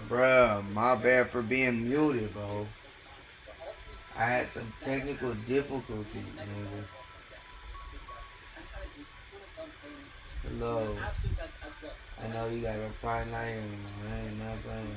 Bruh, my bad for being muted, bro. I had some technical difficulties, nigga. Hello. I know you got a fine line, man. I ain't not playing.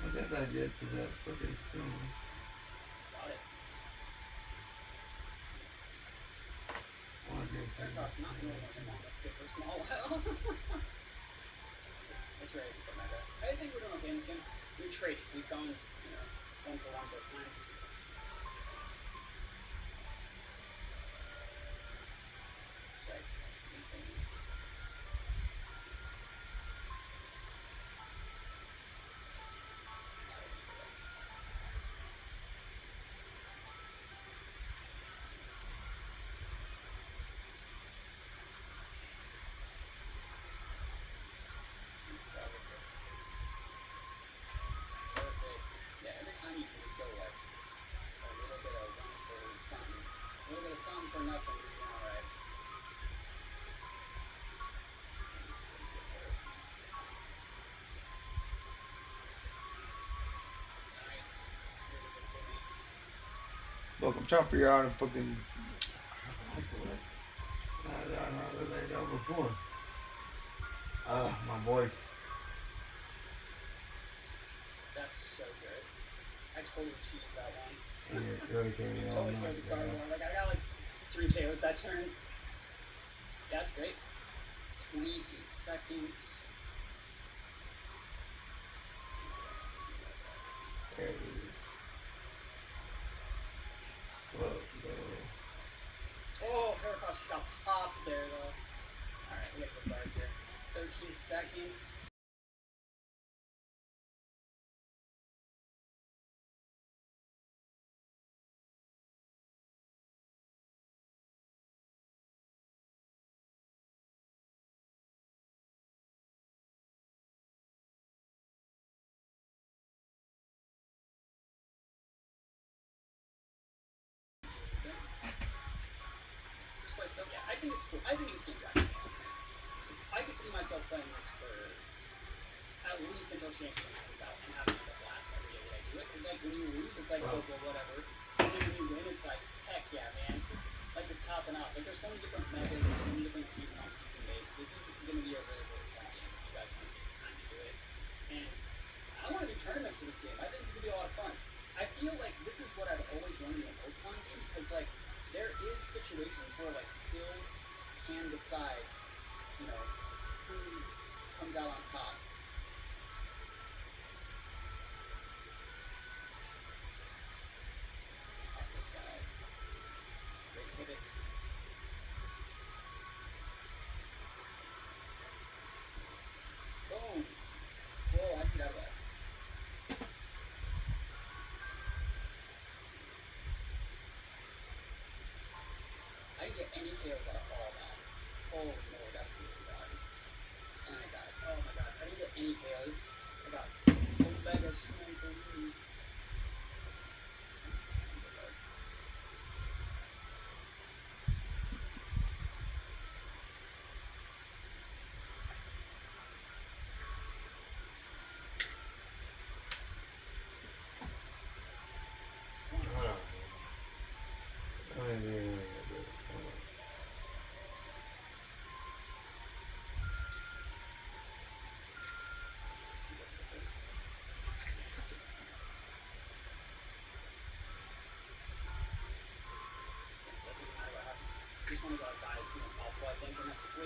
What did I get to that fucking screen? Look, I'm trying to figure out a fucking. I laid down before. My voice. Yeah, everything. There it is. Fuck, bro.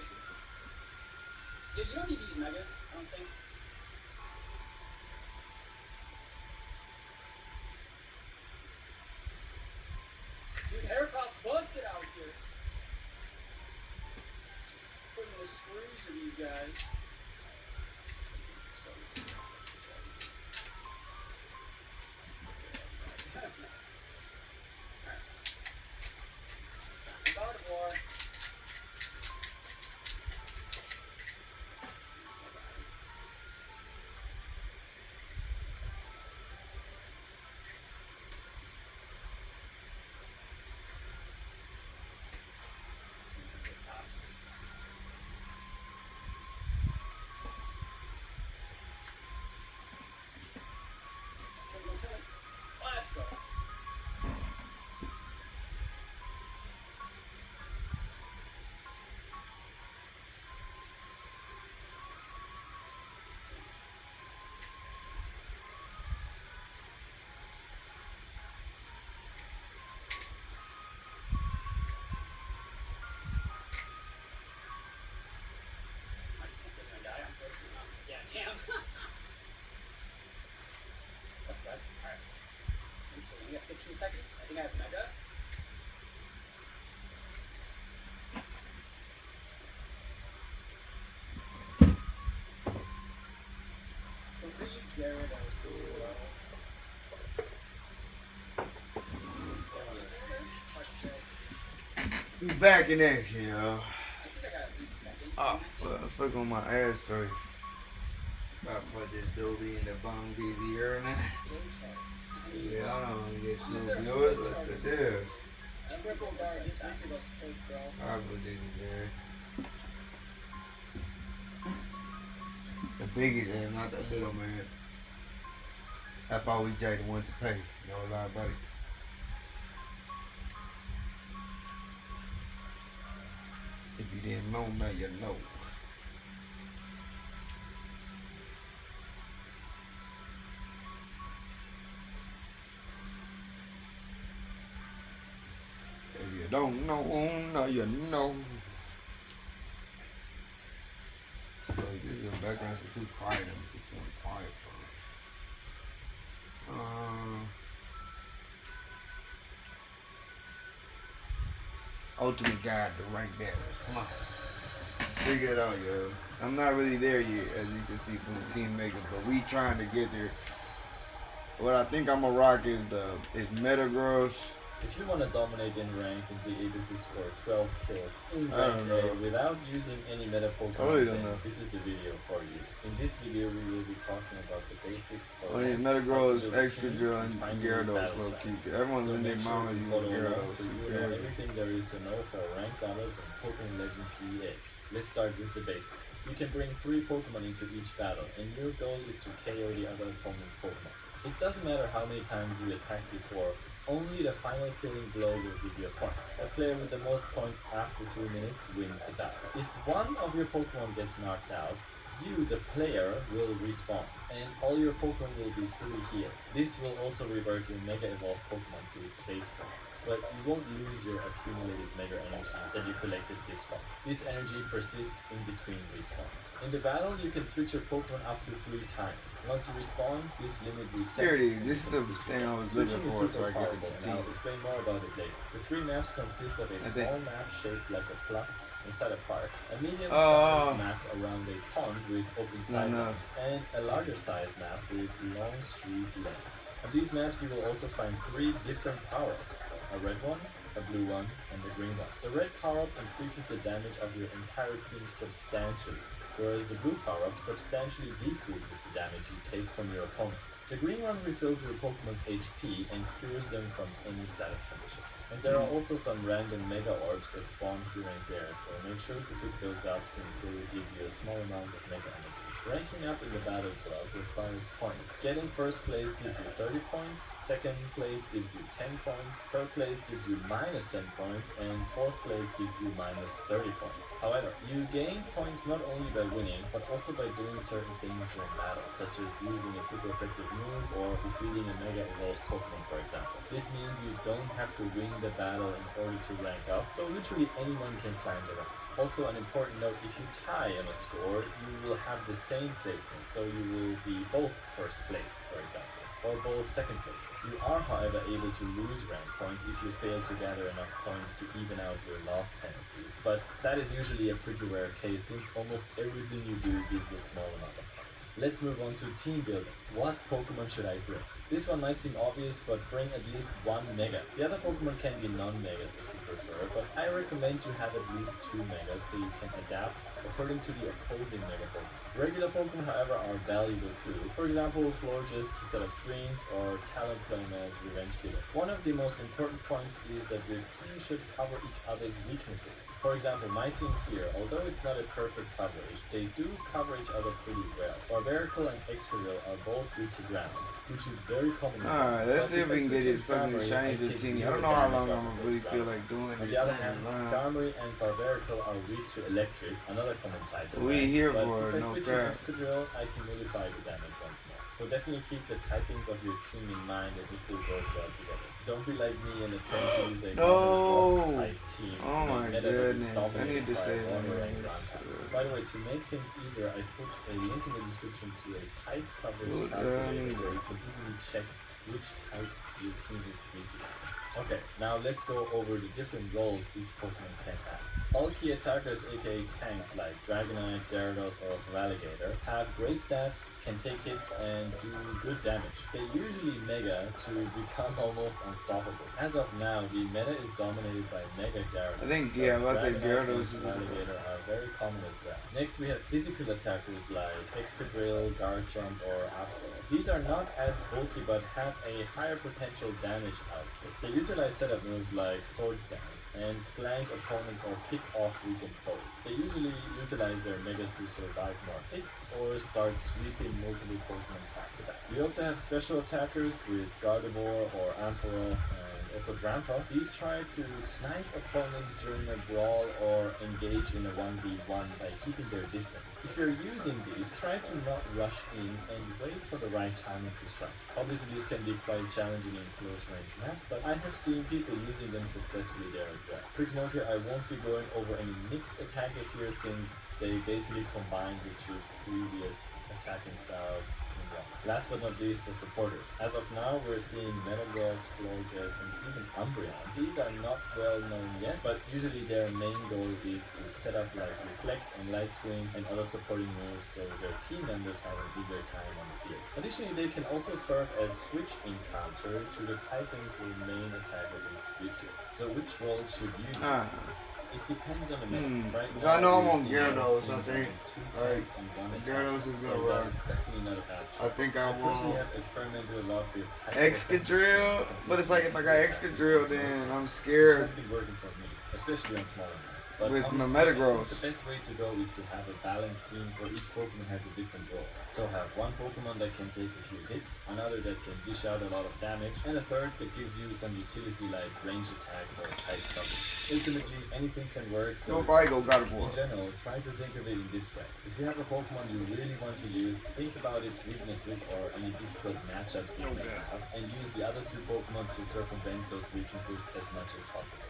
situation. Dude, you don't need to use megas, I don't think. Dude, Heracross busted out here. Putting the screws to these guys. So, Gardevoir. Kill it. Let's go. Yeah, damn. That sucks. Alright. So we got 15 seconds. I think I have Mega. Complete Gyarados as well. We back in action, y'all. I think I got at least a second. Oh, fuck, let's fuck on my ass story. About to put this doobie in the bong busy here now. Yeah, I don't want to get too viewers. What's the deal? Triple guard, this actually looks fake, bro. I believe, man. The biggest man, not the little man. That's all we Jay the one to pay. You know, lie, buddy. If you didn't know, now you know. If you don't know, now you know. So this is a background, it's too quiet. It's too quiet for me. Ultimate guide to rank battles. Come on. Figure it out, yo. I'm not really there yet, as you can see from the team makers, but we trying to get there. What I think I'm gonna rock is Metagross. If you want to dominate in ranked and be able to score 12 kills in rank A without using any meta Pokemon, this is the video for you. In this video we will be talking about the basics of Metagross, Excadrill, and Gyarados low key. Everyone's in their mama using Gyarados. So you will know everything there is to know for ranked battles and Pokemon Legends CA. Let's start with the basics. You can bring 3 Pokemon into each battle, and your goal is to KO the other opponent's Pokemon. It doesn't matter how many times you attack before, only the final killing blow will give you a point. A player with the most points after 3 minutes wins the battle. If one of your Pokemon gets knocked out, you, the player, will respawn, and all your Pokemon will be fully healed. This will also revert your Mega Evolved Pokemon to its base form, but you won't lose your accumulated Mega Energy that you collected this far. This energy persists in between respawns. In the battle, you can switch your Pokemon up to 3 times. Once you respawn, this limit resets. Here it is. This is the thing I was looking for. Super powerful, and I'll explain more about it later. The 3 maps consist of a small map shaped like a plus inside a park, a medium-sized map around a pond with open sidelines, and a larger-sized map with long street lanes. On these maps, you will also find 3 different power-ups: a red one, a blue one, and a green one. The red power-up increases the damage of your entire team substantially, whereas the blue power-up substantially decreases the damage you take from your opponents. The green one refills your Pokemon's HP and cures them from any status conditions. And there are also some random Mega Orbs that spawn here and there, so make sure to pick those up since they will give you a small amount of Mega Energy. The Ranking up in the battle club requires points. Getting first place gives you 30 points, second place gives you 10 points, third place gives you minus 10 points, and fourth place gives you minus 30 points. However, you gain points not only by winning, but also by doing certain things during battle, such as using a super effective move or defeating a mega evolved Pokemon, for example. This means you don't have to win the battle in order to rank up, so literally anyone can climb the ranks. Also, an important note, if you tie on a score, you will have the same placement, so you will be both first place, for example, or both second place. You are, however, able to lose rank points if you fail to gather enough points to even out your loss penalty, but that is usually a pretty rare case since almost everything you do gives a small amount of points. Let's move on to team building. What Pokemon should I bring? This one might seem obvious, but bring at least one Mega. The other Pokemon can be non-Megas if you prefer, but I recommend to have at least 2 Megas so you can adapt according to the opposing Mega Pokemon. Regular Pokemon, however, are valuable too. For example, Florges to set up screens or Talonflame as Revenge Killer. One of the most important points is that your team should cover each other's weaknesses. For example, my team here, although it's not a perfect coverage, they do cover each other pretty well. Barbarical and Excadrill are both weak to ground, which is very common. Alright, let's see if we can get this fucking shiny to team. I don't know how long I'm gonna really feel like doing On this. the other hand, Skarmory and Barbarical are weak to electric, another common type. We here but for if I no switch to crap. Excadrill, I can nullify the damage once more. So definitely keep the typings of your team in mind and if they work well together. Don't be like me and attempt to use a No. type team. Oh my meta that is goodness. I dominated need to by save water my and ground types. By the way, to make things easier, I put a link in the description to a type coverage calculator where you can easily check which types your team is weak against. Okay, now let's go over the different roles each Pokemon can have. All key attackers, aka tanks like Dragonite, Gyarados or Feraligatr, have great stats, can take hits and do good damage. They usually Mega to become almost unstoppable. As of now, the meta is dominated by Mega Gyarados. I think, yeah, let's say Gyarados is Feraligatr are very common as well. Next we have physical attackers like Excadrill, Garchomp or Absol. These are not as bulky but have a higher potential damage output. They utilize setup moves like Sword Stance and flank opponents or pick off weakened foes. They usually utilize their Megas to survive more hits or start sweeping multiple Pokemon back to back. We also have special attackers with Gardevoir or Ampharos and also Drampa. These try to snipe opponents during a brawl or engage in a 1v1 by keeping their distance. If you're using these, try to not rush in and wait for the right timing to strike. Obviously this can be quite challenging in close range maps, but I have seen people using them successfully there as well. Quick note here, I won't be going over any mixed attackers here since they basically combine with your previous attacking styles in one. Last but not least, the supporters. As of now, we're seeing Metagross, Florges, and even Umbreon. These are not well known yet, but usually their main goal is to set up like Reflect and Light Screen and other supporting moves so their team members have an easier time on the field. Additionally, they can also serve as switch encounter to the typings where main attacker is weak to. So which roles should you use? It depends on the meta, right? So I know I'm on Gyarados, I think. Like, Gyarados Gyarados is gonna rock. It's definitely not a bad choice. I think I personally want have experimented a lot with Excadrill, but it's like if I got Excadrill, then I'm It's scared been working for me, especially on smaller maps. But with my honestly, Metagross. the best way to go is to have a balanced team where each Pokemon has a different role. So have one Pokemon that can take a few hits, another that can dish out a lot of damage, and a third that gives you some utility like range attacks or type coverage. Ultimately, anything can work, so So probably go in Gardevoir. general, try to think of it in this way. If you have a Pokemon you really want to use, think about its weaknesses or any difficult matchups it may have, and use the other two Pokemon to circumvent those weaknesses as much as possible.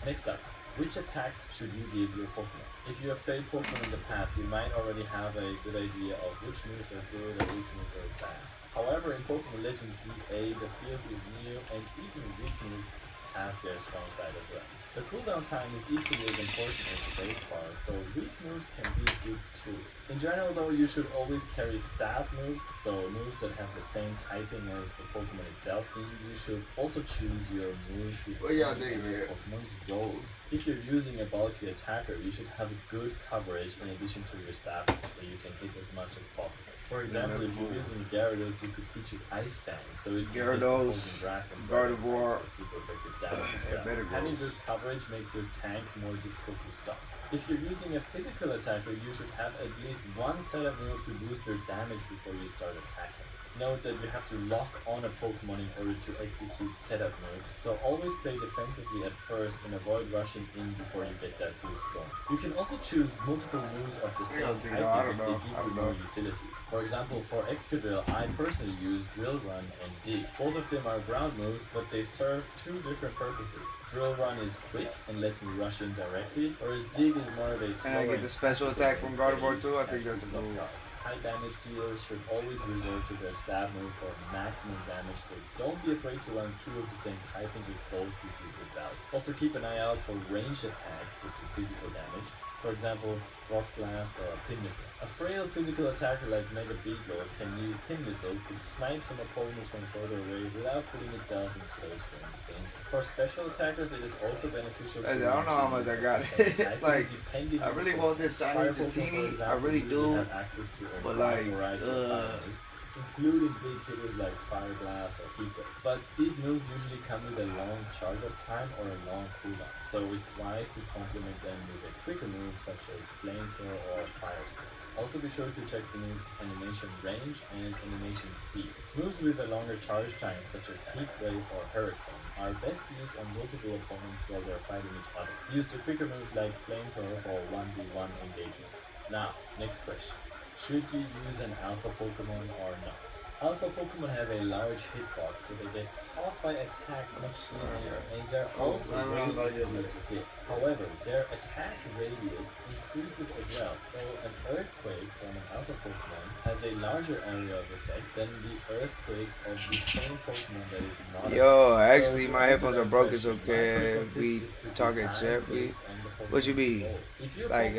Next up, which attacks should you give your Pokemon? If you have played Pokemon in the past, you might already have a good idea of which moves are good or which moves are bad. However, in Pokemon Legends ZA, the field is new and even weak moves have their strong side as well. The cooldown time is equally as important as the base bar, so weak moves can be good too. In general though, you should always carry stab moves, so moves that have the same typing as the Pokemon itself, and you should also choose your moves to What y'all think, man? Pokemon's role. If you're using a bulky attacker, you should have good coverage in addition to your stab moves, so you can hit as much as possible. For example, if you're using Gyarados, you could teach it Ice Fang, so it can hit Gyarados, opposing grass and Gardevoir, super effective damage as and well. Metagross. Having good coverage makes your tank more difficult to stop. If you're using a physical attacker, you should have at least one setup move to boost their damage before you start attacking. Note that you have to lock on a Pokemon in order to execute setup moves, so always play defensively at first and avoid rushing in before you get that boost going. You can also choose multiple moves of the same type if they give you more utility. For example, for Excadrill, I personally use Drill Run and Dig. Both of them are ground moves, but they serve two different purposes. Drill Run is quick and lets me rush in directly, whereas Dig is more of a slow. And I get the special attack from Gardevoir too. I think that's a move. High damage dealers should always resort to their stab move for maximum damage, so don't be afraid to run two of the same type and get both with you good value. Also keep an eye out for ranged attacks that do physical damage. For example, Rock Blast or Pin Missile. A frail physical attacker like Mega Beatlord can use Pin Missile to snipe some opponents from further away without putting itself in close range danger. For special attackers, it is also beneficial to I don't know how much I got. Like, I really want this shiny Tatini. I really do. But like, including big hitters like Fire Blast or Heat Wave. But these moves usually come with a long charge-up time or a long cooldown, so it's wise to complement them with a quicker move such as Flamethrower or Fire Spin. Also be sure to check the move's animation range and animation speed. Moves with a longer charge time such as Heat Wave or Hurricane are best used on multiple opponents while they're fighting each other. Use the quicker moves like Flamethrower for 1v1 engagements. Now, next question. Should you use an alpha Pokemon or not? Alpha Pokemon have a large hitbox, so they get caught by attacks much easier, and they're also very easier to hit. However, their attack radius increases as well, so an Earthquake from an alpha Pokemon has a larger area of effect than the Earthquake of the same Pokemon that is not. Yo, actually my headphones are broken, so can we talk at Jeffrey? What you mean? Like,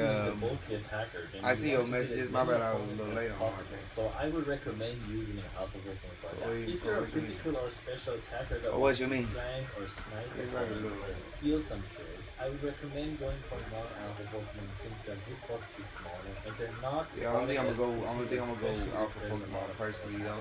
I see your messages. My bad, I was a little late on my So I would recommend using an alpha Pokemon for that. If you're a physical or special attacker that wants to to flank or snipe opponents and steal some kills, I would recommend going for non-alpha Pokemon since their hitbox is smaller and they're not. Yeah, I think I'm gonna go alpha Pokemon personally though.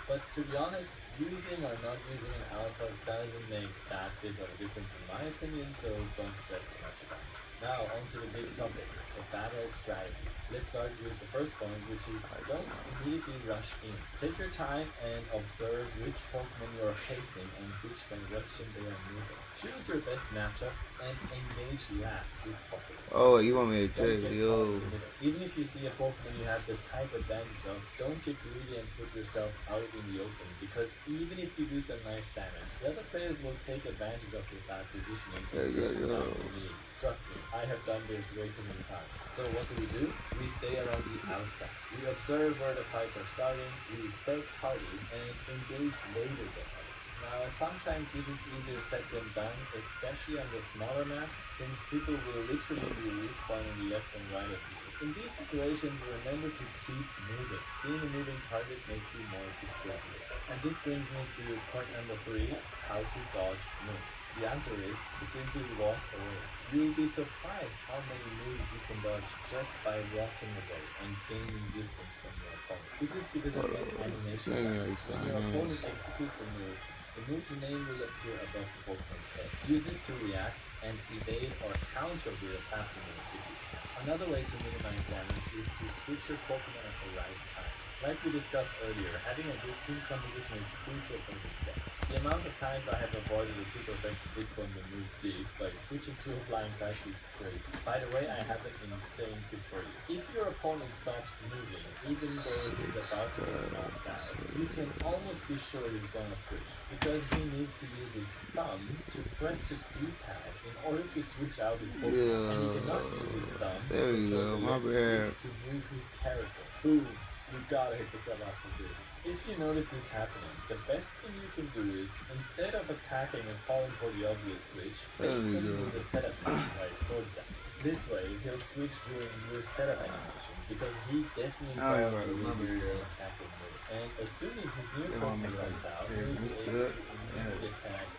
But to be honest, using or not using an alpha doesn't make that big of a difference in my opinion, so don't stress too much about it. Now, on to the big topic, the battle strategy. Let's start with the first point, which is don't immediately rush in. Take your time and observe which Pokemon you are facing and which direction they are moving. Choose your best matchup and engage last if possible. Oh, you want me to tell you? Even if you see a Pokemon you have the type advantage of, don't get greedy and put yourself out in the open, because even if you do some nice damage, the other players will take advantage of your bad positioning and take you down in the lead. Trust me, I have done this way too many times. So what do? We stay around the outside. We observe where the fights are starting, we third party, and engage later than others. Now, sometimes this is easier said than done, especially on the smaller maps, since people will literally be respawning left and right at you. In these situations, remember to keep moving. Being a moving target makes you more difficult to hit. And this brings me to point number 3, how to dodge moves. The answer is simply walk away. You'll be surprised how many moves you can dodge just by walking away and gaining distance from your opponent. This is because of the animation. When your opponent executes a move, the move's name will appear above the Pokemon's head. Use this to react and evade or counter with a faster move if you can. Another way to minimize damage is to switch your Pokemon at the right time. Like we discussed earlier, having a good team composition is crucial for this step. The amount of times I have avoided a super effective hit from the move Dig by switching to a flying type is crazy. By the way, I have an insane tip for you. If your opponent stops moving, even though he's about to get knocked out, you can almost be sure he's gonna switch, because he needs to use his thumb to press the D-pad in order to switch out his Pokemon, and he cannot use his thumb to move his character. Boom! You gotta hit the sell out for this. If you notice this happening, the best thing you can do is, instead of attacking and falling for the obvious switch, bait him with a setup move like Swords Dance. This way, he'll switch during your setup animation, because he definitely found the really attacking move. And as soon as his new Pokemon runs out, he'll be able to immediately attack.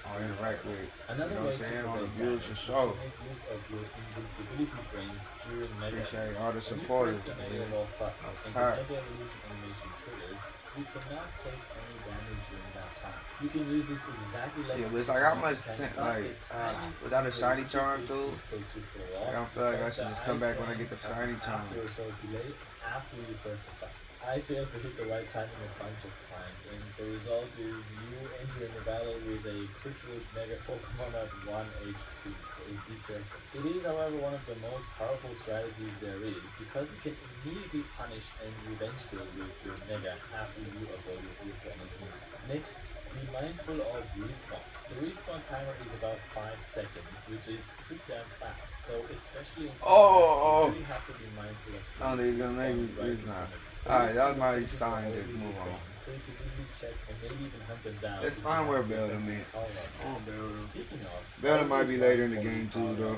Another way to prevent damage is to make use of your invincibility frames during Mega Evolution. All the When you supporters. press the Mega Evolve button and the Mega Evolution animation triggers, You cannot take any damage during that time. You can use this exactly like Yeah, a but it's like how much without a shiny charm too. Like, I feel like I should just come back when I get the shiny charm. After a short delay, after you press the button. I failed to hit the right timing a bunch of times, and the result is you entering the battle with a crippled Mega Pokemon at 1 HP, so be careful. It is, however, one of the most powerful strategies there is, because you can immediately punish and revenge kill with your Mega after you avoided the opponent's move. Next, be mindful of respawns. The respawn timer is about 5 seconds, which is pretty damn fast, so especially in some you really have to be mindful of I don't think he's gonna make me. He's not. Alright, that was my sign to move on. So you can easily check and maybe even hunt them down. Let's find where Belden is. I want Belden. Speaking of, Belden might be later in the game too, though.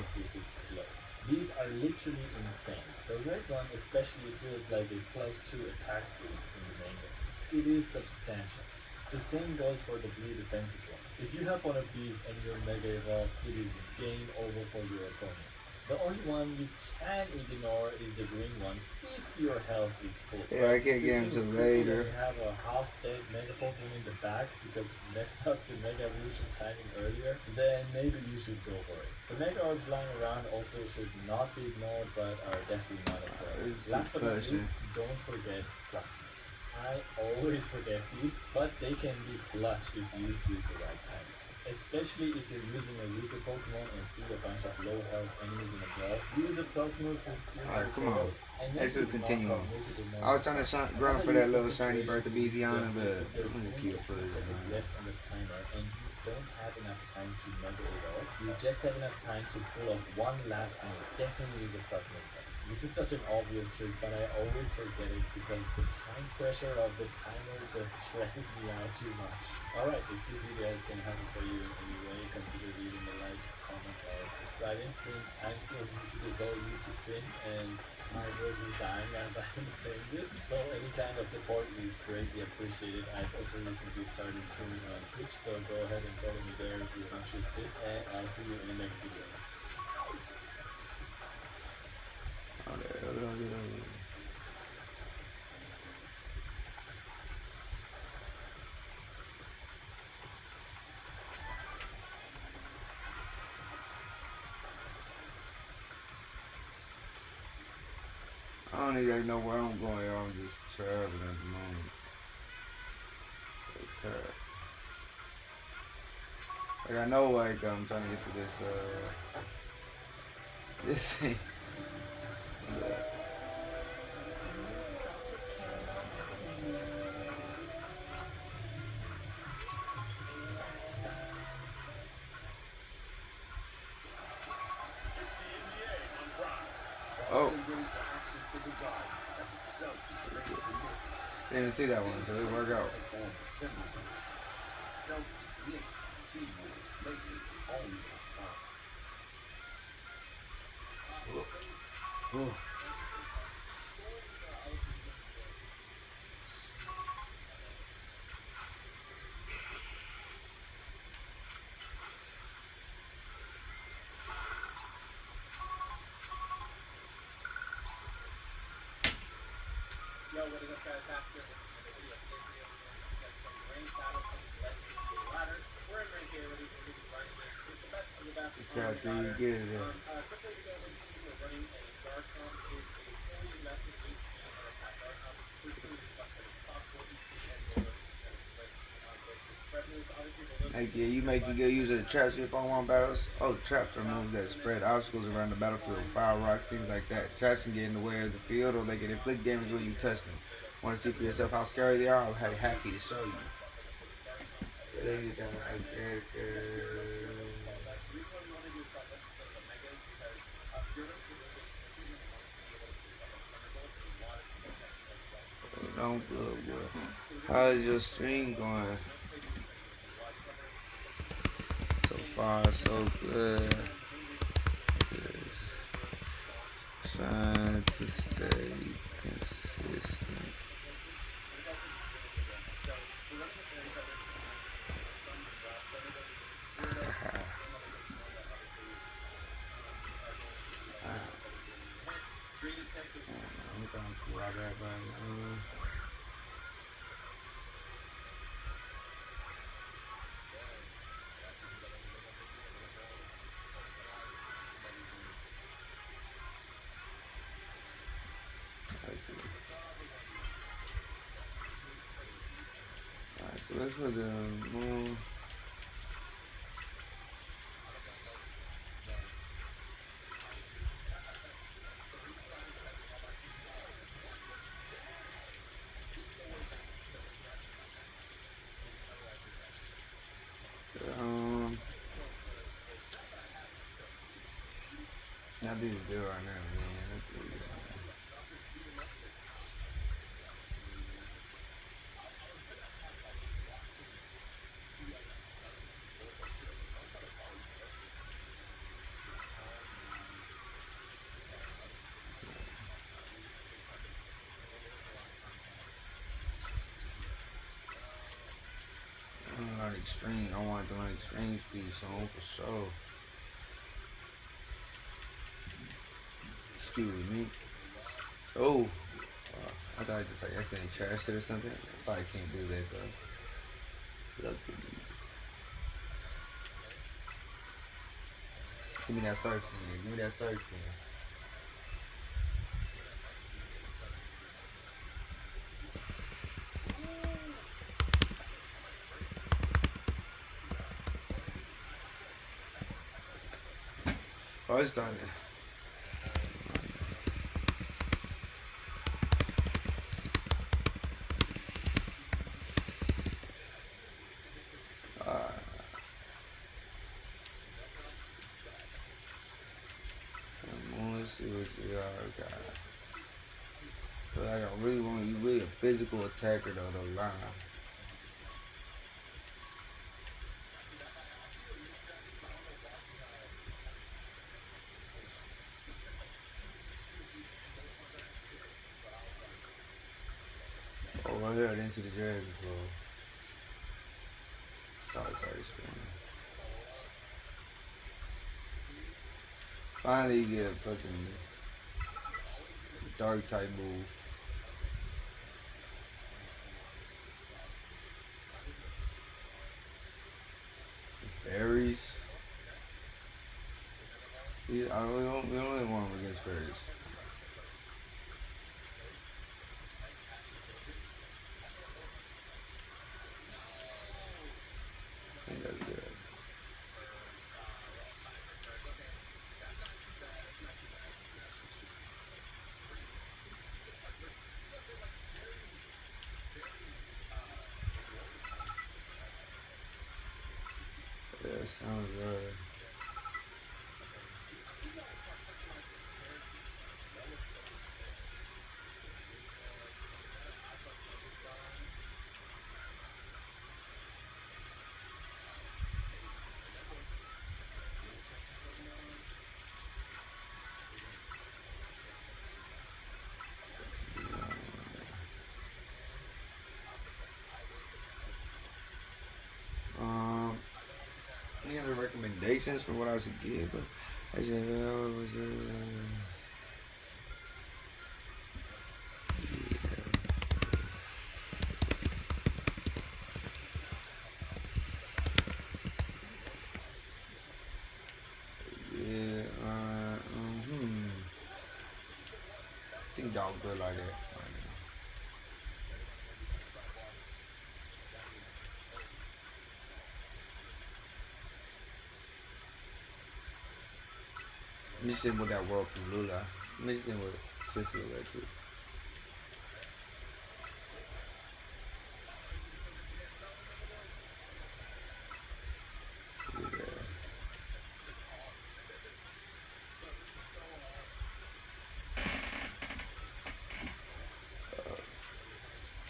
These are literally insane. The red one especially feels like a +2 attack boost in the main game. It is substantial. The same goes for the blue defensive one. If you have one of these and you're Mega Evolved, it is game over for your opponents. The only one you can ignore is the green one if your health is full. Yeah, I can't get him till later. You have a half-dead Mega Pokemon in the back because it messed up the Mega Evolution timing earlier, then maybe you should go for it. The Mega Orbs lying around also should not be ignored, but are definitely not a problem. Last but not least, don't forget plus moves. I always forget these, but they can be clutch if used with the right timing. Especially if you're using a weaker Pokemon and see a bunch of low health enemies in a brawl, use a plus move to steal. Alright, come on. Let's just continue on. I was trying to grunt for that little shiny birth of Beziana, but I'm gonna keep putting it left on the timer and you don't have enough time to Mega Evolve. You just have enough time to pull off one last move. Definitely use a plus move. This is such an obvious trick, but I always forget it because the time pressure of the timer just stresses me out too much. Alright, if this video has been helpful for you in any way, consider leaving a like, comment, or subscribing, since I'm still new to this whole YouTube thing and my voice is dying as I'm saying this, so any kind of support is greatly appreciated. I've also recently started streaming on Twitch, so go ahead and follow me there if you're interested, and I'll see you in the next video. I don't even know where I'm going, y'all. I'm just traveling at the moment. Okay. Like, I know, like, I'm trying to get to this, this thing. Oh. Didn't even see that one, so it worked out. Oh. Yo, what is up, guys? Back here with another video. Today's video, we're going to get some ranked battles from the Legends of the Ladder. We're in ranked here, where these are really running it. It's the best of the best. Quickly to go, we're running a Garchomp. It is a fully invested HP and attack Garchomp. Basically, as much as possible, EP and bonus and split. The spread moves, obviously, the list. Like, yeah, you making good use of the traps in Pokemon battles. Oh, traps are moves that spread obstacles around the battlefield. Fire, rocks, things like that. Traps can get in the way of the field, or they can inflict damage when you touch them. Want to see for yourself how scary they are? I'll be happy to show you. Don't good, boy. How's your stream going? So far, so good. Just trying to stay consistent. I'm going to grab that right now. So let's put the I think it's good right now, man. That's pretty good right now. Like extreme, I want to do an extreme speed song for sure. Excuse me. Oh, I thought I just like accidentally trashed it or something. Probably can't do that though. Luckily. Give me that circle, man. Give me that circle. Oh, it's starting. Let's see what you got. But like, I really want you really a physical attacker though, the line. Oh, right here, I didn't see the dragon before. Sorry, very spinning. Finally, you get a fucking dark type move. Fairies. Yeah, we don't really want him against fairies. I think that's good. Yeah, sounds right. Any other recommendations for what I should give? I said, I think dog good like that right now. Let me see with that world from Lula. Let me see with Sissy Lula too.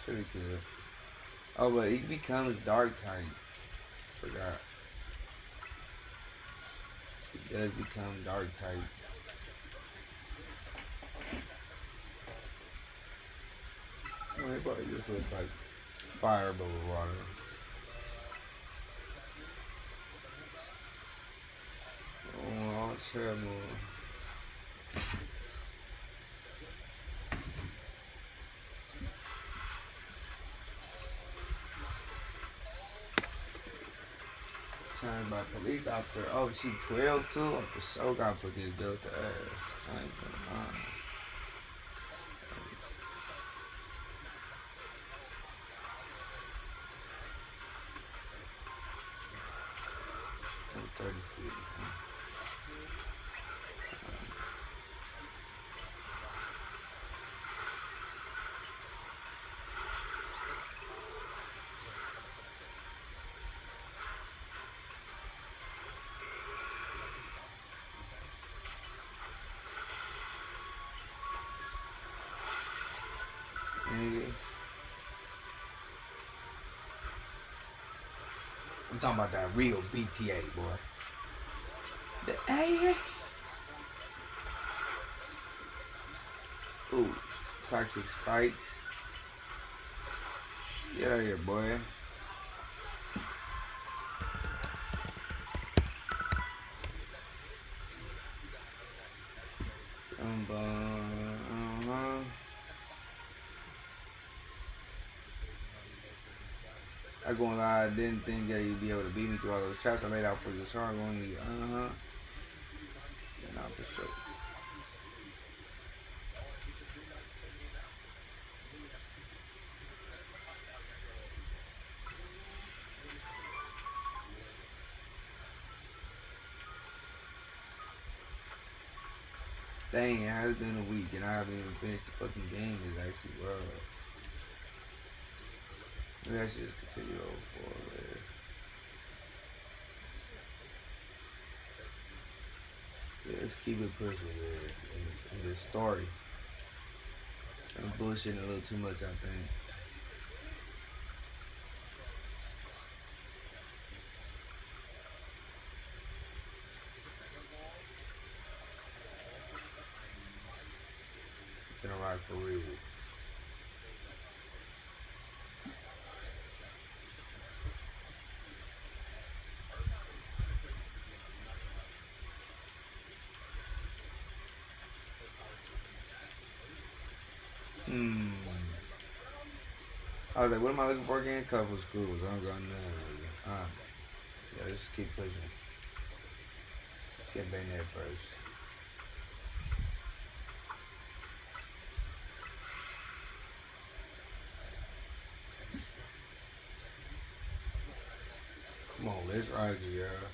Pretty good. Oh, but he becomes dark type. Forgot. He does become dark type. Well, it probably just looks like fire but with water. Oh, I'll try more. Trying by police officer. Oh, she 12 too? I for sure gotta put this bill to ass. I ain't gonna lie. 36. Huh? Nigga. I'm talking about that real BTA, boy. The AA. Ooh, toxic spikes. Get out of here, boy. I gonna lie, I didn't think that you'd be able to beat me through all those traps I laid out for you. So I'm going to, yeah, not for sure. Dang, it has been a week and I haven't even finished the fucking game. It's actually wild. Maybe I should just continue over forward. Yeah, let's keep it pushing, man. In the story. I'm bullshitting a little too much, I think. It's gonna rock for real. I was like, what am I looking for again? Couple screws. I'm going to. Yeah, let's keep pushing. Let's get Bayonet first. Come on, let's rock it, y'all.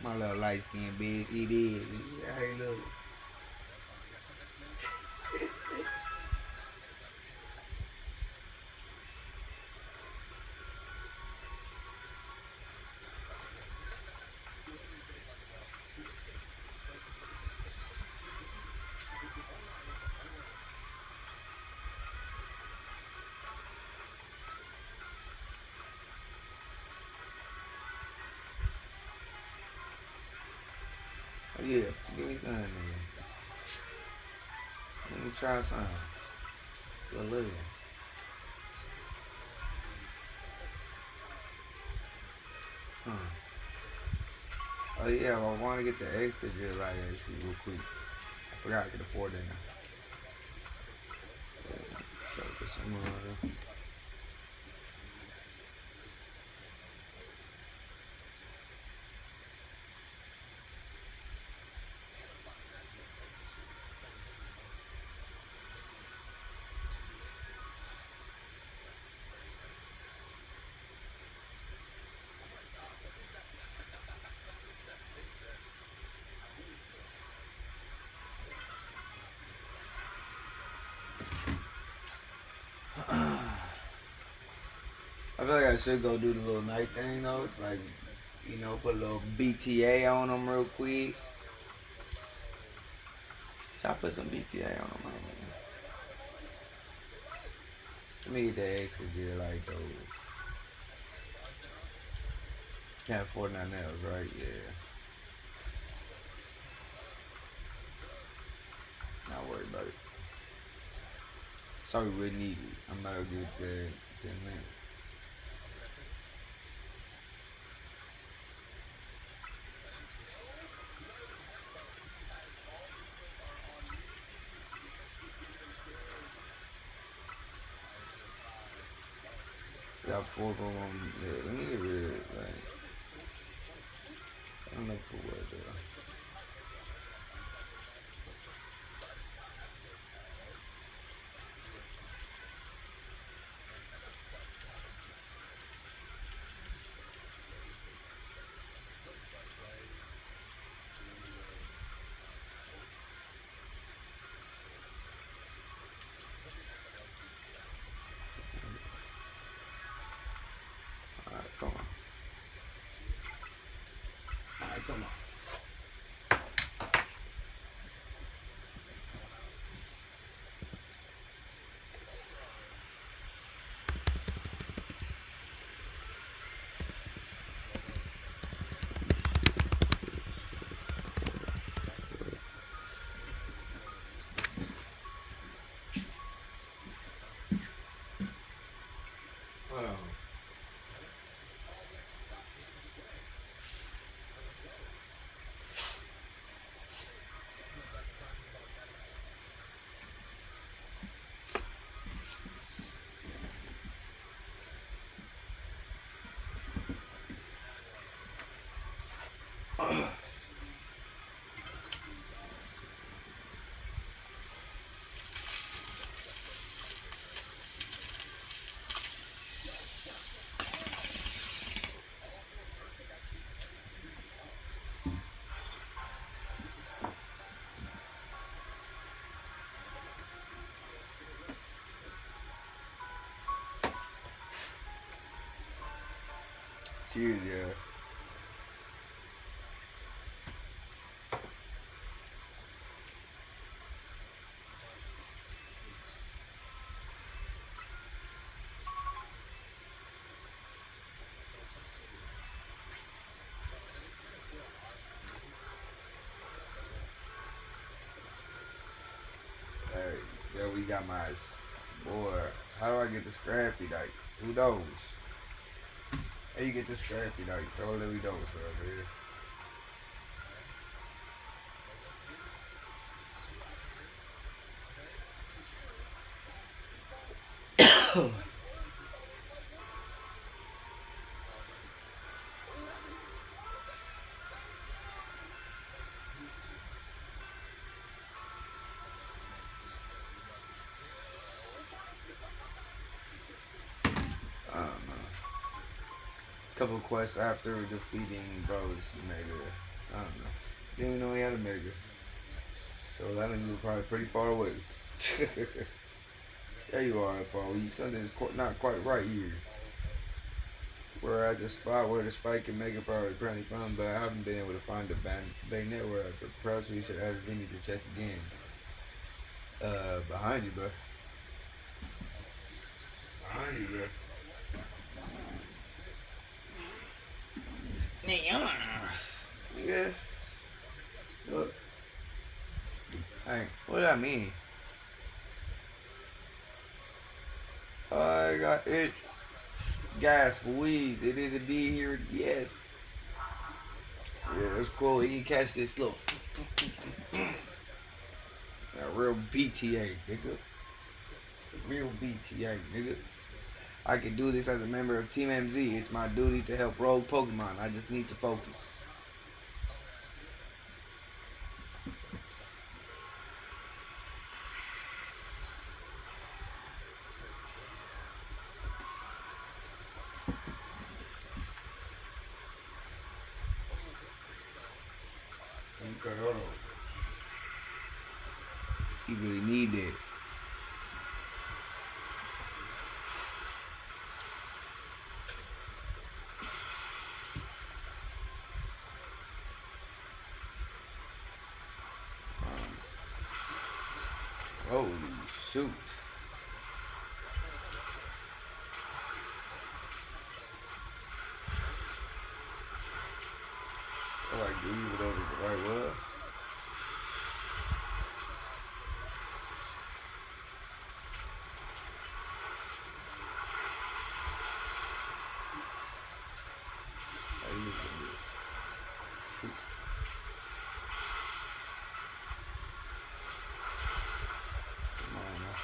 My little light skinned bitch, he did. Hey, look. Oh, yeah, give me something, man. Let me try something. Go look at. Oh yeah, I want to get the extra just like actually real quick. I forgot I could afford that. So get some more. I feel like I should go do the little night thing though, like, you know, put a little BTA on them real quick. Should I put some BTA on them, man? Let me get that extra gear like those. Can't afford nothing else, right? Yeah. Not worried about it. Sorry, we need it. I'm not gonna get that 10 minutes. Got 4 of them. Yeah, let me get rid of it. Like, I don't know for what though. Cheers, yeah. Hey, there we got my boy. How do I get the scrappy dice? Who knows? How you get the scrappy dice? So let me know, sir, man. I don't know. Couple quests after defeating Bros Mega. I don't know. Didn't even know he had a Mega. So that means you were probably pretty far away. There you are, Paul. Something's not quite right here. We're at the spot where the Spike and Mega Power is currently found, but I haven't been able to find the bayonet where perhaps we should ask Vinny to check again. Behind you, bro. Behind you, bro. Yeah. Look. Hey, what does that mean? I got itch. Gas, wheeze. It is indeed here. Yes. Yeah, that's cool. You can catch this. Look. That real BTA, nigga. Real BTA, nigga. I can do this as a member of Team MZ. It's my duty to help rogue Pokemon. I just need to focus. Okay, hold on. You really need it. Holy shoot. I like do you whatever the right word. I use this. Shoot. Come on, man.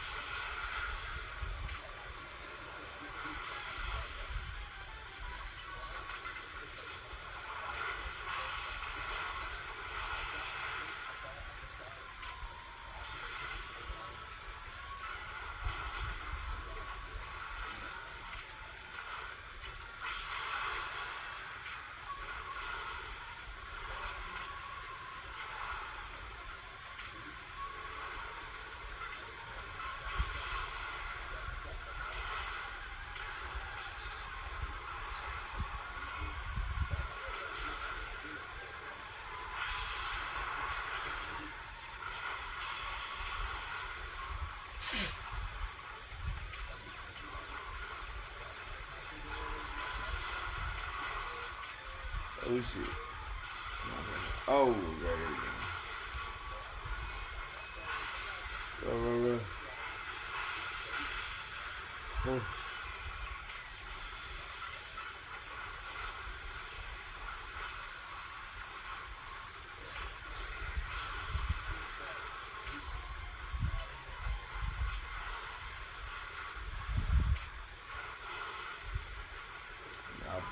Oh shit. Oh, there you go. Oh.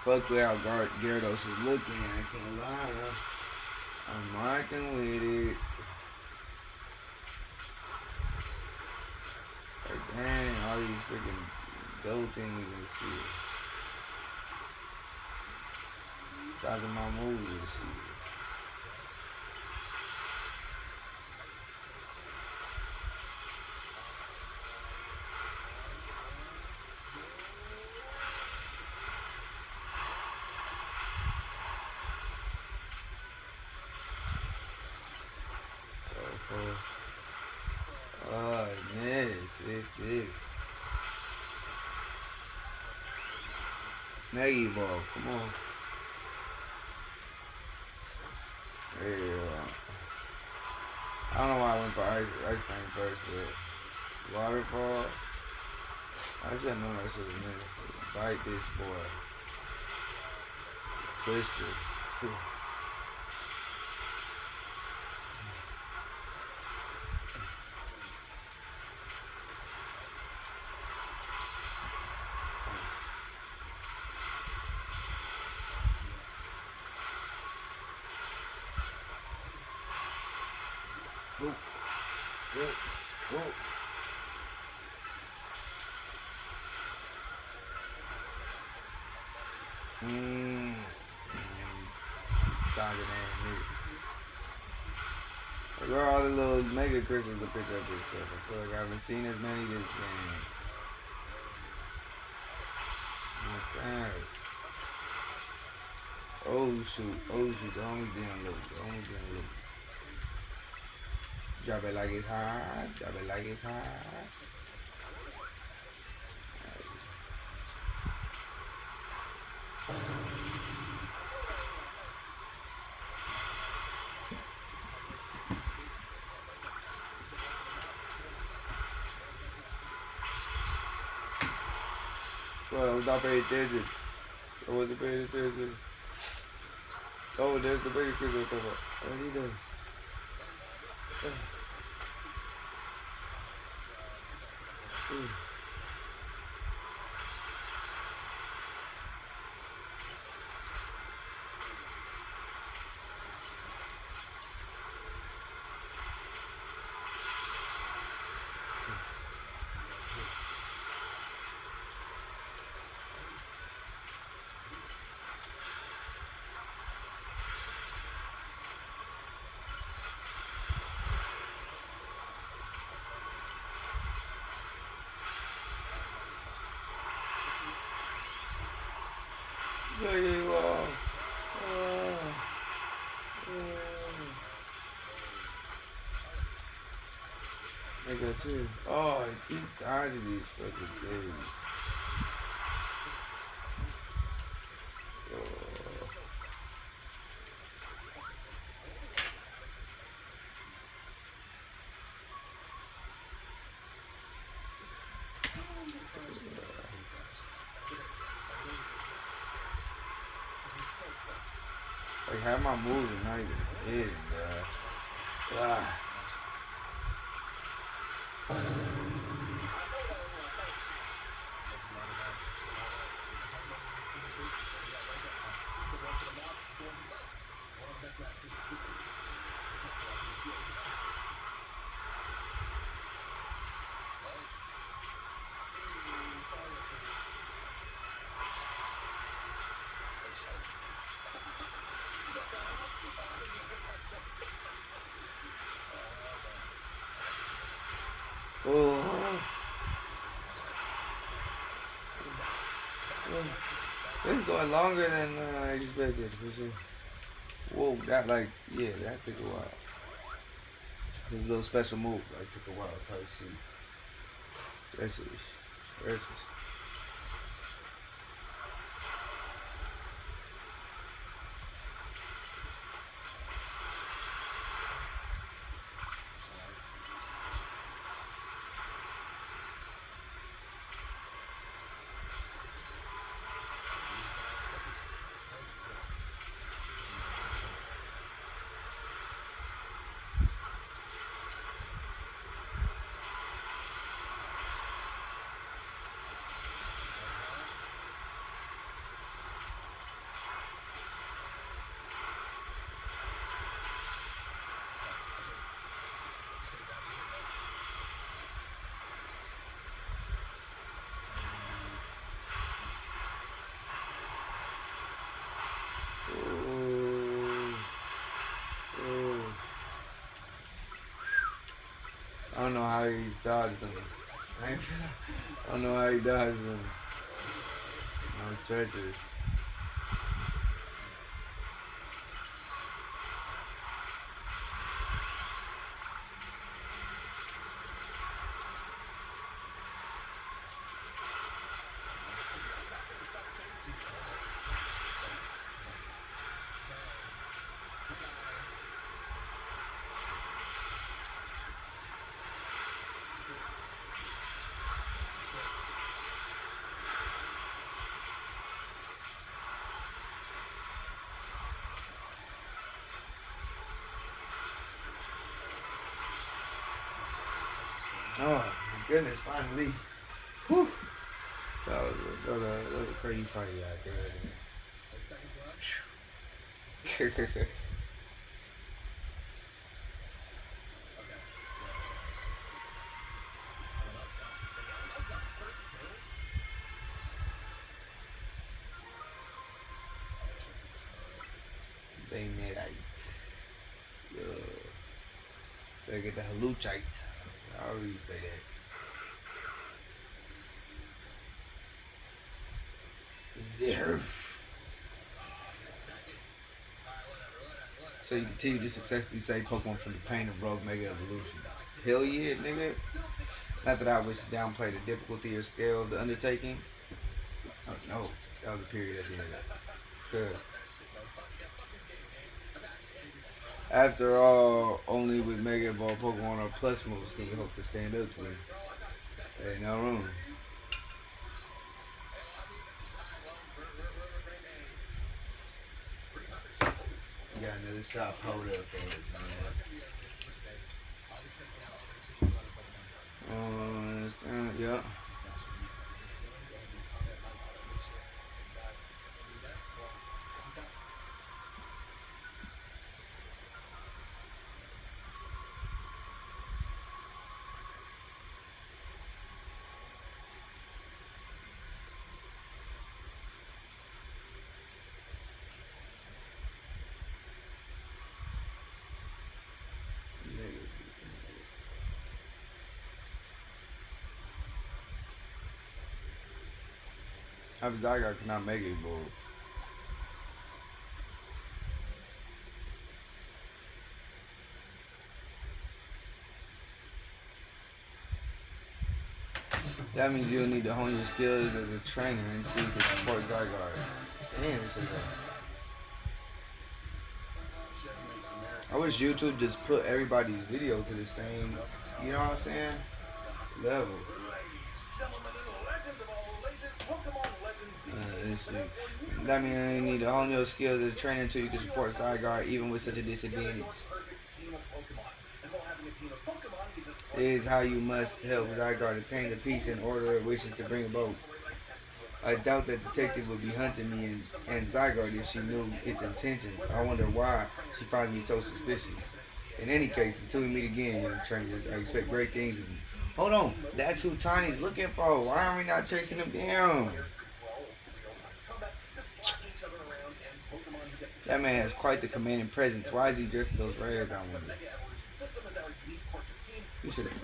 Fuck with how Gyarados is looking. I can't lie. I'm rocking with it. Like, dang, all these freaking dope things and shit. Dodging my moves and shit. Oh, yes, it's Snaggy ball, come on. Yeah. I don't know why I went for ice flame first, but waterfall. I should have known that shit was missed. Bite this boy. Twisted. Phew. Oh, oh, oh. Dodging that. Where are all the little mega crystals to pick up this stuff? I feel like I haven't seen as many this game. Okay. Oh shoot, don't be damn low, Drop it like it's hot, drop it like it's hot. Well, stop paying attention. Oh, what's the paying attention? Oh, there's the bigger crystal we're talking about. What he does? There you are. I got you. Oh, I keep dodging these fucking things. Like, have my moves and not even hitting, bro. Ah. Oh. It's going longer than I expected, for sure. Whoa, that that took a while. This little special move, took a while type shit. That shit was stretches. don't know how he dodged them. I don't know how he dodged them. No treacherous. Oh my goodness, finally. Whew. That was a crazy fight out there. Bainetite. Yeah. They get the haluchite. I already say that. Zero. So you continue to successfully save Pokemon from the pain of Rogue Mega Evolution. Hell yeah, nigga. Not that I wish to downplay the difficulty or scale of the undertaking. Oh no, that was a period at the end of that. Good. After all, only with Mega Evolved Pokemon or Plus moves can you hope to stand up to them. There ain't no room. You got another shot pulled up for it, man. Yeah. How Zygarde cannot Mega Evolve? That means you'll need to hone your skills as a trainer until you can support Zygarde. Damn, so I wish YouTube just put everybody's video to the same, you know what I'm saying, level. That means you need to hone your skills as a trainer until you can support Zygarde even with such a disadvantage. It is how you must help Zygarde attain the peace and order it wishes to bring about. I doubt that detective would be hunting me and Zygarde if she knew its intentions. I wonder why she finds me so suspicious. In any case, until we meet again, young strangers, I expect great things of you. Hold on, that's who Tiny's looking for. Why are we not chasing him down? That man has quite the commanding presence. Why is he dressed in those rares, I wonder? You should have.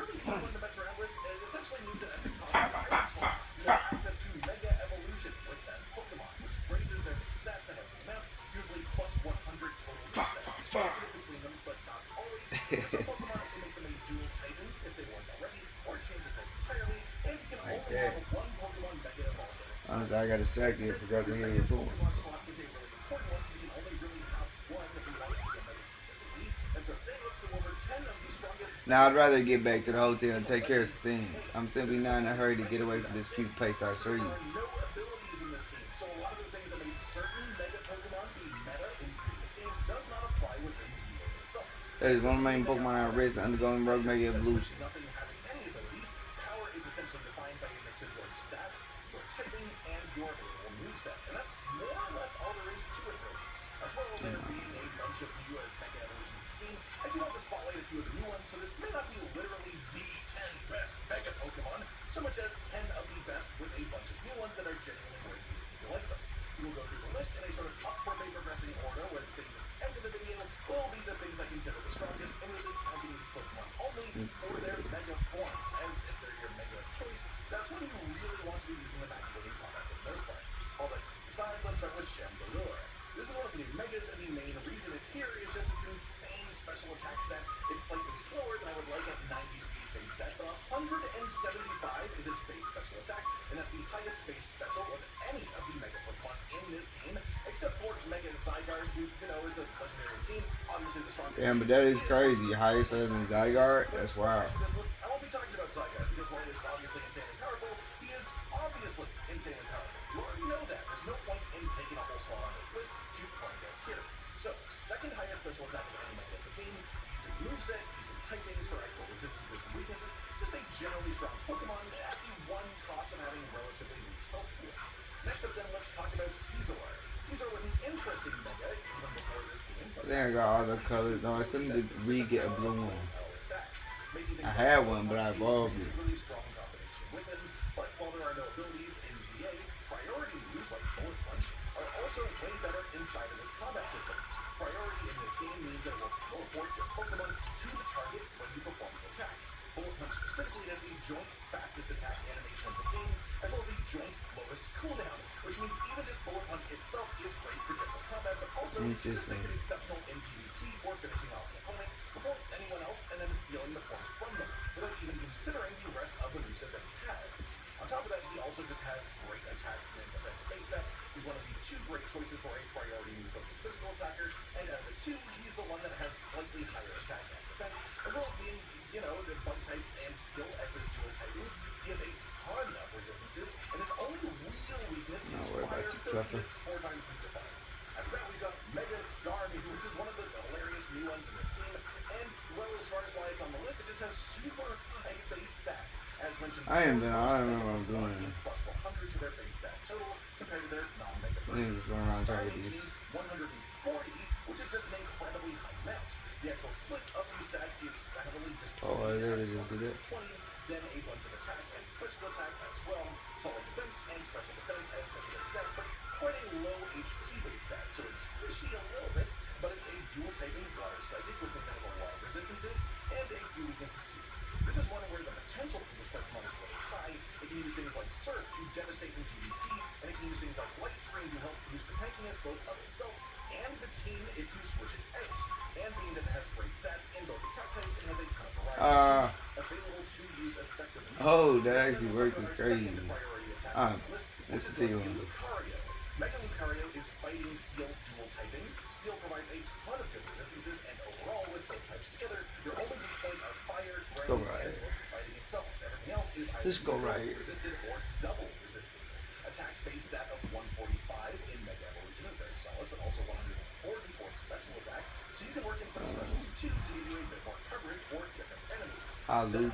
Like that. Honestly, I got distracted and forgot to hear your pool. Now I'd rather get back to the hotel and take care of some things. I'm simply not in a hurry to get away from this cute place, I assure you. That is one of the main Pokemon I risk undergoing Rogue Mega Evolution. I do want to spotlight a few of the new ones, so this may not be literally the 10 best Mega Pokemon, so much as 10 of the best with a bunch of new ones that are genuinely great reasons to like them. We will go through the list in a sort of upwardly progressing order, where the things at the end of the video will be the things I consider the strongest, and we'll be counting these Pokemon only for their Mega forms, as if they're your Mega of choice, that's when you really want to be using them actively in combat for the most part. All that aside, let's start with Chandelure. This is one of the new Megas, and the main reason it's here is just its insane special attack stat. It's slightly slower than I would like at 90 speed base stat, but 175 is its base special attack, and that's the highest base special of any of the Mega Pokemon in this game, except for Mega Zygarde, who, you know, is the legendary game, obviously the strongest. Damn, but that is crazy. Highest other than Zygarde? That's wild. I won't be talking about Zygarde, because while he is obviously insanely powerful, he is obviously insanely powerful. You already know that. There's no point in taking a whole slot on this list to point out here. So, second highest special attack of any Mega in the game, decent moveset, decent typings for actual resistances and weaknesses, just a generally strong Pokemon at the one cost of having relatively weak health pool. Next up then, let's talk about Caesar. Caesar was an interesting Mega even before this game. There I got all the colors. No, I still need to re-get a blue one. I had one, but I evolved it. Really strong combination with him, but while there are no abilities in ZA, priority moves like Bullet Punch are also way better inside of this combat system. Priority in this game means that it will teleport your Pokemon to the target when you perform the attack. Bullet Punch specifically has the joint fastest attack animation of the game, as well as the joint lowest cooldown, which means even just Bullet Punch itself is great for general combat, but also this makes it exceptional in PvP for finishing off an opponent before anyone else and then stealing the point from them, without even considering the rest of the moveset that he has. On top of that, he also just has great attack and defense base stats. He's one of the two great choices for a priority move focused physical attacker, and out of the two, he's the one that has slightly higher attack and defense, as well as being, you know, the bug type and steel as his dual typings. He has a ton of resistances, and his only real weakness is fire, but he is 4 times weak to fire. After that, we've got Mega Starmie, which is one of the hilarious new ones in this game, and, well, as far as why it's on the list, it just has super high base stats. As mentioned, I don't know what I'm doing. Plus 100 to their base stat total compared to their non-Mega I need to just run around and target Starmie these. is 140, which is just an incredibly high amount. The actual split of these stats is heavily just there it is, do that. 20, then a bunch of attack and special attack as well, solid defense and special defense as secondary stats, but quite a low HP base stat, so it's squishy a little bit, but it's a dual typing water psychic, which means it has a lot of resistances and a few weaknesses too. This is one where the potential for this Pokemon is really high. It can use things like Surf to devastate in PvP, and it can use things like Light Screen to help boost the tankiness both of itself and the team if you switch it out. And being that it has great stats in both attack types, it has a ton of variety available to use effectively. Oh, that actually worked. It's crazy. Let's continue on. Lucario. Mega Lucario is fighting steel dual typing. Steel provides a ton of good resistances, and overall, with both types together, your only weak points are fire, ground, and fighting itself. Everything else is either resisted or double resisted. Attack base stat of 145 in Mega Evolution is very solid, but also 140 for special attack, so you can work in some specials too to give you a bit more coverage for different enemies. The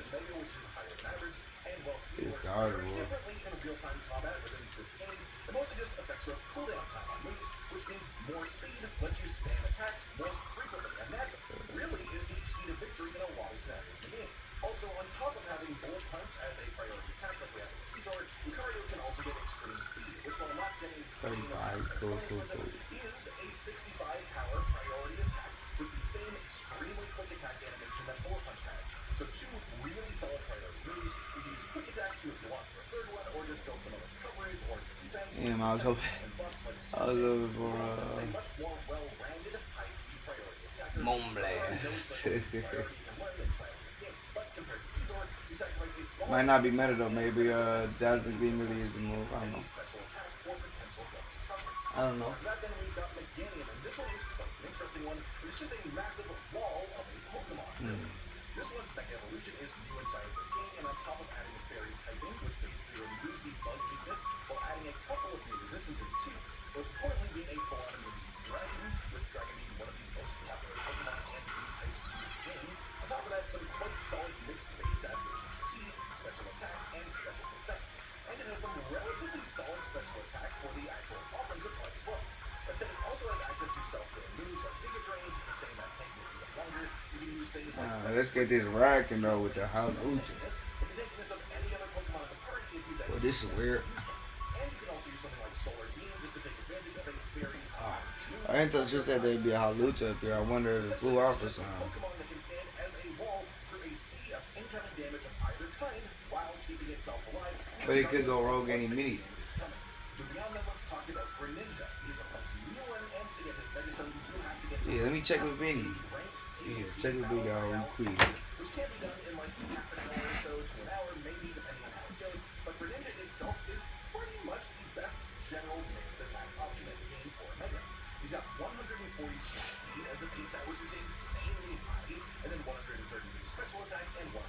Mega, which is higher than average, and while speed works very differently in real-time combat within this game, it mostly just affects your cooldown time on moves, which means more speed lets you spam attacks more frequently, and that really is the key to victory in a lot of scenarios in the game. Also, on top of having Bullet Punch as a priority attack like we have with Caesar, Lucario can also get extreme speed, which while not getting the same attacks and bonus with it, is a 65 power priority attack with the same extremely quick attack animation that Bullet Punch has. So 2 really solid priority moves. You can use quick attack too if you want for a third one, or just build some other coverage or defense. Damn, I was hoping for a much more well-rounded high-speed priority attacker. Moonblast. Compared to Caesar, you sacrifice a small Might not be meta though, maybe Dazzling Gleam really is the move. I don't know. special attack for potential bonus coverage. I don't know. After that, then we've got Meganium, and this one is quite an interesting one. It's just a massive wall of a Pokemon. This one's Mega Evolution is new inside of this game, and on top of adding fairy typing, which basically removes the bug weakness, while adding a couple of new resistances too. Most importantly, being a full-on immunity to Dragon, with Dragon being one of the most popular Pokemon and new types to use in the game. On top of that, some quite solid mixed base stats with HP, special attack, and special defense. And it has some relatively solid special attack for the actual offensive play as well. That said, it also has access to self-healing moves like Giga Drains to sustain that tankiness even longer. You can use things like let's get this racking though with the Hallelujah. with the tankiness of any other Pokemon in the party if you then Well, this is weird. use them. And you can also use something like Solar Beam just to take advantage of a very high move. I didn't thought you said there'd be a Halucha up there. I wonder if it flew off or Essentially, something. Pokemon that can stand as a wall through a sea of incoming damage of either kind while keeping itself alive. But it could go rogue any minute. Moving on, then let's talk about Greninja. He's a funky new one, and to get his Megastone, you do have to get to Yeah, let me check with Vinny. Yeah, check with Big Dog real quick. which can be done in like half an hour or so to an hour, maybe depending on how it goes. But Greninja itself is pretty much the best general mixed attack option in the game for Mega. He's got 142 speed as a base stat, which is insanely high, and then 133 special attack and 125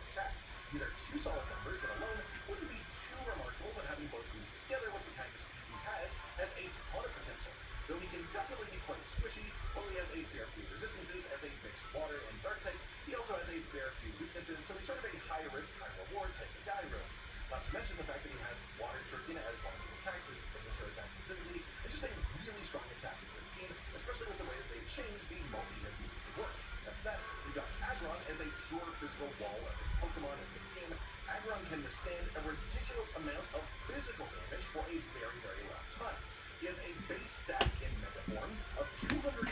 attack. These are two solid numbers that alone wouldn't be too remarkable, but having both of these together with the kind of speed he has a ton of potential. Though he can definitely be quite squishy, while he has a fair few resistances as a mixed water and dark type, he also has a fair few weaknesses, so he's sort of a high risk, high reward type of guy, really. Not to mention the fact that he has water shuriken as one of his attacks, his signature attack specifically. It's just a really strong attack in this game, especially with the way that they've changed the multi-hit moves to work. After that, we've got Aggron as a pure physical wall of a Pokemon in this game. Aggron can withstand a ridiculous amount of physical damage for a very, very long time. He has a base stat in Mega form of 230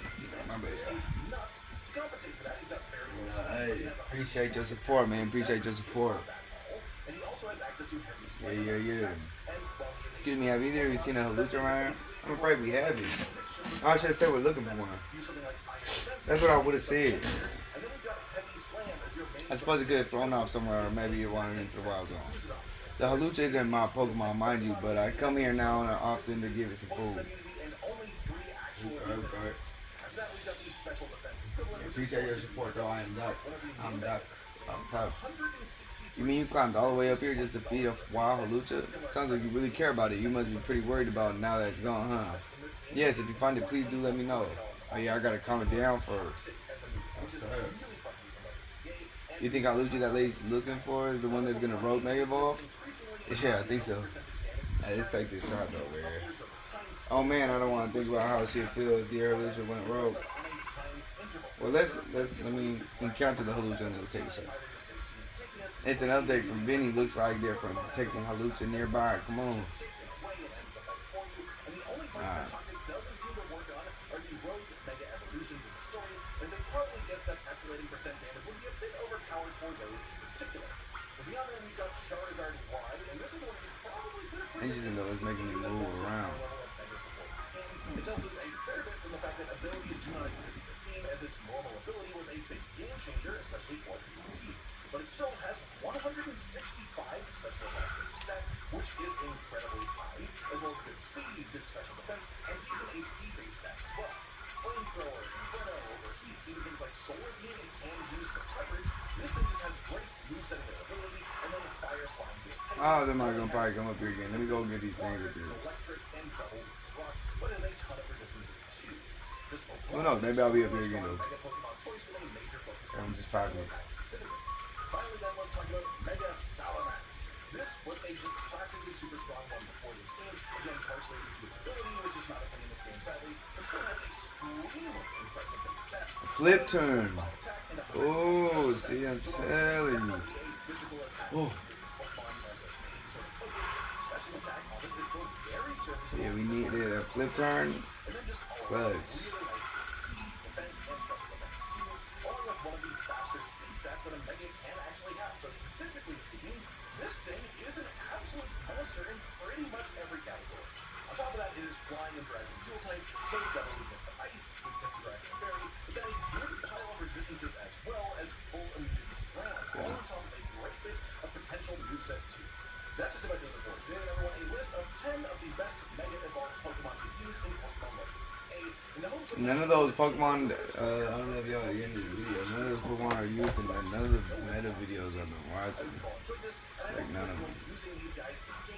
defense, which is nuts. To compensate for that, he's got very low speed. Hey, but he has a appreciate your support, man. Appreciate your support. And he also has access to heavy slam. Yeah. And while he is Excuse me, have either of you seen a Halucha around here? I'm afraid we haven't. I should have said we're looking for one. That's what I would have said. And then we've got heavy slam as your main I suppose it could have flown off somewhere, or maybe it wandered into the wild zone. The Halucha isn't my Pokemon, mind you, but I come here now and often to give it some food. Okay. After that, we've got the special defense equivalent. Appreciate your support, though. I'm Duck. I'm Duck. I'm tough. 163 You mean you climbed all the way up here just to feed a wild Halucha? Sounds like you really care about it. You must be pretty worried about it now that it's gone, huh? Yes, if you find it, please do let me know. Oh yeah, I gotta calm it down first. Okay. You think Halucha that lady's looking for is the one that's gonna rogue Mega Evolve? Yeah, I think so. Hey, let's take this shot though, man. Oh man, I don't want to think about how she'd feel if the Halucha went rogue. Well, let me encounter the Halucha and we'll take a shot. It's an update from Vinny. Looks like they're from protecting Halucha nearby. Come on. Alright. doesn't seem to work on are the rogue Mega Evolutions in the story, as they probably guess that escalating percent damage would be a bit overpowered for those in particular. But beyond that, we've got Charizard Y, and this is the one you probably could have put Interesting though, it's making me move around. It does lose a fair bit from the fact that abilities do not exist in this game, as its normal ability was a big game changer, especially for PvP. But it still has 165 special attack base stat, which is incredibly high, as well as good speed, good special defense, and decent HP base stats as well. Flamethrower, Inferno, Overheat, even things like Solar Beam it can use for coverage. This thing just has great moveset availability, and then Fire Flying will take. Oh, they're not gonna probably come up here again. Let me go get these things up here. Electric and double rock, but has a ton of resistances too. Just Who knows? Maybe I'll be up here again though. Mega Pokemon choice with a major focus I'm on just special popping it. attacks specifically. Finally, then, let's talk about Mega Salamence. This was a just classically super strong one before this game, again partially due to its ability, which is not a thing in this game sadly, but still has extremely impressive base stats. Flip turn. Oh, see, I'm telling you. Oh. Yeah, we need that flip turn. Clutch. One of the faster speed stats that a Mega can actually have. So statistically speaking, this thing is an absolute monster in pretty much every category. On top of that, it is flying and dragon dual type, so you've got a weakness to ice, weakness to dragon and fairy, but then a good pile of resistances as well as full immunity to ground, all on top of a great bit of potential moveset too. That just about does it for today, everyone. A list of 10 of the best Mega Evolved Pokemon to use in Pokemon Legends. None of those Pokemon, I don't know if y'all are in this video, none of those Pokemon are used in none of the meta videos I've been watching. Like none of them.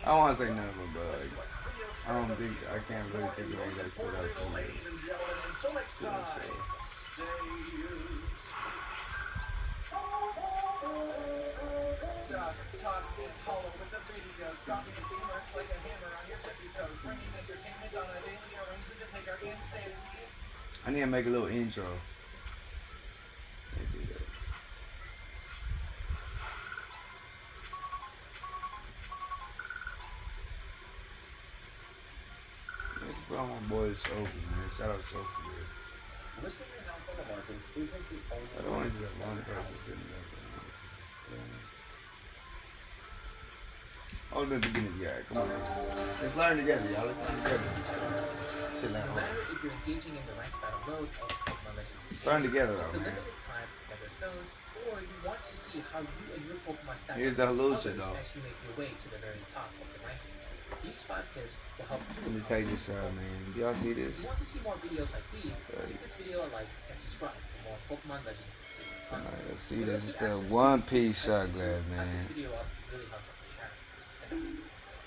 I don't want to say none of them, but like, I can't really think of any that stood out to me. Until next time, stay Josh, caught in hollow with the videos, dropping the humor like a hammer on your tippy toes, bringing entertainment on a daily arrangement to take our insanity. I need to make a little intro. Maybe that. put on my boy's Sophie, man. Shout out Sophie, man. Listing your house on the market isn't the only I don't want way to to just sell one your person house. sitting there. Oh, the beginning guy. Come on. Let's learn together, y'all. Let's learn together. Sit down. No matter if you're engaging in the ranked battle mode of Pokemon Legends, Let's learn together, though, the man. limited time Nether Stones, or you want to see how you and your Pokemon stack Here's up the against Halucha, others though. as you make your way to the very top of the rankings. These 5 tips will help you. Let me take this out, man. Do y'all see If this? you want to see more videos like these, give this video a like and subscribe for more Pokemon Legends series content. Alright, let's see. For This those is with the access to One YouTube, Piece make shot sure to glass, hype man. this video up, it really helps out the channel. Thanks.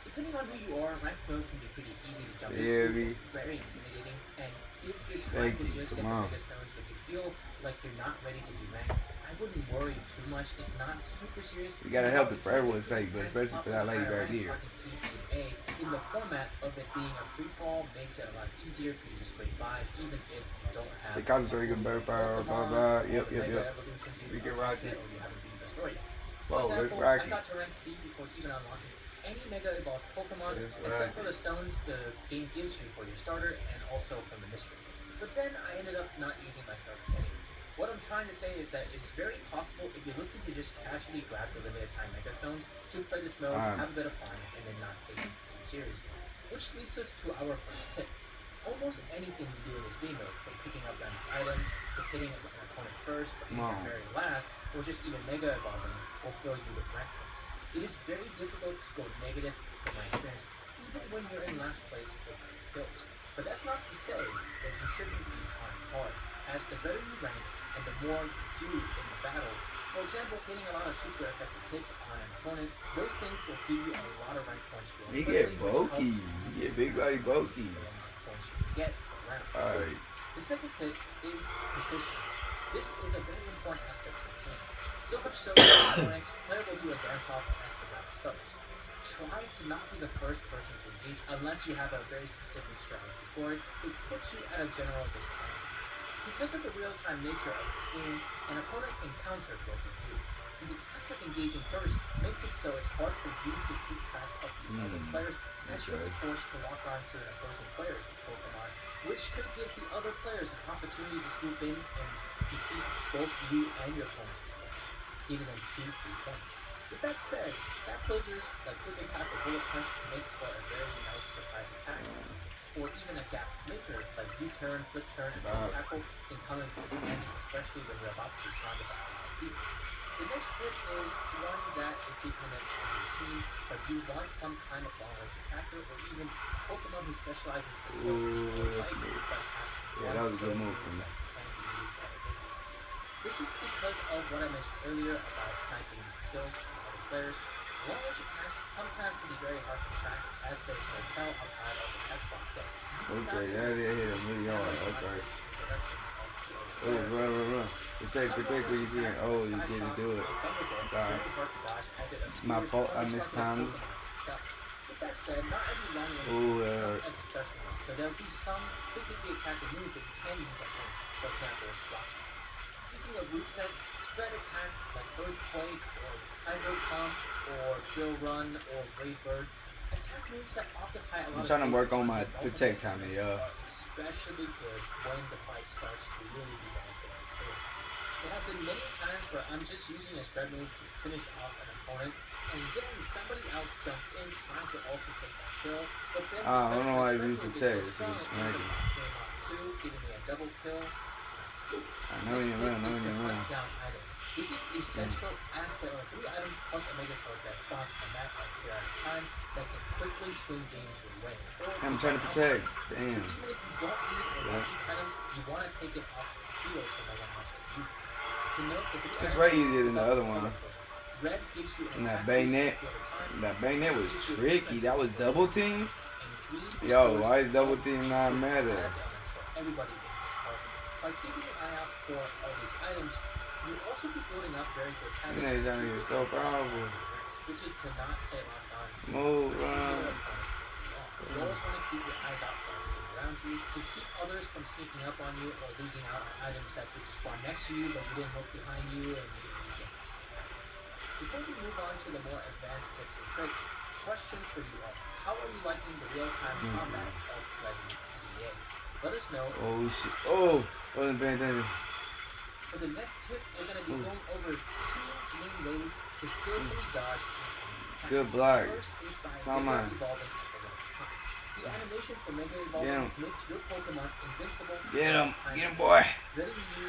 Depending on who you are, ranked mode can be pretty easy to jump into, very intimidating, and if you're trying to just get the Mega Stones but you feel like you're not ready to do ranked, I wouldn't worry too much. It's not super serious. We gotta help it for everyone's sake, but especially for that lady back here. In the format of it being a free fall makes it a lot easier for you to scrape by, even if you don't have The concentrating better power, blah blah. Yep. We can rock it. For Oh, let's example, rock I it. got to rank C before even unlocking any Mega Evolved Pokemon, Let's except rock for the stones the game gives you for your starter and also from the mystery. But then I ended up not using my starters anyway. What I'm trying to say is that it's very possible if you're looking to just casually grab the limited time Mega Stones to play this mode, have a bit of fun, and then not take it too seriously. Which leads us to our first tip. Almost anything you do in this game mode, from picking up random items, to hitting an opponent first, or hitting them very last, or just even Mega Evolving, will fill you with rank points. It is very difficult to go negative from my experience, even when you're in last place with kills. But that's not to say that you shouldn't be trying hard, as the better you rank, and the more you do in the battle. For example, getting a lot of super effective hits on an opponent, those things will give you a lot of rank points. He get bulky. He get big body bulky. Alright. The second tip is position. This is a very important aspect of the game. So much so that in ranks, player will do a dance off as the round starts. Try to not be the first person to engage unless you have a very specific strategy for it. It puts you at a general disadvantage. Because of the real-time nature of this game, an opponent can counter what you do. And the act of engaging first makes it so it's hard for you to keep track of the other players, as you'll be forced to lock on to an opposing player's Pokemon, which could give the other players an opportunity to swoop in and defeat both you and your opponents, giving them 2 free points. With that said, Gap Closers like Quick Attack or Bullet Punch makes for a very nice surprise attack. Or even a Gap Maker like U-Turn, Flip Turn, and Quick Tackle can come in handy, especially when you're about to be surrounded by a lot of people. The next tip is one that is dependent on your team, but you want some kind of long-range attacker or even a Pokemon who specializes in Yeah, that was a good move for me. This is because of what I mentioned earlier about sniping kills from other players. Long-range attacks sometimes can be very hard to track as there's no tell outside of the text box. Okay, that hit him really hard. Okay. Oh, run. Protect what you're doing. Oh, you didn't do it. God. It's my fault. I missed time. With that said, not every long-range Oh, as a special one, so there'll be some physically attacking moves that you can use at home. For example, Rock Slide. Speaking of move sets, spread attacks like Earthquake or Hydro Pump or Drill Run or Brave Bird. Attack moves that occupy a lot of I'm trying to work on my space protect timing, yo. are especially good when the fight starts to really be beneficial. There have been many times where I'm just using a spread move to finish off an opponent, and then somebody else jumps in trying to also take that kill. But then I don't know why you protect. It's strong, just it ends up smacking. knocking him out too, giving me a double kill. I know you run. Down items. This is essential as there are 3 items plus a Mega Shard that spawns on that here at a time that can quickly swing games your way. I'm trying to protect. Damn. Even if you don't need or want these items, you want to take it off the field so no one else can use it. To note that It's way easier than the other one. Red gives you And that bayonet was tricky. That was double team. Yo, why is double team not matter? Everybody in the party. By keeping an eye out for all these items, you'll also be building up very good habits. You're so powerful. Which is to not stay locked on to Move, the run. You always want to keep your eyes out for everything around you to keep others from sneaking up on you or losing out on items that could just spawn next to you but you didn't look behind you and you didn't get. Before we move on to the more advanced tips and tricks, question for you all. How are you liking the real-time combat of Legends ZA? Let us know. Oh shit. Oh, wasn't paying attention. For the next tip, we're going to be going over 2 main ways to skillfully dodge incoming attacks. Good block. First is by Come Mega on. Evolving at the right time. The animation for Mega Evolving makes your Pokemon invincible. Get him, boy. Letting you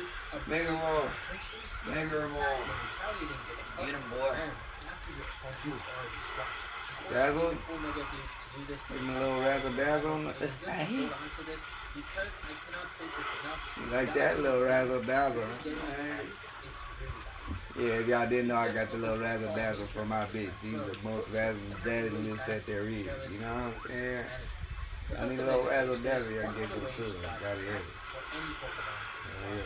Mega Evolve. potentially Mega Evolve. retaliating with a Get him, boy. after your opponent is already struck. Dazzle. Full Mega Gauge to do this. Give him a little razzle dazzle on the. It's good to hold on to this because I cannot state this enough. You like that little razzle dazzle? It's really valuable. Yeah, if y'all didn't know, I got the little razzle dazzle for my bitch. He's the most razzle dazzlest that there is. You know what I'm saying? I need a little razzle dazzle. Y'all get it too. Gotta get it. Yeah.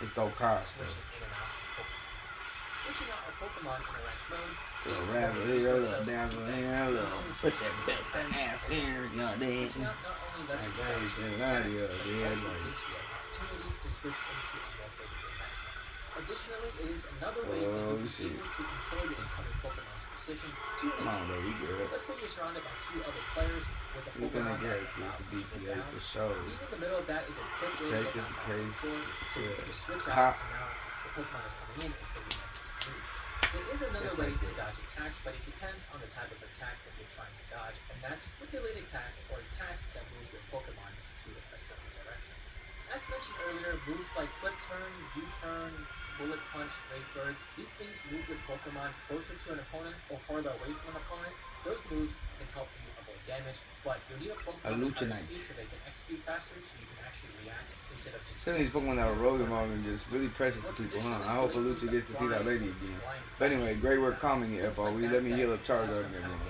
It's gonna cost. Switching out a Pokemon in a ranks mode. Little razzle here, a little dazzle here, a little put that belt my ass here, goddamn. Switching out not only lets you Like, shit out of here, dude. Like, opportunity to switch into a more favorable matchup. Additionally, it is another way that Oh, you shit. can be able to control your incoming Pokemon's position to an come on, extent. though, we good. Let's say you're surrounded by 2 other players with a We gonna Pokemon get that's to about this to go BTA down. for sure. Even in the middle of that is a quick way Check to just in get case. so you can just switch Pop. out and now the Pokemon is coming in instead of the next move. There is another Just way like to that. dodge attacks, but it depends on the type of attack that you're trying to dodge, and that's regulated attacks or attacks that move your Pokemon to a certain direction. As mentioned earlier, moves like Flip Turn, U-Turn, Bullet Punch, Wake Bird, these things move your Pokemon closer to an opponent or farther away from an opponent. Those moves can help you avoid damage, but you'll need a Pokemon with higher speed so they can execute faster, so you can actually react instead of just... Some of these Pokemon that are rogue mode and just really precious to people, huh? I hope Alucha gets to see that lady again. But anyway, great work calming it, FOE. Let me heal up Charizard and everything.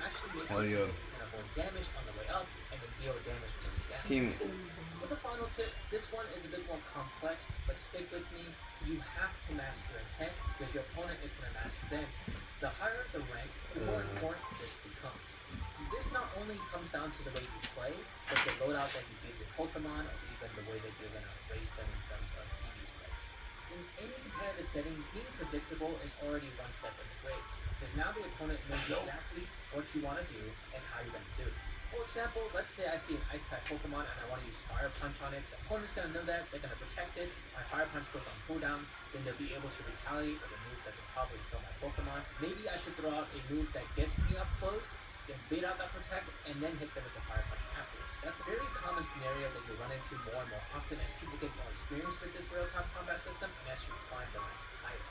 Actually makes Oh, it so yeah. you can avoid damage on the way up and then deal damage when you down. Team it. For the final tip, this one is a bit more complex, but stick with me. You have to master your intent because your opponent is going to master their intent. The higher the rank, the more important this becomes. This not only comes down to the way you play, but the loadout that you give your Pokemon, or even the way that you're going to raise them in terms of EV spreads. In any competitive setting, being predictable is already one step in the grade, because now the opponent knows exactly what you want to do and how you're going to do it. For example, let's say I see an Ice-type Pokemon and I want to use Fire Punch on it. The opponent's going to know that, they're going to protect it. My Fire Punch goes on cooldown, then they'll be able to retaliate with a move that can probably kill my Pokemon. Maybe I should throw out a move that gets me up close, then bait out that protect, and then hit them with the Fire Punch afterwards. That's a very common scenario that you run into more and more often as people get more experience with this real-time combat system and as you climb the ranks higher.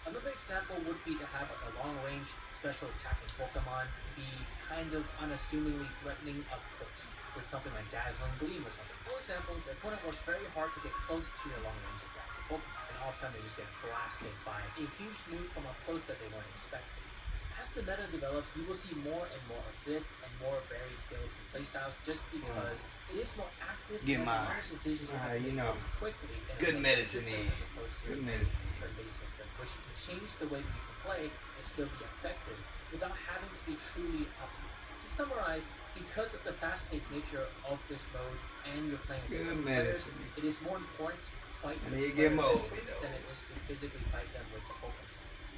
Another example would be to have like a long-range special attacking Pokemon be kind of unassumingly threatening up close with something like Dazzling Gleam or something. For example, the opponent works very hard to get close to your long-range attacking Pokemon, and all of a sudden they just get blasted by a huge move from up close that they weren't expecting. As the meta develops, you will see more and more of this and more varied builds and playstyles just because it is more active Get and my- a lot of decisions you have to you make know, very quickly in a good turn-based medicine system in. as opposed to Good medicine. a turn-based system, which you can change the way that you can play and still be effective without having to be truly optimal. To summarize, because of the fast-paced nature of this mode and you're playing against Good other players, medicine. it is more important to fight I with need to get players Moby, though. than it is to physically fight them with the Pokemon.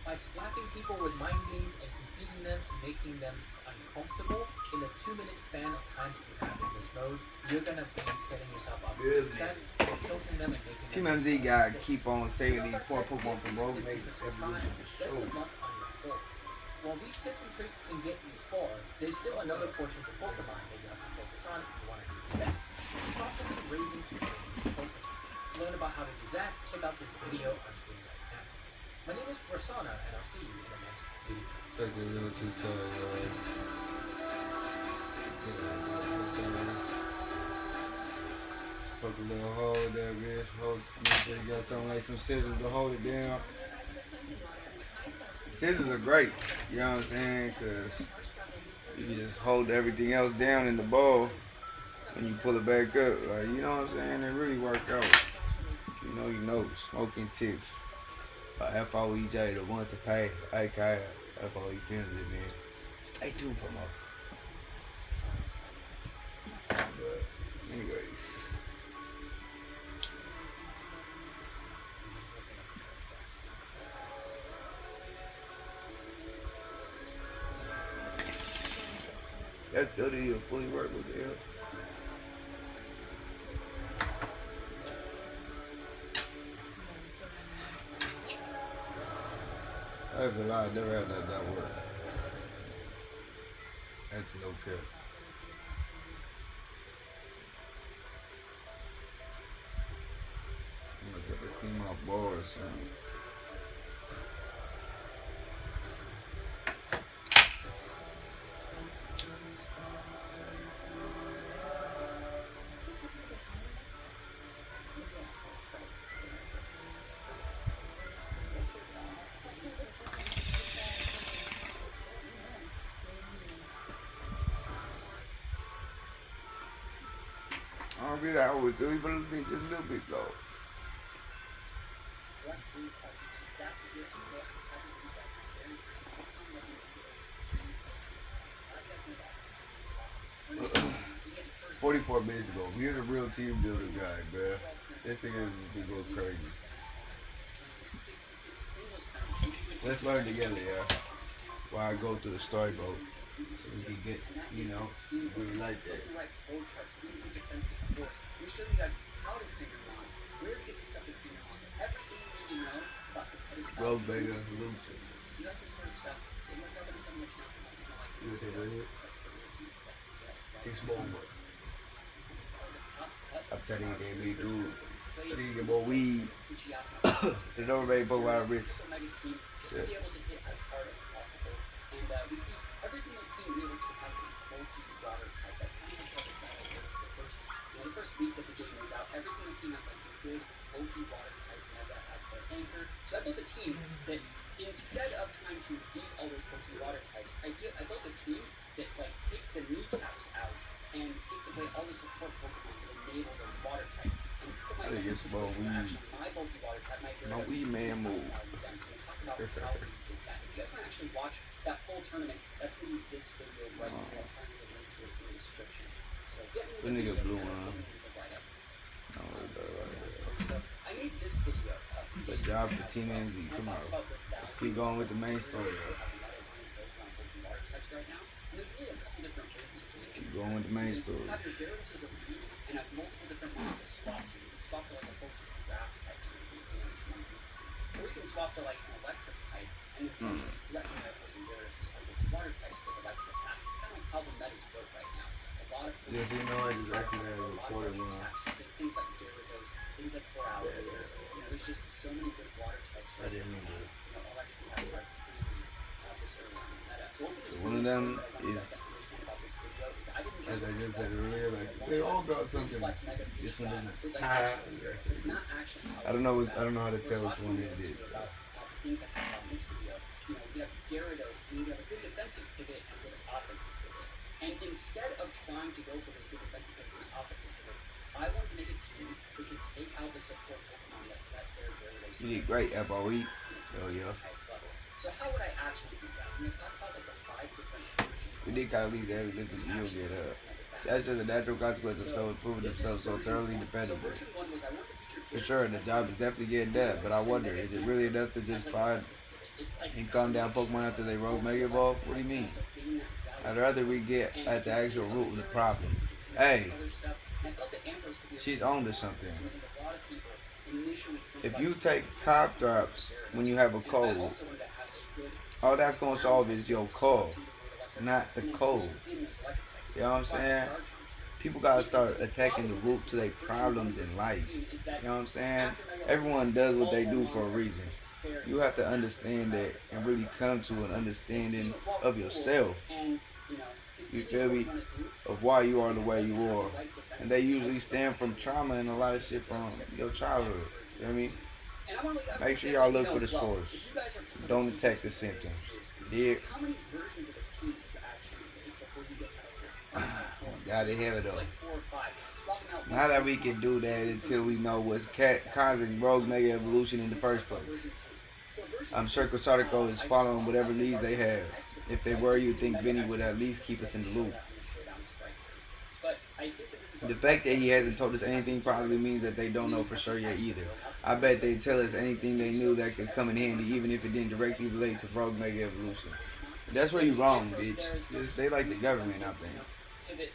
By slapping people with mind games and confusing them and making them uncomfortable in the 2-minute span of time that you have in this mode, you're gonna be setting yourself up for Good success and tilting them and making Team them MZ gotta keep on saving these poor Pokemon from rogue make Best evolution for of sure. luck on your goals. While these tips and tricks can get you far, there's still another portion of Pokemon that you have to focus on if you want to do the best. Properly raising and training your Pokemon. To learn about how to do that, check out this video on screen right now. My name is Persona, and I'll see you in the next video. Took a little too Poke a little hole there, bitch. Hold, you got something like some scissors to hold it down. Scissors are great, you know what I'm saying? Cause you can just hold everything else down in the bowl when you pull it back up. Like, you know what I'm saying? They really work out. You know, smoking tips. By FOEJ, the one to pay. aka FOEFilmzIt, man. Stay tuned for more. But anyways. That still didn't even fully work with the hell. I ain't gonna lie, I never had that work. That's no cap. I'm gonna get to clean my bars, son. I don't see that I always do it, but it'll be just a little bit low. What is up, YouTube? That's it here, and today I'm having you guys my very first Pokemon Legends video stream. You guys know that. 44 minutes ago. We're the real team building guy, bro. This thing is goes crazy. Let's learn together, yeah. While I go to the story mode, so we can get, you know, really like that. We show you guys how to train your mons, where to get the stuff to train your mons, everything you know about competitive Rose battles. Vega, Lucha. You like this sort of stuff? Then let's drop into some of the channel. You want to take a hit? It's more work. I'm telling you, they be good. I need to get more weed. They don't really put my wrist. Just to be able to hit as hard as possible. And we see every single team realistically has a bulky water type. That's kind of how the battle works. The first week that the game is out, every single team has like a good bulky water type mega as their anchor. So I built a team that instead of trying to beat all those bulky water types, I built a team that like takes the kneecaps out and takes away all the support Pokemon that enable the water types. And put myself in a situation where actually my bulky water type, My weed man move. How we did that. If you guys want to actually watch that full tournament, that's going to be this video right here. I'll try and get a link to it in the description. So get me The nigga blue one. on. So I made this video. Good job for Team MZ. Come on. Let's keep going with the main story. Let's keep going with the main story. Have your Gyarados as a lead and have multiple different ones to swap to. You can swap to like a bulky grass type and do damage. Or you can swap to like an electric type and then threaten your opposing Gyarados as bulky water types with electric attacks. It's kind of like how the metas work right now. A lot of Yes, you know, I just accidentally recorded one. There's things like Gyarados, things like Florality. You know, there's just so many good water types right now. You know, electric attacks are pretty this early on in the meta. So One of them is, as I just said earlier, like they all got something. This one doesn't. I don't know how to tell which one it is. Things I talk about in this video, you know, you have Gyarados, and you have a good defensive pivot and a good offensive pivot. And instead of trying to go for those good defensive pivots and offensive pivots, I wanted to make a team that could take out the support Pokemon that let their Gyarados. You did great, FOE. Oh yeah. So how would I actually do that? I'm going to talk about like the 5 different versions. We did kind of leave that every little you'll get up. That's just a natural consequence of so improving themselves so thoroughly independent. For sure, the job is definitely getting done, but I wonder, is it really enough to just find and calm down Pokemon after they rogue Mega Evolve? What do you mean? I'd rather we get at the actual root of the problem. Hey, she's on to something. If you take cough drops when you have a cold, all that's going to solve is your cough, not the cold. You know what I'm saying? People got to start attacking the root to their problems in life. You know what I'm saying? Everyone does what they do for a reason. You have to understand that and really come to an understanding of yourself. You feel me? Of why you are the way you are. And they usually stem from trauma and a lot of shit from your childhood. You know what I mean? Make sure y'all look for the source. Don't attack the symptoms. Yeah. Gotta have it though. Now that we can do that until we know what's causing rogue mega evolution in the first place. I'm sure Cosartico is following whatever leads they have. If they were, you'd think Vinny would at least keep us in the loop. The fact that he hasn't told us anything probably means that they don't know for sure yet either. I bet they'd tell us anything they knew that could come in handy, even if it didn't directly relate to rogue mega evolution. That's where you wrong, bitch. They like the government, I think. Pivot,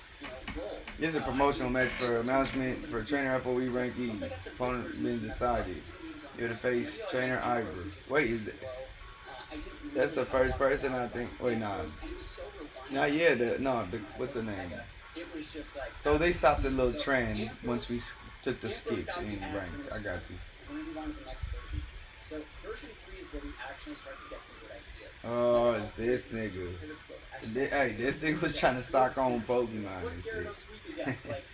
role. This is a promotional match for announcement for trainer FOE rank E. Opponent been decided. You're to face trainer Ivor. Wait, is it? That's the first person I think. Wait, nah. Nah, yeah, what's the name? So they stopped the little trend once we took the skip in ranked. I got you. We're going to move on to the next version. So version 3 is where we actually start to get some good ideas. Oh, it's this nigga. Hey, this nigga was trying to sock on Pokemon and shit. What's weak against? Like,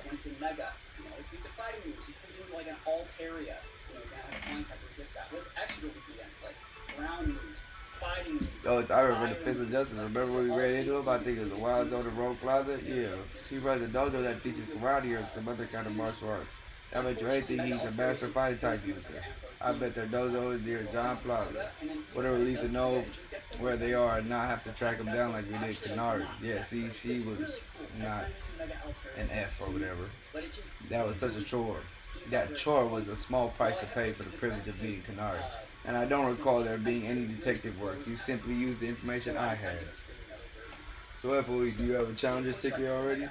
when it's in Mega, it's weak to fighting moves. You put it into like an Altaria, you're going to have a flying type to resist that. What's extra weak against? Like, ground moves, fighting moves. Oh, I remember the Fist of Justice. Remember when we ran into him? I think it was the Wild Dojo Road Plaza? Yeah. He runs a dojo that teaches karate or some other kind of martial arts. I bet you anything he's a master fighting type user. I bet their dojo is near John Plaza. What a relief to know where they are and not have to track them down like we did Kennard. Yeah, see, she was not an F or whatever. That was such a chore. That chore was a small price to pay for the privilege of meeting Kennard. And I don't recall there being any detective work. You simply used the information I had. So FOE, do you have a challenger sticker already?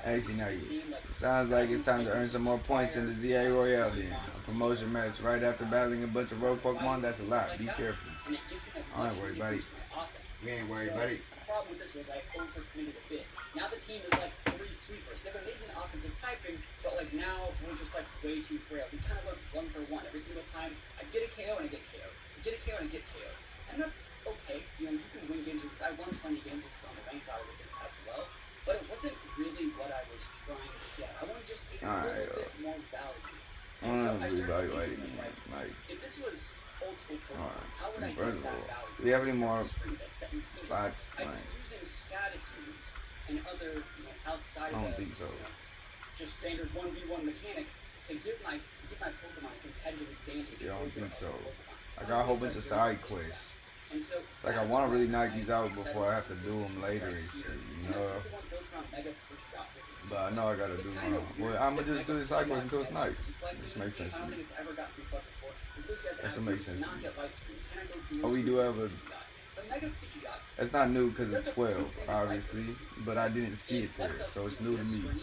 Actually, now you. Sounds like it's time to earn some more points in the ZA Royale then. A promotion match right after battling a bunch of rogue Pokemon, that's a lot. Be careful. I ain't worried, buddy. We ain't worried, buddy. The problem with this was I overcommitted a bit. Now the team is like 3 sweepers. They have amazing offensive typing, but like now we're just like way too frail. We kind of went 1 for 1 every single time. I get a KO and I get KO. I get a KO and I get KO. And that's okay. You can win games with this. I won plenty of games with this on the ranked title with this as well. But it wasn't really what I was trying to get. I want to just get a little bit more value. And so I started thinking, like, if this was old school Pokemon, how would I get that value? Do we have any more spots? I'd be using status moves and other, outside I don't of think so. Just standard 1v1 mechanics to give my Pokemon a competitive advantage. I don't think so. I got a whole bunch of side quests. It's like I want to really knock these out before I have to do them later and shit, But I know I gotta do them. Well, I'm gonna just do the side quests until it's night. This makes sense to me. That should make sense to me. Oh, we do have a... It's not new because it's 12, obviously, but I didn't see it there, so it's new to me.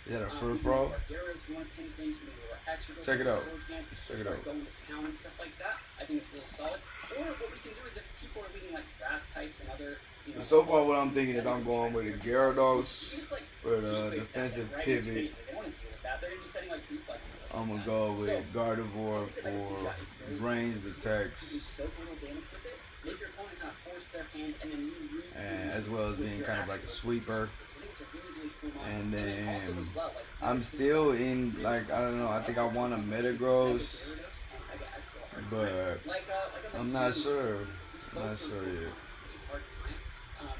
Is that a fur frog? Check it out. Check it out. Going to town and stuff like that. I think it's really solid. Or what we can do is if people are leading like grass types and other, So far, what I'm thinking is I'm going with a Gyarados for the defensive pivot. I'm gonna go with Gardevoir for ranged attacks. And as well as being kind of like a sweeper. And then I'm still in, like, I don't know, I think I want a Metagross, but I'm not sure. I'm not sure yet.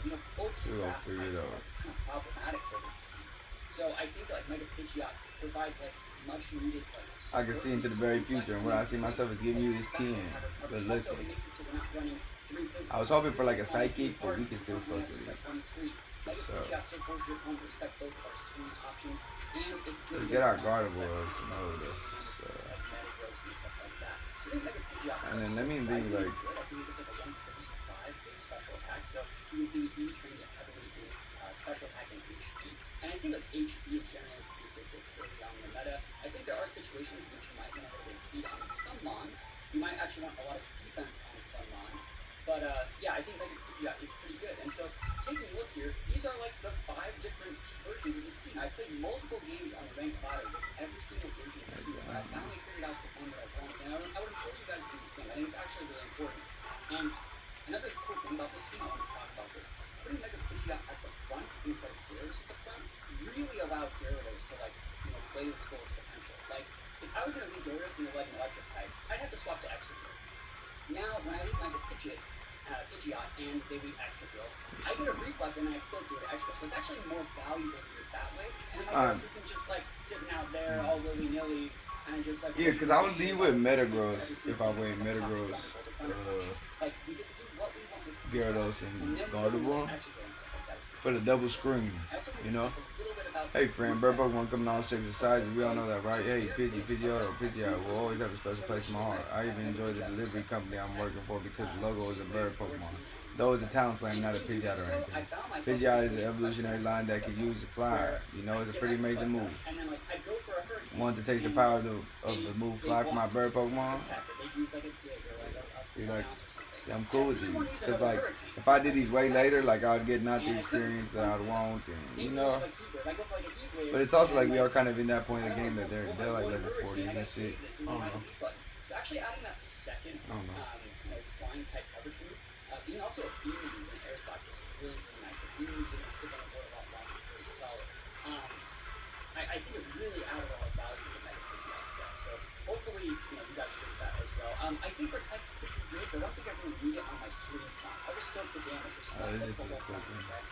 We're gonna figure it out. So I think like Mega Pidgeot provides like much needed I can see into the very future, and what I see myself is giving you this 10. But listen, I was hoping for like a psychic, but we can still fuck with it. So we get our Gardevoir, and then let me be like. So you can see we trained it heavily in special attack and HP. And I think like HP is generally pretty good just early on in the meta. I think there are situations in which you might want a little bit of speed on some mons. You might actually want a lot of defense on some mons. But yeah, I think Mega Pidgeot is pretty good. And so taking a look here, these are like the 5 different versions of this team. I played multiple games on the ranked ladder with every single version of this team. I finally figured out the one that I wanted. And I would encourage you guys to do the same. I think it's actually really important. And another cool thing about this team, I want to talk about this, putting Mega Pidgeot at the front instead of Gyarados at the front really allowed Gyarados to like, play to its fullest potential. Like, if I was going to lead Gyarados and like an electric type, I'd have to swap to Excadrill. Now, when I lead Mega Pidgeot and they lead Excadrill, I get a reflect and I still do it extra. So it's actually more valuable to do it that way. And then my Gyarados isn't just like sitting out there all willy-nilly, kind of just like... Yeah, because I would lead with Metagross if I went Metagross. Like, we get to do what we want with Gyarados and Gardevoir for the double screens, a little bit about Hey friend, Bird Pokemon coming all shapes and sizes. We all know that, right? Hey, Pidgeotto, Pidgeot will always have a special place in my heart. I even enjoy the delivery company I'm working for because the logo is a bird Pokemon. Though it's a Talonflame, not a Pidgeot or anything. Pidgeot is an evolutionary line that can use to fly. You know, it's a pretty amazing move. and then like I'd go for a hurricane. Want to taste the power of the move fly for my bird Pokemon? They'd use like a dig or like a See, like, bounce or something. see, I'm cool with these. Because, like, if I did these way later, like, I would get not the experience that I'd want. And, you know. But it's also, like, we are kind of in that point of the game that they're like, level 40s and shit. I don't know. So actually adding that second, flying type coverage move, being also a beam move in air slots was really, really nice. The beam moves are going to stick on the board a lot longer, really solid. I think it really added a lot of value to the Mega Pidgeot set. So hopefully, you guys agree with that as well. I think Protect could be good, but I don't think I really need it on my screens mod. I'll just soak the damage or something. That's the whole point, right?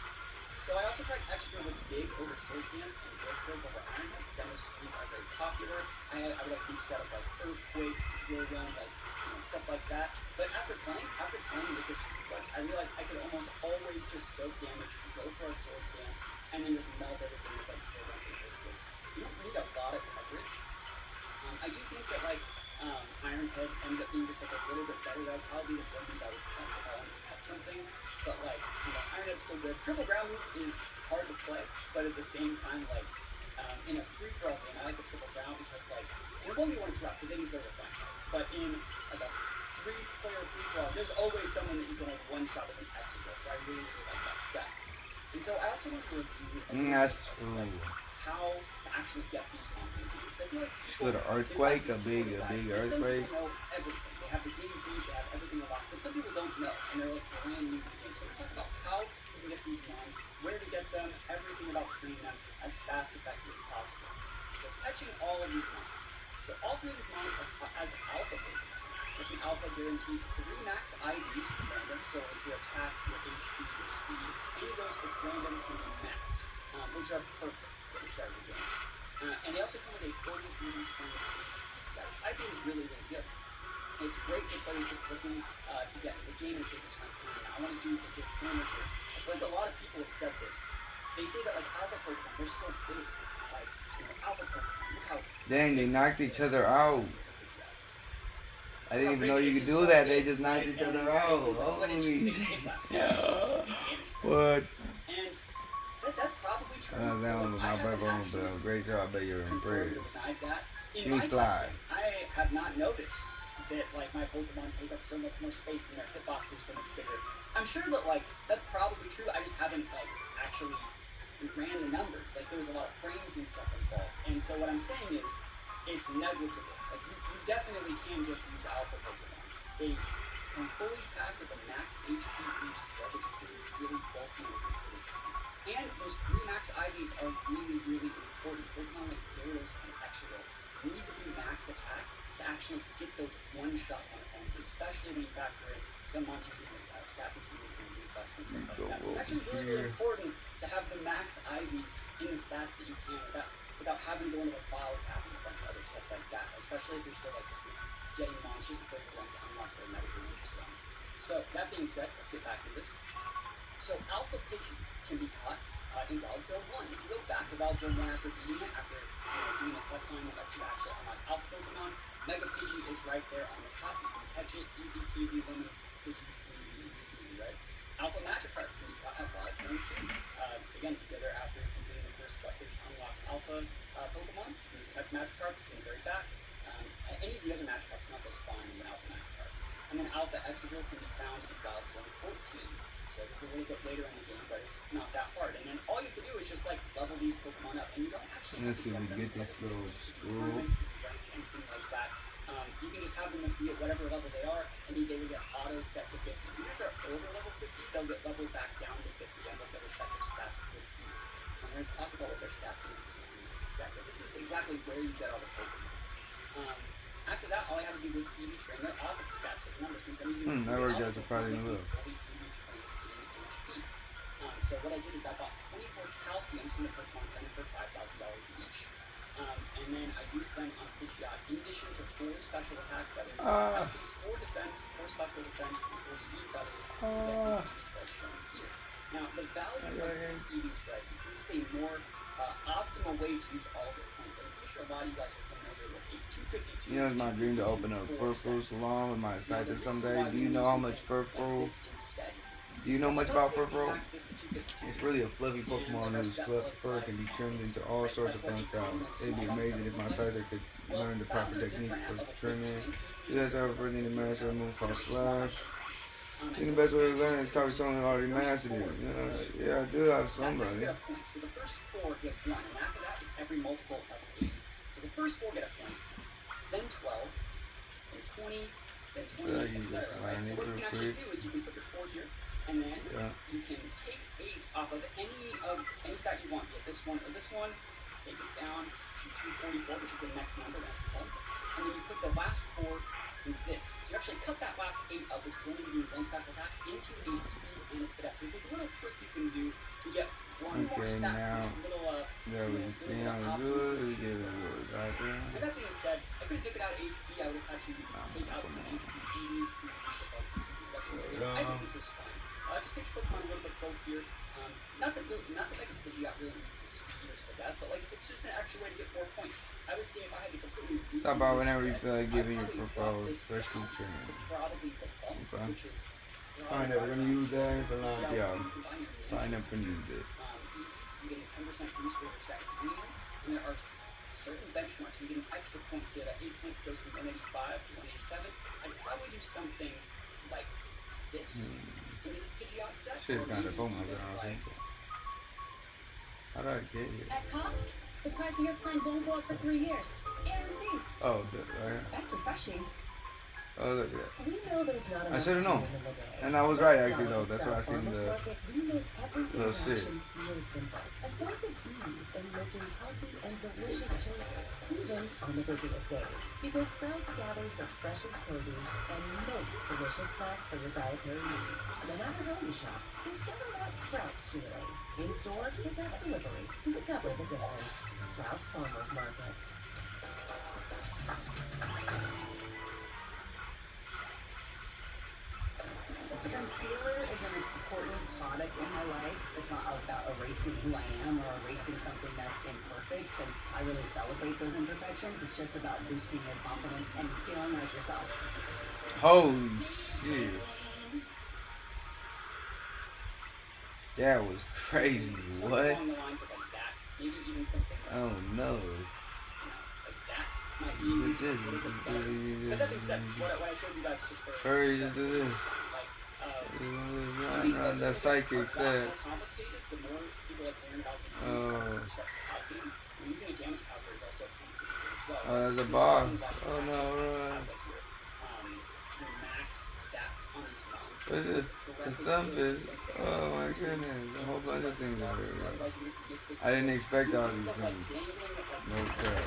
So I also tried actually going with Dig over Swords Dance and Earthquake over Iron Head, because I know screens are very popular. I would like to set up like Earthquake, Drill Gun, like stuff like that. But after playing with this, like I realized I could almost always just soak damage, go for a Swords Dance, and then just melt everything with like Drill Guns and Earthquakes. You don't need a lot of coverage. I do think that like Iron Head ended up being just like a little bit better. That would probably be the one that would cut if I wanted to cut something. But like, Iron Head's still good. Triple Ground Move is hard to play, but at the same time, like, in a free-for-all game, I like the Triple Ground because, like, in a 1v1 it's rough because they use their flank. But in like a 3-player free-for-all, there's always someone that you can like one-shot with an Exegol. So I really, really like that set. And so I also want to review how to actually get these ones in the game. So I feel like with an earthquake, a big earthquake. Some people know everything. They have the game beat, they have everything unlocked, but some people don't know, and they're like brand new to the game. So we're talking about how you can get these mons, where to get them, everything about training them as fast, effective as possible. So catching all of these mons. So all 3 of these mons are as alpha Pokemon. Catching alpha guarantees 3 max IVs random, so if your attack, your HP, your speed, any of those, it's random, can be maxed, which are perfect for the start of the game. And they also come with a 40 EV 20 HP status. I think is really, really good. It's great for players just looking to get the game and take a time to learn. I want to do a disclaimer here. I feel like a lot of people have said this. They say that like alpha Pokemon, they're so big. Like, alpha Pokemon, look how dang, they knocked each other out. I didn't even know you could do that. They just knocked each other out. Holy shit. What? And that's probably true. That was my Pokemon, but great job. I bet you're impressed. In my testing, I have not noticed that like my Pokemon take up so much more space and their hitbox are so much bigger. I'm sure that like that's probably true. I just haven't like actually ran the numbers. Like there's a lot of frames and stuff involved. And so what I'm saying is it's negligible. Like you definitely can just use alpha Pokemon. They can fully pack with a max HP EV spread, which is really bulky and good for this game. And those 3 max IVs are really, really important. Pokemon like Gyarados and Exegol need to be max attack to actually get those one-shots on opponents, especially when you factor in some monsters using stat boosting moves and reflex and stuff like that. So it's actually really, really important to have the max IVs in the stats that you can without having to go into a bottle cap and a bunch of other stuff like that, especially if you're still like getting monsters to break the rank to unlock their medical ninja stone. So that being said, let's get back to this. So Alpha Pidgey can be caught in Wild Zone 1. If you go back to Wild Zone 1 after beating it, after doing a quest line that lets you actually unlock Alpha Pokemon, Mega Pidgey is right there on the top. You can catch it, easy peasy, lemon, Pidgey squeezy, easy peasy, right? Alpha Magikarp can be caught at Wild Zone 2. Again, if you go there after completing the first quest stage unlocks Alpha Pokemon, you just catch Magikarp, it's in the very back. Any of the other Magikarps can also spawn in an Alpha Magikarp. And then Alpha Exegol can be found in Wild Zone 14. So this is a little bit later in the game, but it's not that hard. And then all you have to do is just like level these Pokemon up, and you don't actually Let's see if we get this little screw. Anything like that. You can just have them be at whatever level they are, and they will get auto set to 50. Even if they're over level 50, they'll get leveled back down to 50 and what their respective stats would be. I'm going to talk about what their stats are in just a sec, but this is exactly where you get all the Pokemon. After that, all I had to do was EV train their opposite stats, because remember, since I'm using that worked out surprisingly well. So what I did is I bought 24 calciums from the Pokemon Center for $5,000 each. And then I used them on Pidgeot in addition to 4 special attack feathers, 4 defense, 4 special defense, and 4 speed feathers to get this EV spread shown here. Now, the value of this EV spread is this is a more optimal way to use all of your points. I'm pretty sure a lot of you guys are familiar with a 252. You know, it's my dream to open a fur fruit salon with my scyther someday. Do you know how much fur fruit? Do you know much about fur fruit? It's really a fluffy Pokemon whose fur can be trimmed into all sorts of fun styles. It'd be amazing if my scyther could learn the proper technique for trimming. You guys have a need to master a move called Slash. I think the best way to learn is probably someone who already mastered it. Yeah, I do have somebody. So the first 4 get 1, and after that, it's every multiple of 8. So the first 4 get a point, then 12, then 20, then 20, etc. Right? So what you can actually do is you can put your 4 here, and then you can take 8 off of any stat you want, be it this one or this one, take it down to 244, which is the next number, that's 1, and then you put the last 4 in this. So you actually cut that last 8 up, which is only giving you 1 special attack, into a speed and a speed up. So it's a little trick you can do to get one more stat. Now, yeah, we can see how good we get it right there. With that being said, I could have took it out of HP. I would have had to take out some HP EVs through the use of reduction areas. I think this is fine. Just makes Pokemon a little bit bold here. Not that Mega Pidgeot really needs the speed or split that, but like it's just an extra way to get more points. I would say if I had to completely talk about whenever you feel like giving your footballs special training. Probably the bump, which is probably never gonna use that for long. Yeah, probably never gonna use it. You get a 10% boost for your stat premium, and there are certain benchmarks. We get an extra point, so that 8 points goes from 185 to 187. I'd probably do something like this. Into this Pidgeot set. Shit's got the Pokemon like, how do I get here? At Cox, the price of your plan won't go up for 3 years. Guaranteed. Oh, good, right. That's refreshing. Oh, look at that. We know there's not enough I should have known. And I was right, actually, though. That's why I seen the little shit. Feel simple. A sense of ease in making healthy and delicious choices, even on the busiest days. Because Sprouts gathers the freshest produce and most delicious snacks for your dietary needs. No matter how you shop, discover that Sprouts feeling. In store, pick up delivery. Discover the difference. Sprouts Farmers Market. Concealer is an important product in my life. It's not about erasing who I am or erasing something that's imperfect, because I really celebrate those imperfections. It's just about boosting your confidence and feeling like yourself. Holy shit. That was crazy. What? Oh no. But that being said, what I showed you guys just for hurry to do this. That psychic said. Oh. Using a damage calculator is also considered as well. Oh, there's a boss. Oh no, run. Your max stats on these rounds. What is it? The thump is. Oh my goodness. A whole bunch of things over here. I didn't expect all these things. No crap.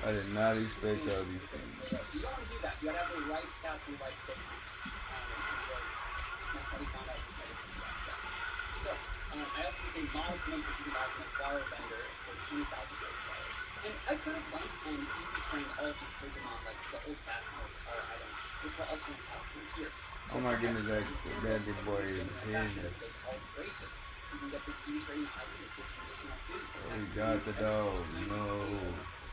I did not expect all these things. You don't want to do that. You gotta have the right stats in the right places. That's how we found out this stuff. So, I also think a modest link that you can buy from a flower vendor for $20,000. And I could have went and EV trained all of these Pokemon like the old-fashioned power items, which were also on top of here. So oh my goodness, that big boy is hitting us. You can get this EV training item that gives you additional 8 Oh, we got the dog. No.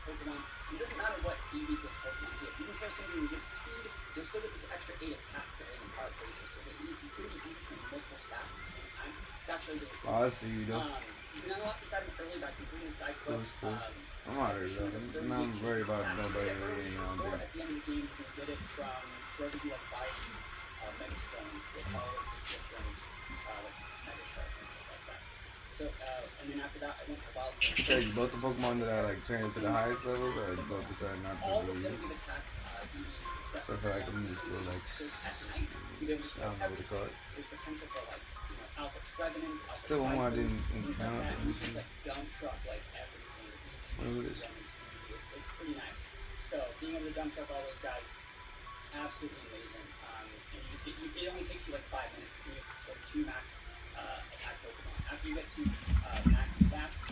Pokemon. It doesn't matter what EVs those Pokemon give. You can have something that gives speed, you'll still get this extra 8 attack ability and power bracer, so that you can be EV training multiple stats at the same time. It's actually really cool. Oh, I see you though. You can unlock this item early by completing the side quest. Cool. I'm out of here though. I'm not worried about nobody really getting on there. At the end of the game, you can get it from wherever you like buy Mega Stones with all of the different Mega Shards and stuff like that. So, and then after that, I went to Wild Stones. Hey, both the Pokemon that I like trained to the highest levels, or both decided not to really use. So I feel like I'm just still like, I don't know what to call it. There's potential for like, Alpha Trevenants, Alpha Still one more I didn't things like encounter. that. You just like dump truck like everything. What is this? It's pretty nice. So being able to dump truck all those guys, absolutely amazing. And you just get, it only takes you like 5 minutes. And you have 2 max attack Pokemon. After you get to max stats,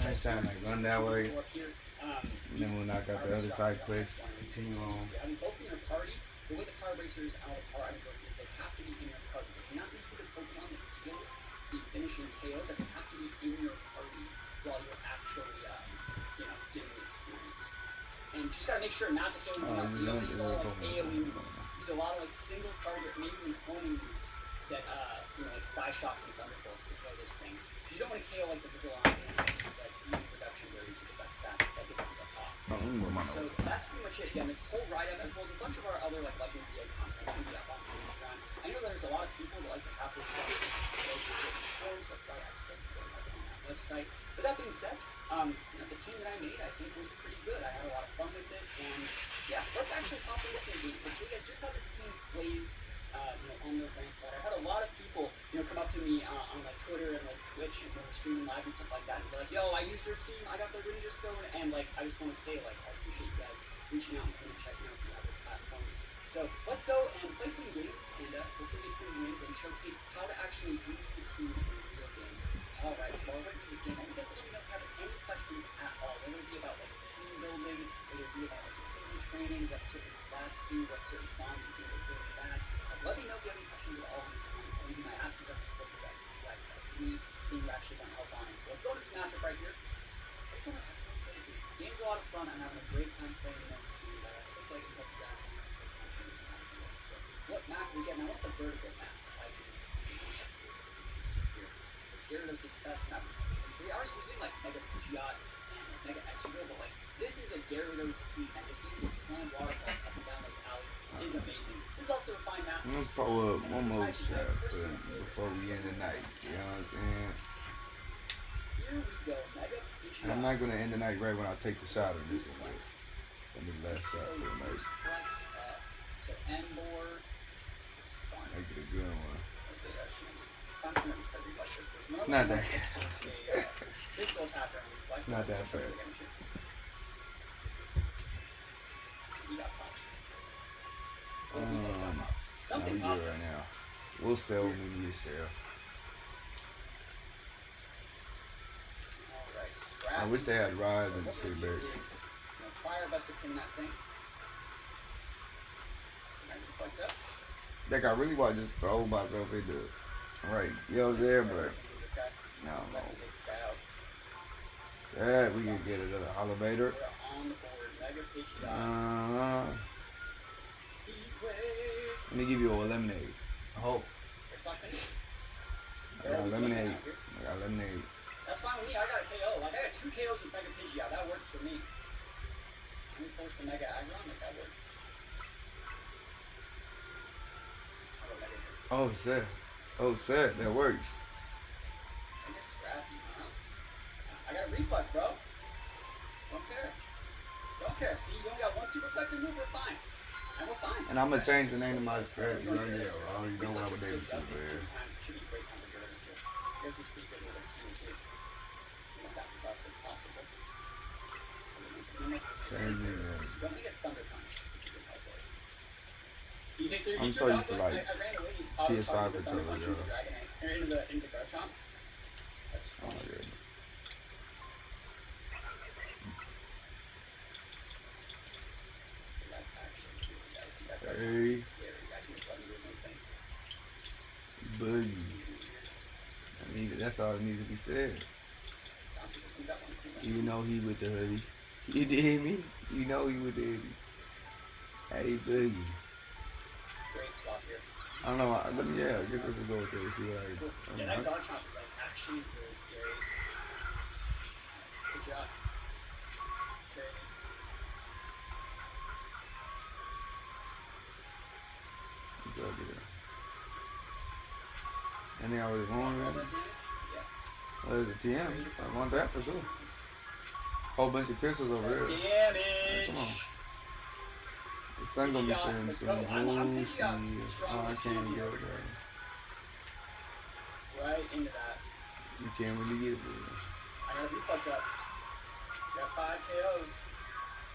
I sound like run that way. And then we'll knock out the other side quest. Continue on. I mean, both in your party, the way the power racers and all the power items work is they have to be in your party. If you're not included Pokemon that you deal with, the finishing KO, but they have to be in your party while you're actually, getting the experience. And just gotta make sure not to KO anything else. You don't use a lot of like AoE moves. Use a lot of like single target, maybe even homing moves that, like Psyshocks and Thunderbolts to KO those things. Because you don't want to KO like the Vigilance and use like even production berries to get that stat, get that stuff off. So that's pretty much it. Again, this whole write-up, as well as a bunch of our other like Legends EA content, is going to be up on Patreon. I know there's a lot of people that like to have this stuff in forms. That's why I still put it on that website. But that being said, the team that I made, I think, was pretty good. I had a lot of fun with it, and yeah, let's actually talk about some games and show you guys just how this team plays. On their ranked ladder. I've had a lot of people, come up to me on like Twitter and like Twitch and when we're streaming live and stuff like that, and say like, "Yo, I used your team. I got the Ranger Stone," and like, I just want to say like, I appreciate you guys reaching out and coming and checking out the other platforms. So let's go and play some games and hopefully get some wins and showcase how to actually use the team in real games. All right, so while we're ranking this game, I want you guys to let me know if you have any questions at all, whether it be about like team building, whether it be about like daily training, what certain stats do, what certain bonds you think are good or bad. Let me know if you have any questions at all in the comments. I'm going to do my absolute best to help you guys. If you guys have anything you actually want help on. So let's go to this matchup right here. I just want to play the game. The game's a lot of fun. I'm having a great time playing this. And hopefully I can help you guys on that. So what map we get? Now, I want the vertical map. I can choose it here. Since Gyarados' best map. We are using like Mega Pidgeot and Mega Exegol, but like this is a Gyarados team and just being able to slam waterfalls up and down those alleys is amazing. This is also a fine map. Let's pull up one more shot before we end the night. You know what I'm saying? Here we go, Mega Pidgeot. I'm not gonna end the night right when I take the shot or anything. Like, it's gonna be the last shot for the night. So Embor. Let's make it a good one. It's not that good. It's not that fair. Something no, right now. We'll sell when we need to sell. I wish they had rides and shit back. Try our best to pin that thing. Like I really want to just throw myself into right. You know what I'm saying? But no. Sad we can get another elevator. Let me give you a lemonade. I hope. I got lemonade. That's fine with me. I got a KO. Like I got 2 KOs with Mega Pidgeot. That works for me. Let me force the Mega Aggron. Like that works. Oh, sad. That works. I guess scrappy, huh? I got a reflect, bro. Don't care. See, you only got 1 super collector move. We're fine. And we're fine. And I'm gonna change the name of my scrappy right now. I already know what I'm able to do. Should be a great time to Gyarados here. Gyarados is pretty good with our team too. That would be possible. Change me, man. Let me get Thunder Punch. I'm so used to like PS5 controller, yo. Into the Garchomp. That's Oh funny. my god. That's actually cool, guys. See that Garchomp Hey. is scary. I can just let me do something. Boogie. I mean, that's all that needs to be said. You know he with the hoodie. You did me? You know he with the hoodie. Hey, Boogie. Great swap here. I don't know. I guess let's just go with this. See what I Cool. Yeah, that Garchomp is like actually really scary. Good job. Carry me. What's up here? Anything I really want, All man? that damage? Yeah. Well, there's a TM. I want that for sure. Whole bunch of crystals over here. Damage! Come on. The sun gonna be shining soon. Oh, shit. Oh, I can't get it, bro. Right into that. You can't really get it, bro. I gotta be fucked up. Got 5 KOs.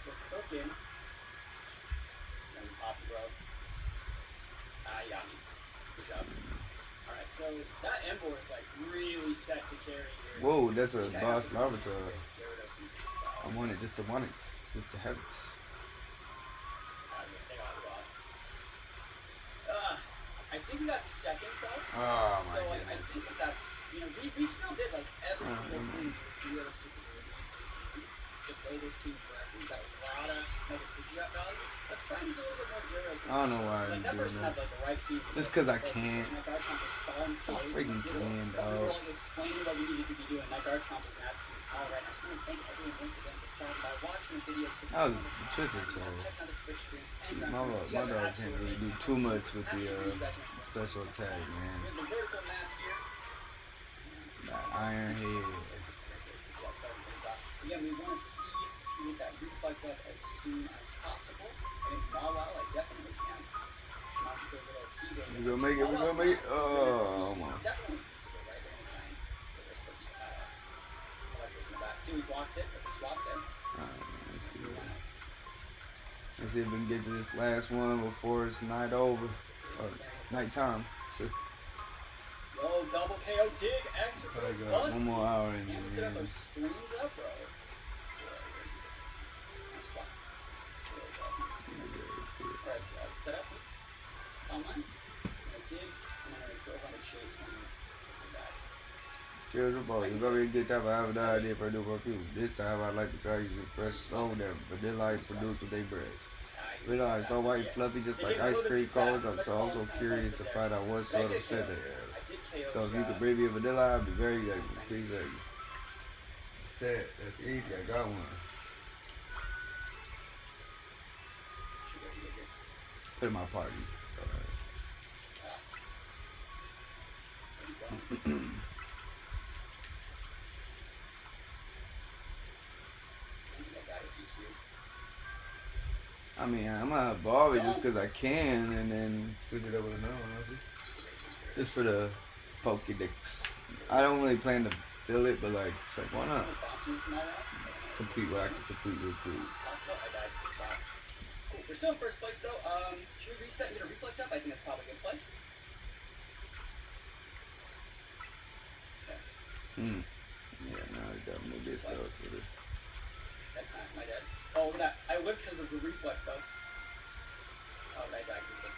We're cooking. Let me pop you, bro. You got me. Good job. Alright, so that Embor is like really set to carry here. Whoa, that's a boss Larvitar. Gyarados and I want it just to want it. Just to have it. I think we got second though. Oh my So like I goodness. think that's we still did like every single thing we realistically need to play this team correctly. We got a lot of Mega Pidgeot value. Let's try and use a little bit more Gyarados. I don't know why like I'm that doing person that. had like the right team. Just because I can. That Garchomp was falling So close. freaking We can, were dog. all explaining what we needed to be doing. That Garchomp was an absolute power right now. I just want to thank everyone once again for stopping by, watching the video. That was twisted, so Check out the Twitch streams and my dog can't really do too much with the special attack, man. the vertical map here. That Iron Head. Again, we want to see you get that reflect up as soon as possible. Against Mawile, I definitely can. Also, a little key game. We gonna make it, we gonna make it. Oh, my. It's definitely usable, right? They're gonna try and get this with the electros in the back. See, we blocked it with the swap there. Let's see. Let's see if we can get to this last one before it's night over. Or nighttime. Yo, double KO dig, extra I kill, got bust. one more hour in And we you, set up man. those screens up, bro. Nice swap. Alright, set up. Online. I dig, and then I drove on a chase one. Here's the ball. You go and get that, but I have no idea if I do for people. This time I'd like to try to use fresh slow them, but they like produce with their breath. Realize so white fluffy just like ice cream cones. I'm so also curious to find out what sort of scent they have. So if you could bring me a vanilla, I'd be very grateful. Please thank you. Set. That's easy. I got one. Put in my party. I mean, I'm gonna evolve it just because I can, and then switch it up with another one, honestly. Just for the Pokédex. I don't really plan to fill it, but like, it's like, why not? Complete what I can complete real quick. Cool. We're still in first place though. Should we reset and get a reflect up? I think that's probably a good play. Okay. Yeah, no, I definitely did stuff for this. That's not my dad. Oh, that I lived because of the reflect though. Oh, that died because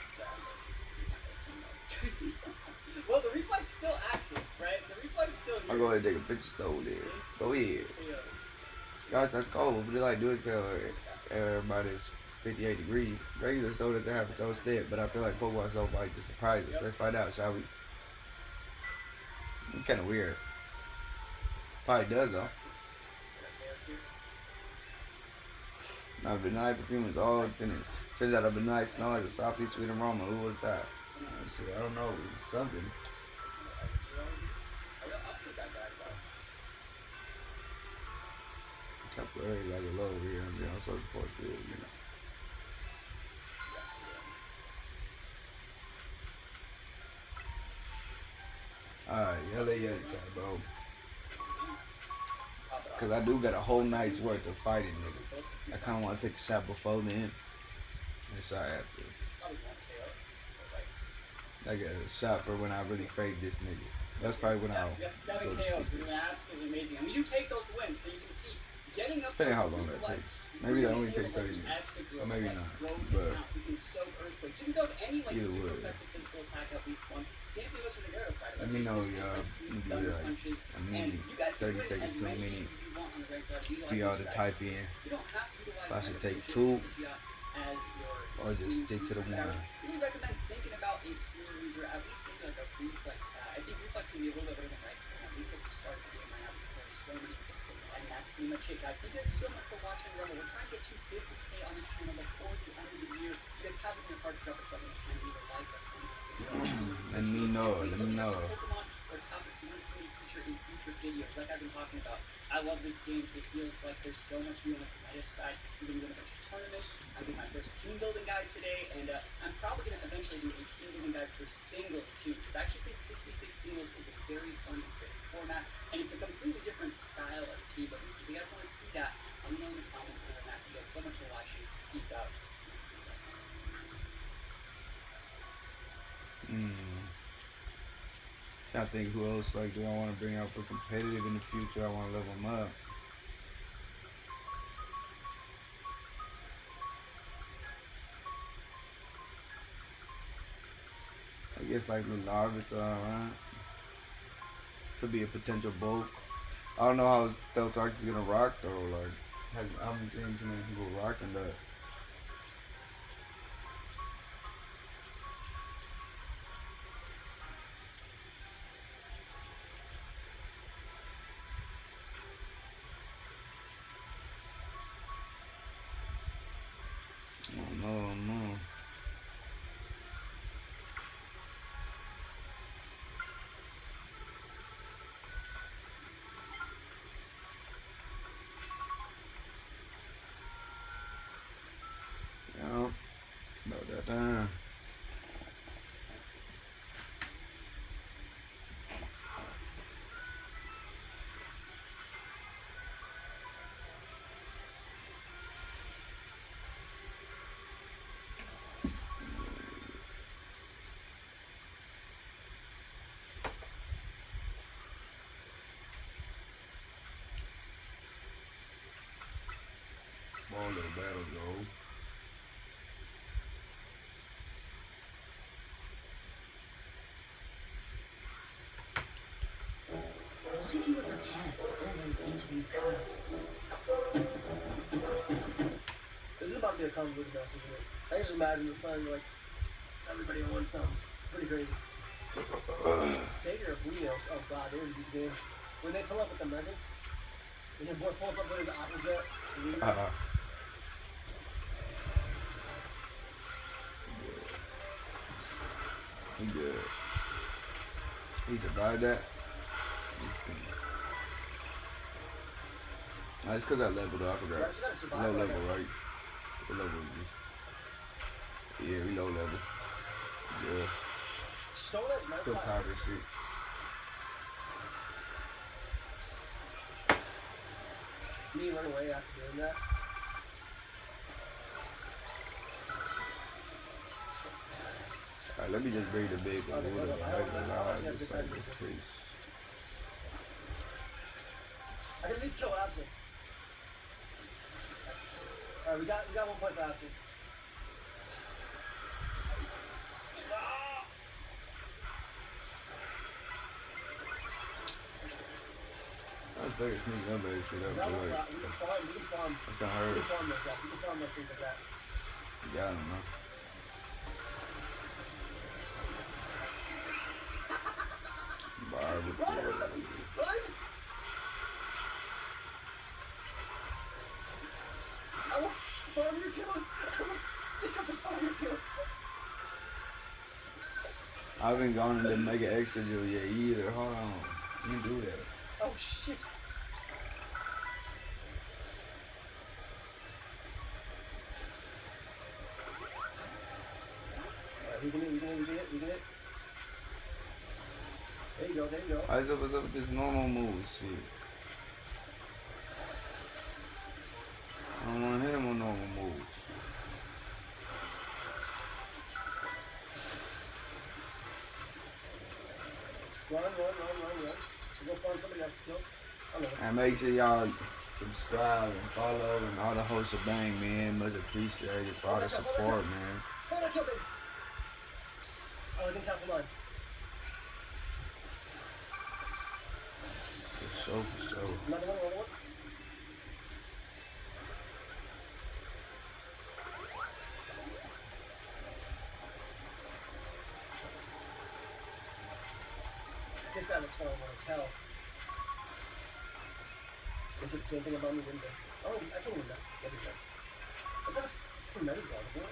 well, the reflect's still active, right? The reflect's still here. I'll go ahead and take a picture stove there. Go ahead. Guys, that's cold, but they like do excel everybody's 58 degrees. Regular stove doesn't have a toast there, but I feel like Pokemon stove might just surprise us. Let's find out, shall we? It's kind of weird. Probably does though. Now, Benign perfume is all finished. Turns out a Benign smell like a softly sweet aroma. Who would have thought? I don't know. Something. Temporary like a low over here. I'm so supposed to be. Alright, yeah, bro. Cause I do got a whole night's worth of fighting niggas. I kinda wanna take a shot before then. And a shot after. I got a shot for when I really fade this nigga. That's probably when I'll We got 7 go to KOs. sleep. We're doing absolutely amazing. And we do take those wins, so you can see getting up. Depending how long that takes. Maybe that only takes 30 minutes. Or maybe not. But you can soak earthquakes. You can soak any like either super way. effective physical attack at least once. Same thing goes for the Gyarados side. Let me know, y'all. You can do like a minute, 30 seconds to a minute for y'all to type in. You don't have to utilize If I should Mega take Pidgeot 2 as your or just stick to the user. one. I really recommend thinking about a screen user, at least maybe like a reflex. I think reflex can be a little bit better than right screen, at least at the start of the game right now, because there's so many physical. And that's pretty much it, guys. Thank you guys so much for watching Rumble. We're trying to get to 50K on this channel before the end of the year. If you guys have it in your heart to drop a sub on the channel, leave a like, a comment. Let me know. Pokemon or topics you want to see me feature in future videos, like I've been talking about. I love this game. It feels like there's so much new on the competitive side. We're going to do a bunch of tournaments. I'm doing my first team building guide today, and I'm probably going to eventually do a team building guide for singles too, because I actually think 6v6 singles is a very fun and great format, and it's a completely different style of team building. So if you guys want to see that, let me know in the comments. And thank you guys so much for watching. Peace out. See you guys next time. I think who else like do I want to bring out for competitive in the future? I want to level them up. I gets like little larvae around. Could be a potential bulk. I don't know how Stealth Arc is gonna rock though. Like, I haven't seen too many people rocking that. No. Yeah, about that time. Small little battle goal. What if you were prepared for all those interview curveballs? This is about to be a convoluted mess, isn't it? I can just imagine it playing like everybody at once. Sounds pretty crazy. Savior of Wheels. Oh god, they already beat the game. When they pull up with the Megas, and your boy pulls up with his Aqua Jet. He good. He survived that. That's because I leveled up. I forgot. Low level, right? What level is this? Yeah, we low level. Yeah. Stone Edge, man. Still powder shit. Me run away after doing that. Alright, let me just bring the big one. Just like this, please. I can at least kill Absent. Alright, we got 1 point for Absent. I was like, sneak nobody shit up. We can farm. That's gonna hurt. We can farm those guys. We can farm those things like that. Yeah, I don't know. What? I will farm your kills. I will stick up and farm your kills. I haven't gone into Mega Extra Drill yet either. Hold on. You can do that. Oh shit. We can it. There you go. What's up with this normal move shit? I don't want to hit him on normal moves. Run. Go find somebody else's skills. And make sure y'all subscribe and follow and all the whole shebang, man. Much appreciated for all the support, man. Hold on, kill me. Oh, I think top of line. For sure. Another one. This guy looks fun like hell. Is it the same thing about me, didn't it? Oh, I can't even know. Is that a medic dog?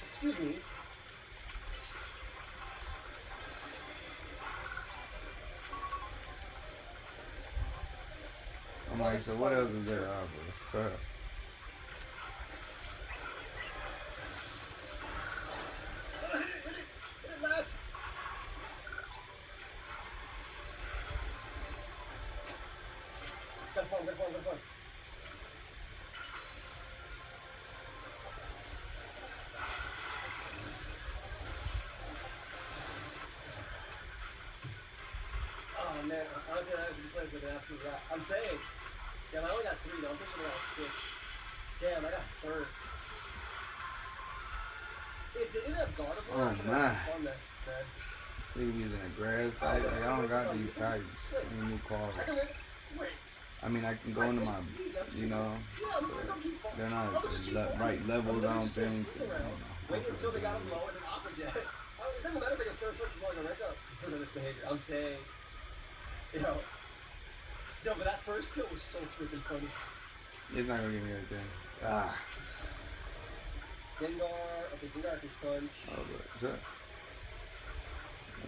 Excuse me. I'm like, so what else is there out there? Hit it last. Got fun. Oh man, honestly, that was a place of an absolute rat. I'm saying, damn, I only got 3 though. I'm pushing around 6. Damn, I got 3rd. If they didn't have Gardevoir, I could have fun there. man. See, we using a grass type. Like, I don't got these types. Any new cars. I can wait. Wait. I mean, I can go into my, you know, Yeah, I'm just gonna go keep farming. they're not I'm gonna just keep farming. right levels, I I'm don't just gonna think. sneak I around. don't know. Wait until they got him low and then aqua jet. It doesn't matter if I get third place as long as I rank up because of this behavior. I'm saying, you know, no, but that first kill was so freaking funny. It's not gonna give me everything. Ah. Gengar, okay, Gengar can punch. Oh, but what's up?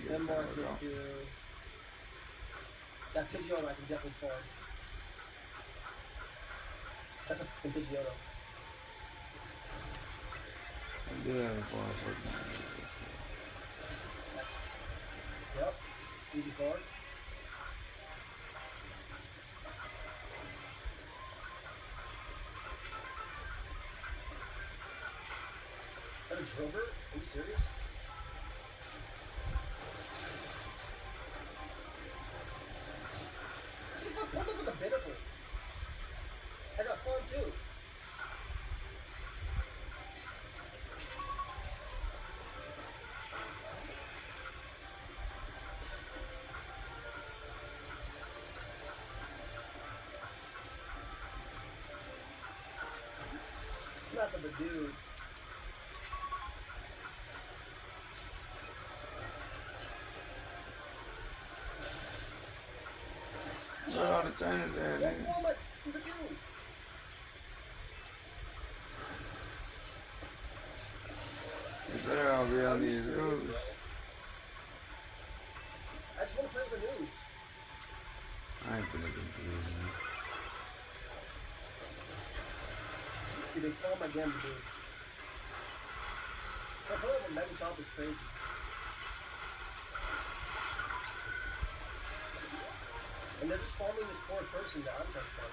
Gengar can too. That Pidgeotto I can definitely farm. That's a fucking Pidgeotto. I do have a farm Pokemon. Yep, easy farm. Is that a Drover? Are you serious? Put up with a Binacle. I got farm too. Not the dude. Where all the trainers at, nigga? Oh my, the dude. It's better all be on these rules. I just want to play with the news. I ain't finna confuse me. Dude, they fall my game, dude. My play with Mega Chomp is crazy. And they're just farming this poor person that I'm trying to farm.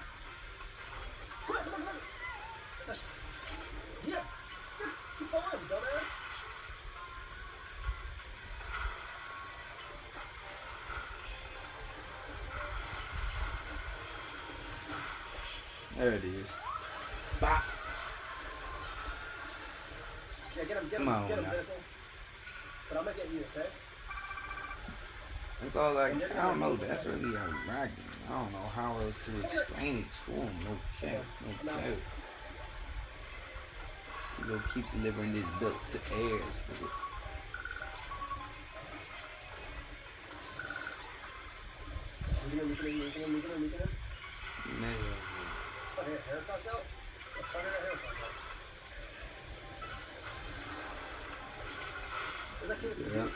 Come on, come on, come on! That's... Yeah! You farm, dumbass! There it is. Bop. Yeah, get him, Come on get him, now. Pinnacle. But I'm gonna get you, okay? That's all I don't know. That's really Iraqi. I don't know how else to explain it to him. No cap. No cap. You gonna keep delivering this built to heirs. Weaken him. Man. Fuck, I got hair cross out? The fuck, I got hair cross out? Where's that kid at the Yeah. dude?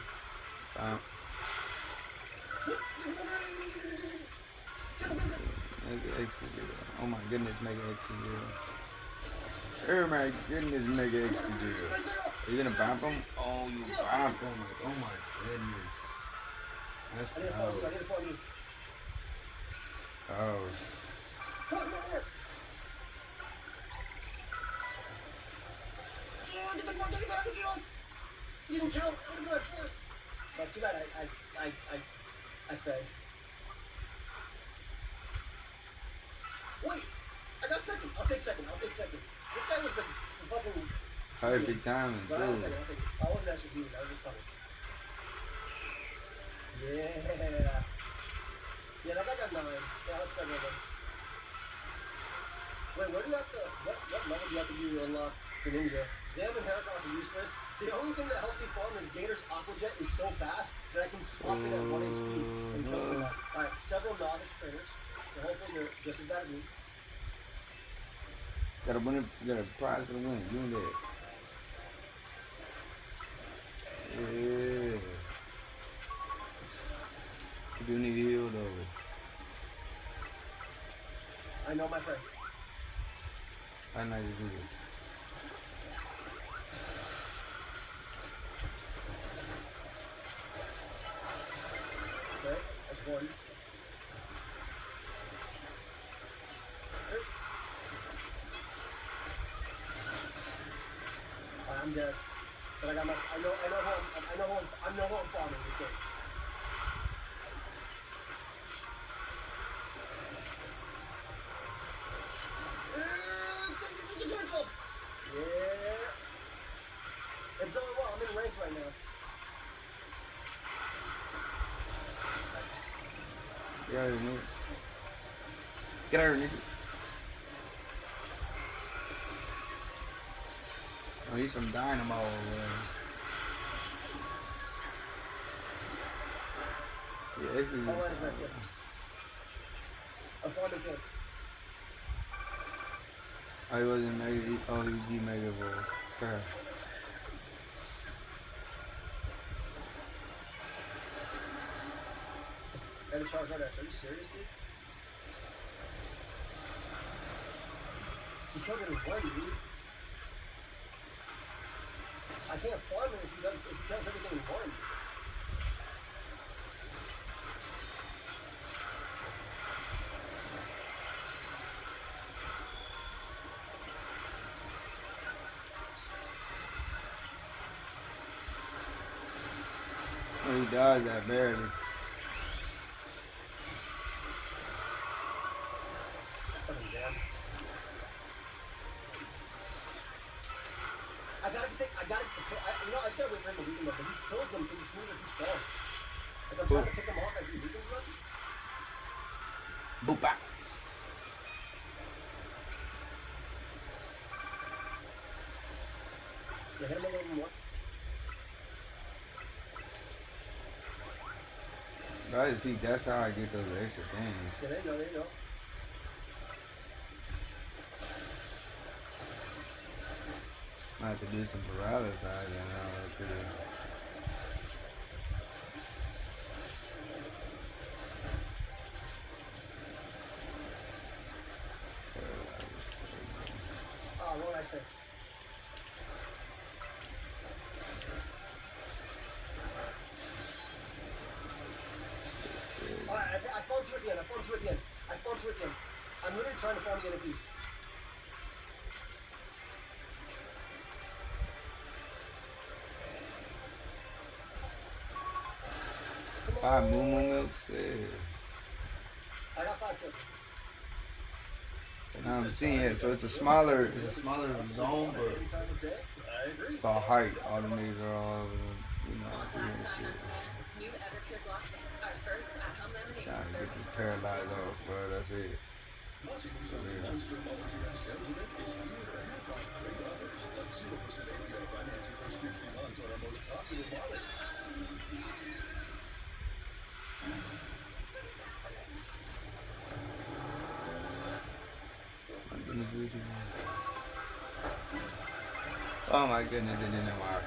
Make it extra zero. Oh my goodness, make it extra zero. Oh my goodness, make it extra zero. Are you gonna bump him? Oh, you bump him. Oh my goodness. That's I need to follow you. Oh. Come on, here. Yeah, get the back, you didn't count. But too bad I fed. Wait, I got second. I'll take second. This guy was the fucking... Perfect timing, But I'll too. take it. I wasn't actually beating. I was just talking. Yeah. Yeah, that guy got 9. Yeah, I was 7 of them. Wait, where do you have to... What level do you have to do to unlock the ninja? Zam and Heracross are useless. The only thing that helps me farm is Gator's Aqua Jet is so fast that I can swap it at 1 HP and kill someone. Alright, several novice trainers. So hopefully they're just as bad as me. Got a prize for the win. You and that. Yeah. You do need to heal though. I know my friend. How nice you do this? Okay, that's 1. I'm dead. But I got my... I know who I'm farming this game. Yeah. It's going well. I'm in range right now. Get out of here, nigga. Get out of here, nigga. Oh, he's some dynamo over there. Yeah, it's Oh, that is right there. I found the kids. Oh, he wasn't mega. Oh, he was D-mega evolved. Okay. And the Charizard X. Are you serious, dude? He killed it in one, dude. I can't farm him if he does everything in one. Oh, he died that barely. Fucking Zam. I gotta, you know, I just gotta wait for him to weaken them, but he kills them because he's smooth and too strong. Like, I'm trying to pick him off as he weakens them. Boop back. Yeah, hit him a little more. I just think that's how I get those extra things. Yeah, there you go, there you go. I have to do some paralysis and all that too. Oh, roll nice thing. Alright, I found two at the end. I'm literally trying to farm the NFTs. Five moo milks. Yeah. I got 5 tokens. I'm seeing it, so it's a smaller zone, but Anytime of day. I agree. it's all height. All the niggas are all, you know, Want doing glass shine on shit. demand? New Everpure Glossing, our first at-home lamination Trying to get service. this paralyzed off, bro. That's it. Launching news on Monster Quality FOEFilmzIt is here to help find great offers like 0% APR financing for 60 months on our most popular models. My goodness, what you want? Oh my goodness, it didn't work.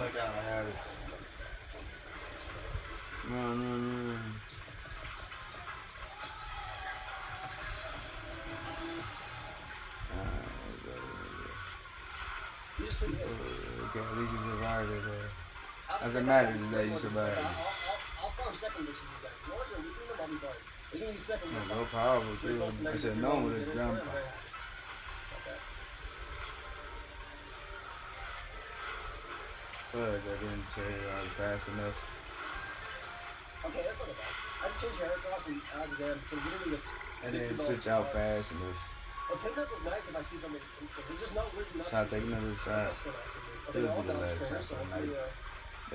Look how I have it. No. You just put it in. Okay, at least you survived it. I'll Doesn't just matter get that today, you one. survived. I'll farm second versus you guys. As long as you're weakening them, I'll be fine. We can use second. No, go powerful too. I said no with a jump. But I didn't say I was fast enough. Okay, that's not bad. I can change Heracross and Alexam to literally And then switch out fast enough. But Pin Missile's nice if I see something. There's just no reason not So I'll take another shot. Okay, It would all be the down last straight, shot so for the hopefully, night.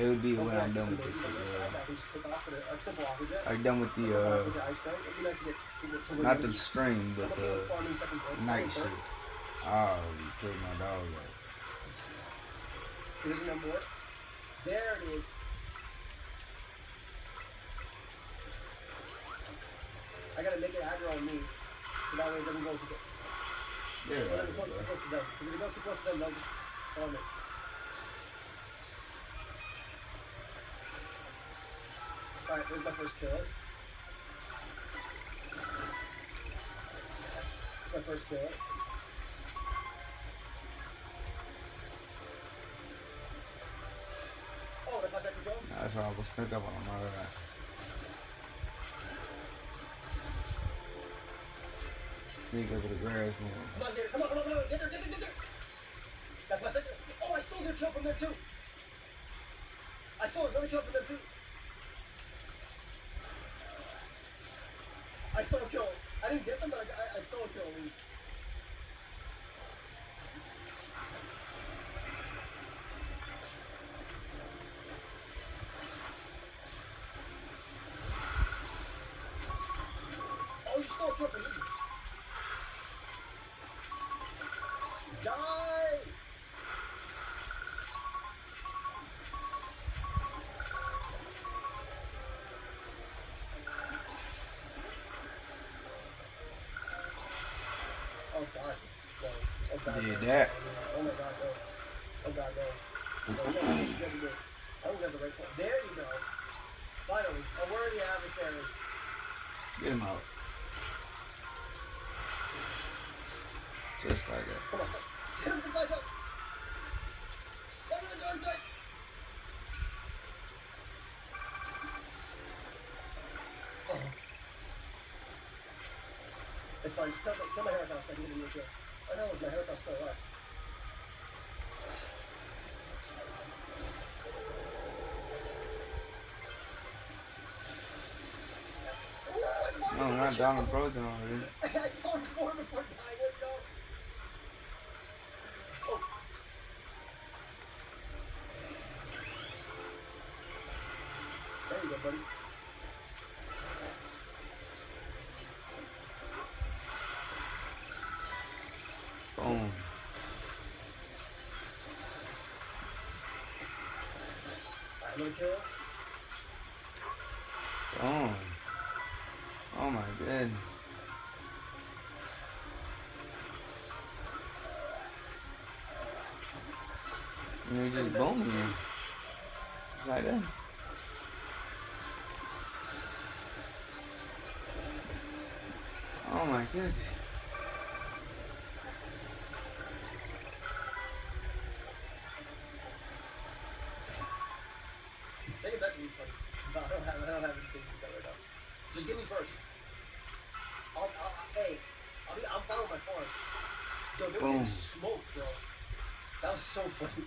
It would be when hopefully I I'm see done some with this. babies on there. I can just pick off with a simple Aqua Jet. I'm done with A simple the Aqua Jet Ice Strike. It'd be nice to get to win not the these. stream, but I'm okay the with farming second points. night Third. shit. Oh, you killed my dog. Right? Here's a number. There it is. I gotta make it aggro on me, so that way it doesn't go too close. Yeah, It doesn't go right, too close to them. Because if it goes too close to them, they'll just farm it. Alright, there's my first kill. That's my first kill. Oh, that's my second kill? That's why I was stuck up on him. All right. Sneak over the grass more. Come on, get it. Come on. Get there. That's my second. Oh, I stole their kill from them too. I stole another kill from them too. I stole a kill. I didn't get them, but I stole a kill at least. up for me. Die! Oh god. No. Oh god. Did no. that. Oh my god, no. Oh god, no. No, you guys are good. I don't have the right point. There you go. Finally, a worthy adversary. Get him out. Just like that. Come on. Hit him with the side hook. That's the dark side. Oh. It's fine. Just kill my haircut so I can get a new kill. Oh no, my haircut's still alive. No, not Donald Broden already. I found 4 before dying. Let's go. Oh. There you go, buddy. Boom. Alright, another kill. Boom. Oh my goodness. You just boom here. Just like that. Oh my goodness. Take a bet to be funny. No, I don't have anything to bet right now. Just get me first. I'm fine with my farm. Yo, they were Boom. getting smoked, bro. That was so funny.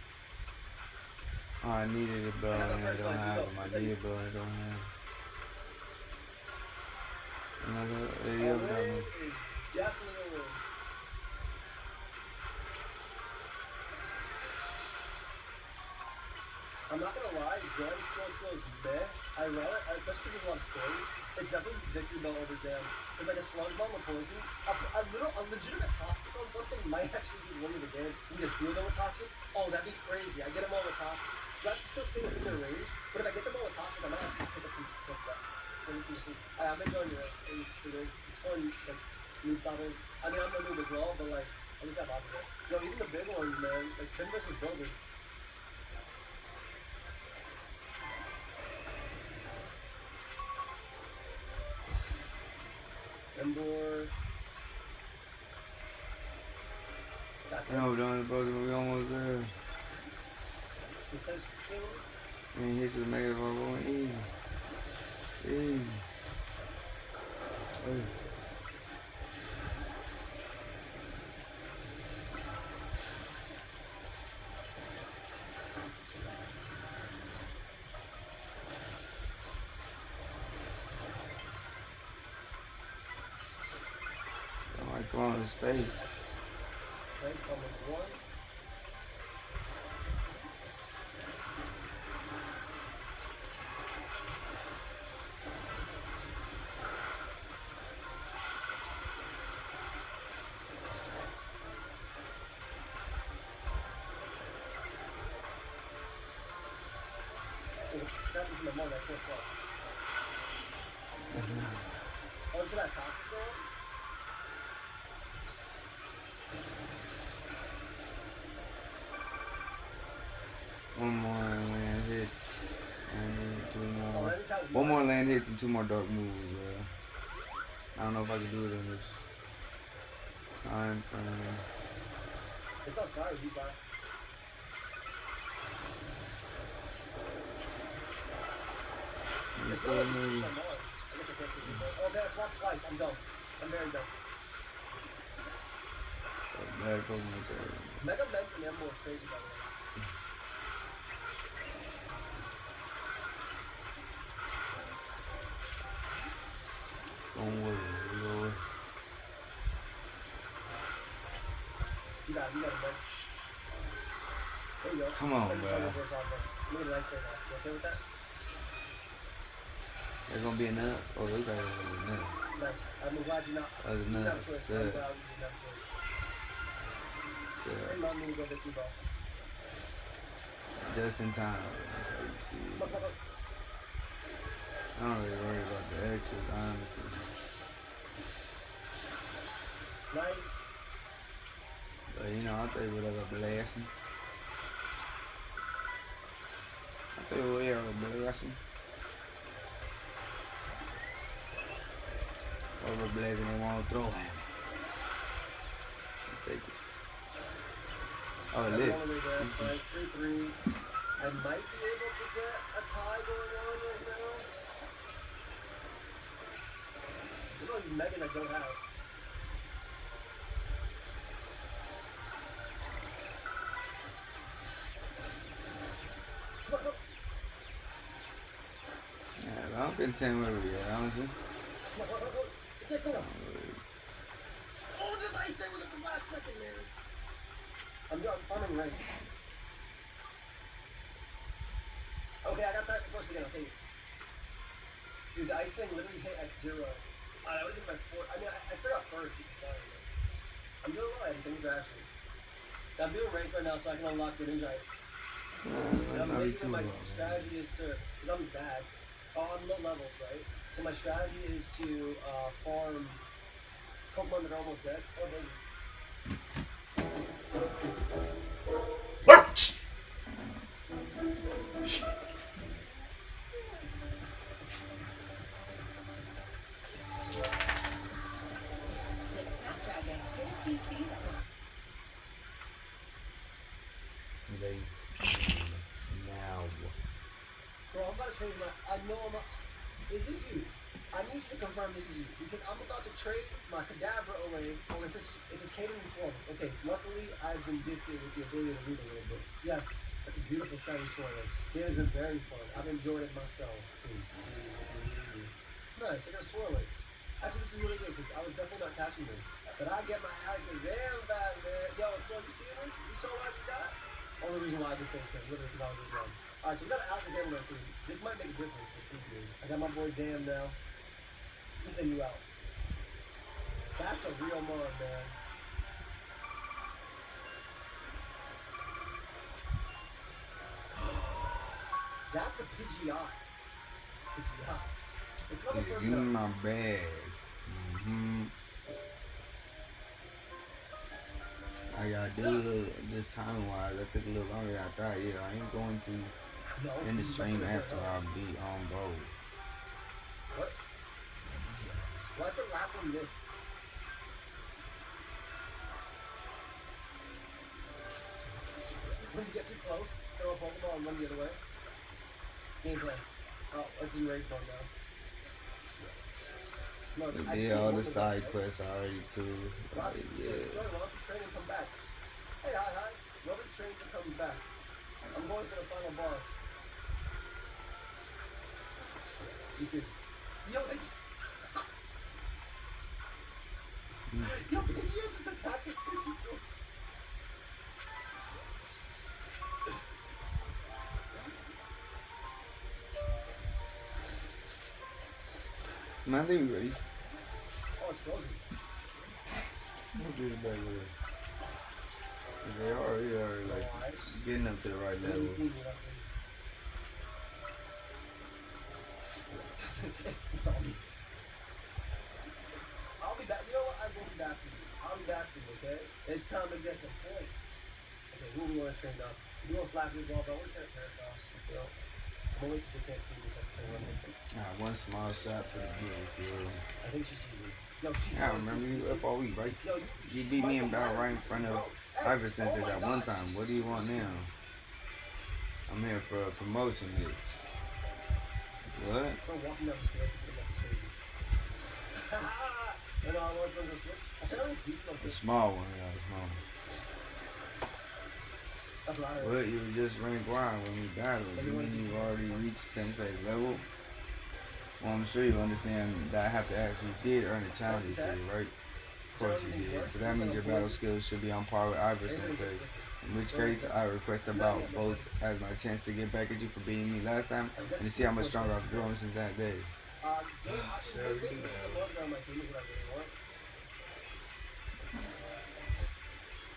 Oh, I needed it, but I don't have him. I need it, but I don't have him. Another video A win done. is definitely a win. I'm not gonna lie, Zam still feels meh. I rather, especially because there's a lot of fairies. It's definitely Victory Bell over Zam. Because like a sludge bomb or poison, a legitimate toxic on something might actually just win me the game. You can feel them with toxic. Oh, that'd be crazy. I get them all with toxic. That's still stay within their range. But if I get them all with toxic, I might actually pick up some like that. So let me see. I'm enjoying it. It's fun, like noob stopping. I mean, I'm a noob as well, but like at least I have it. Yo, even the big ones, man. Like Pinbus was building. Ember. No, Donald Broden, we almost there. Defense kill. Man, he should make it for going easy. Easy. Hey. I might go on his face. Okay, coming 1. That was my mom, I can't stop. I was gonna talk to him. One more land hits. And 2 Oh, more. every time we- One more land hits and 2 more dark moves, bro. I don't know if I can do it in this time frame. It sounds fire, you buy. You It's still not in like the I guess I can't see you, but oh man, I swapped twice. I'm done. I'm very done. bad Pokemon card. Mega Mets and Emerald is crazy, by the way. Don't worry, Lord. You got it, man. There you go. Come on, Put this bro. on reverse offer. Look at the nice thing now. You okay with that? There's gonna be enough. Oh, looks like there's gonna be enough. Nice. I'm glad you not. That's You didn't have a enough. choice. Sad. I'm glad you didn't have a choice. Remind me to go Vicky ball. Just in time. Come on, come on. I don't really worry about the extras, honestly. Nice. But you know, I'll tell you whatever blasting. I'll tell you whatever blasting. Whatever blasting they want to throw at me. I'll take it. Oh, I'm lit. all the way there. Nice. 3-3. I might be able to get a tie going on right now. There's all these Megan I don't have. Come on, come on. Yeah, I'm content where we at, honestly. Come on, come on, come on. Yes, no, no. Oh, the ice man was at the last second, man. I'm farming rank. Okay, I got time for first again, I'll take it. Dude, the ice thing literally hit at 0. That would have been my 4th. I mean, I still got first, which is fine. I'm doing well, I think, actually. I'm doing rank right now so I can unlock the ninja item. Basically, my strategy is to, because I'm bad, I'm low level, right? So my strategy is to farm Pokemon that are almost dead, or babies. With Snapdragon, get a PC that will They now. Bro, I'm about to change my. I know I'm. Is this you? I need you to confirm this is you because I'm about to trade my Kadabra away. Oh, it says Caden and Swans. Okay, luckily I've been gifted with the ability to read a little bit. Yes, that's a beautiful shiny Swans. Game has been very fun. I've enjoyed it myself. Nice, I got a Swirlix. Actually, this is really good because I was definitely not catching this. But I get my Alakazam back, man. Yo, Swirl, you see this? You saw what I just got? Only reason why I did this, man, literally because I was really wrong. Alright, so we got an Alakazam on our team. This might make a difference for Speed Dude. I got my boy Zam now. He send you out. That's a real mon, man. That's a Pidgeot. It's a Pidgeot. It's level Yeah, 4 give me my bag. I gotta do this time wise. I took a little longer than I thought. Yeah, I ain't going to end the stream after I be on board. What? Why did the last one miss? When you get too close, throw a Pokeball and run the other way. Gameplay. Oh, it's in rage mode now. Look, We did all the side quests already too. Like, yeah. Joey, why don't you train and come back? Hey, hi. Nobody trains and comes back. I'm going for the final boss. You too. Yo, it's... Yo, Pidgeot just attacked this Pidgeot. Man, they ready. Oh, it's frozen. We'll get it back with it. They already are like getting up to the right level. Doesn't see me that way. It's on me. I'll be back. You know what? I will be back for you. I'll be back for you, okay? It's time to get some points. Okay, who do we want to train now? We want Flappy Ball, but we're trying to Paradox. You know? I'm gonna wait till she can't see me so I can run in. One small shot for the beautiful. I think she sees me. Yo, she I remember you up all week, right? Yo, You beat me in battle right in front of Iver Sensei that one time. What do you want now? I'm here for a promotion, bitch. What? We're walking up the stairs to pick up this baby. And I was going to switch. Apparently it's decent on The switch. small one, yeah, small. That's what I heard. But you were just rank wide when we battled. You mean you've already reached Sensei's level? Well, I'm sure you understand that I have to ask, you did earn a challenge to you, right? Of course you did. So that means your battle skills should be on par with Iver Sensei's. In which case, I request about both as my chance to get back at you for beating me last time and to see how much stronger I've grown since that day. Sure, we do Getting that. the Lords on my team is what I really want.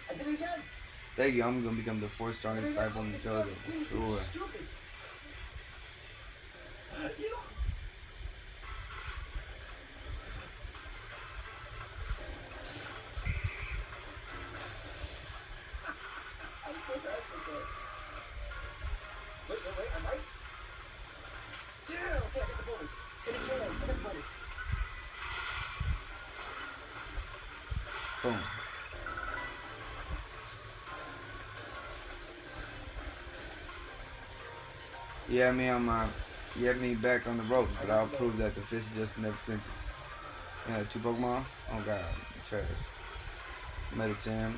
I did it again! Thank you. I'm gonna become the fourth strongest disciple in the JoJo for sure. Stupid! You know, I'm so bad for that. Wait, I'm right? Yeah, okay, I got the bonus. And again, I got the bonus. Boom. You have me back on the rope, but I'll prove that the fist just never flinches. Yeah, 2 Pokemon? Oh god, trash. Medicham.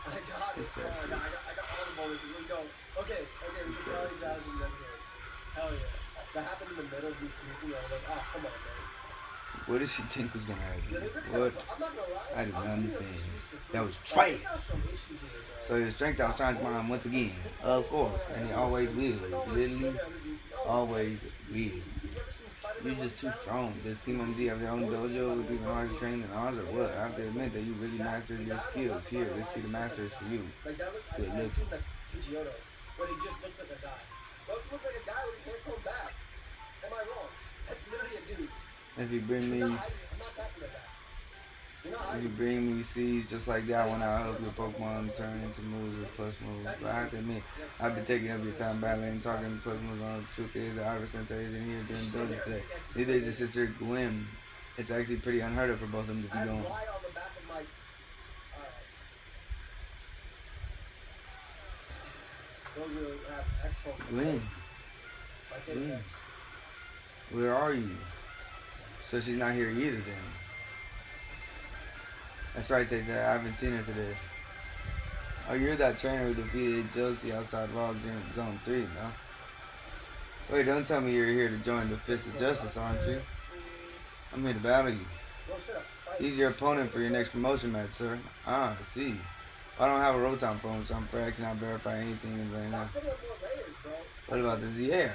I got it. This Oh, guy's I got all the bonuses. Let's go. Okay, we should probably jazz him then here. Hell yeah. That happened in the middle of me sneaking. I was like, oh, come on, man. What did she think was gonna Yeah, they happen? really What? I'm not gonna lie. I did not I'm giving understand. up these for free. That was Like, trash. we got some issues here, bro. So your strength outshines mine once again. Of course. And it always will. Literally, always will. You're just too strong. Does Team MZ have their own dojo with even harder training than ours or what? I have to admit that you really mastered your skills. Here, let's see the masters for you. Like that look, Good I look. assume that's Pidgeotto, but it just looks like a guy. Looks like a guy with his hair pulled back. Am I wrong? That's literally a dude. If you bring I'm not me, hiding. I'm not backing that guy. You're not if you hiding. bring me seeds just like that one, I'll help your Pokemon turn into moves or plus moves. But I have to admit, I've been taking up your time battling and talking plus moves on. The truth is that Iver Sensei isn't here during dojo today. Neither is his sister Gwyn. It's actually pretty unheard of for both of them to be I gone. have Y on the back of my. Those are have X Pokemon. Gwyn, So I can't Gwyn. X. where are you? So she's not here either then. That's right, Say I haven't seen her today. Oh, you're that trainer who defeated Josie outside Rock during Zone 3, no? Wait, don't tell me you're here to join the Fist of Justice, aren't you? I'm here to battle you. Go sit up, Spike. He's your opponent for your next promotion match, sir. Ah, I see. I don't have a Rotom phone, so I'm afraid I cannot verify anything right now. Stop setting up more layers, bro. What about the ZR?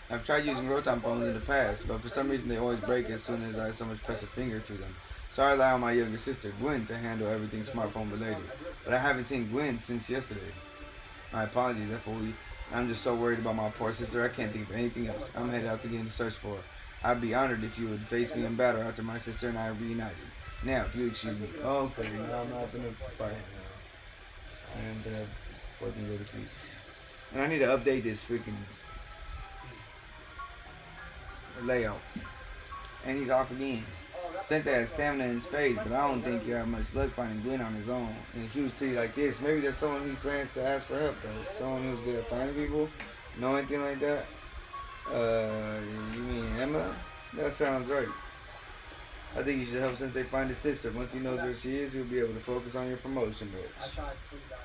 I've tried using Rotom phones in the past, but for some reason they always break as soon as I so much press a finger to them. So I rely on my younger sister, Gwen, to handle everything smartphone related. But I haven't seen Gwen since yesterday. My apologies, FOE. I'm just so worried about my poor sister, I can't think of anything else. I'm headed out again to search for her. I'd be honored if you would face me in battle after my sister and I are reunited. Now, if you excuse me. Okay, now I'm not gonna fight now. I am gonna fucking go to sleep. And I need to update this freaking layout. And he's off again. Sensei has stamina in spades, but I don't think you have much luck finding Gwen on his own. In a huge city like this, maybe there's someone he plans to ask for help though. Someone who's good at finding people. Know anything like that? You mean Emma? That sounds right. I think you should help Sensei find his sister. Once he knows where she is, he'll be able to focus on your promotion I match. tried before you died.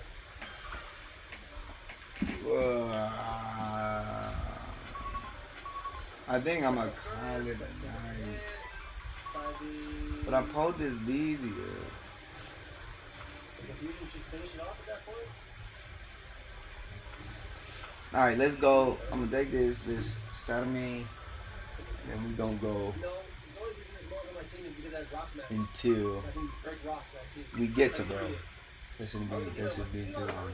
I think I'm gonna call it a night. But I pulled this easier. The confusion should finish it off at that point. Alright, let's go. I'm gonna take this shot of me. And we gonna go No, the only reason there's more on my team is because I have rock smash. until So I can break rocks. So I see. we get to bro. That should be too long.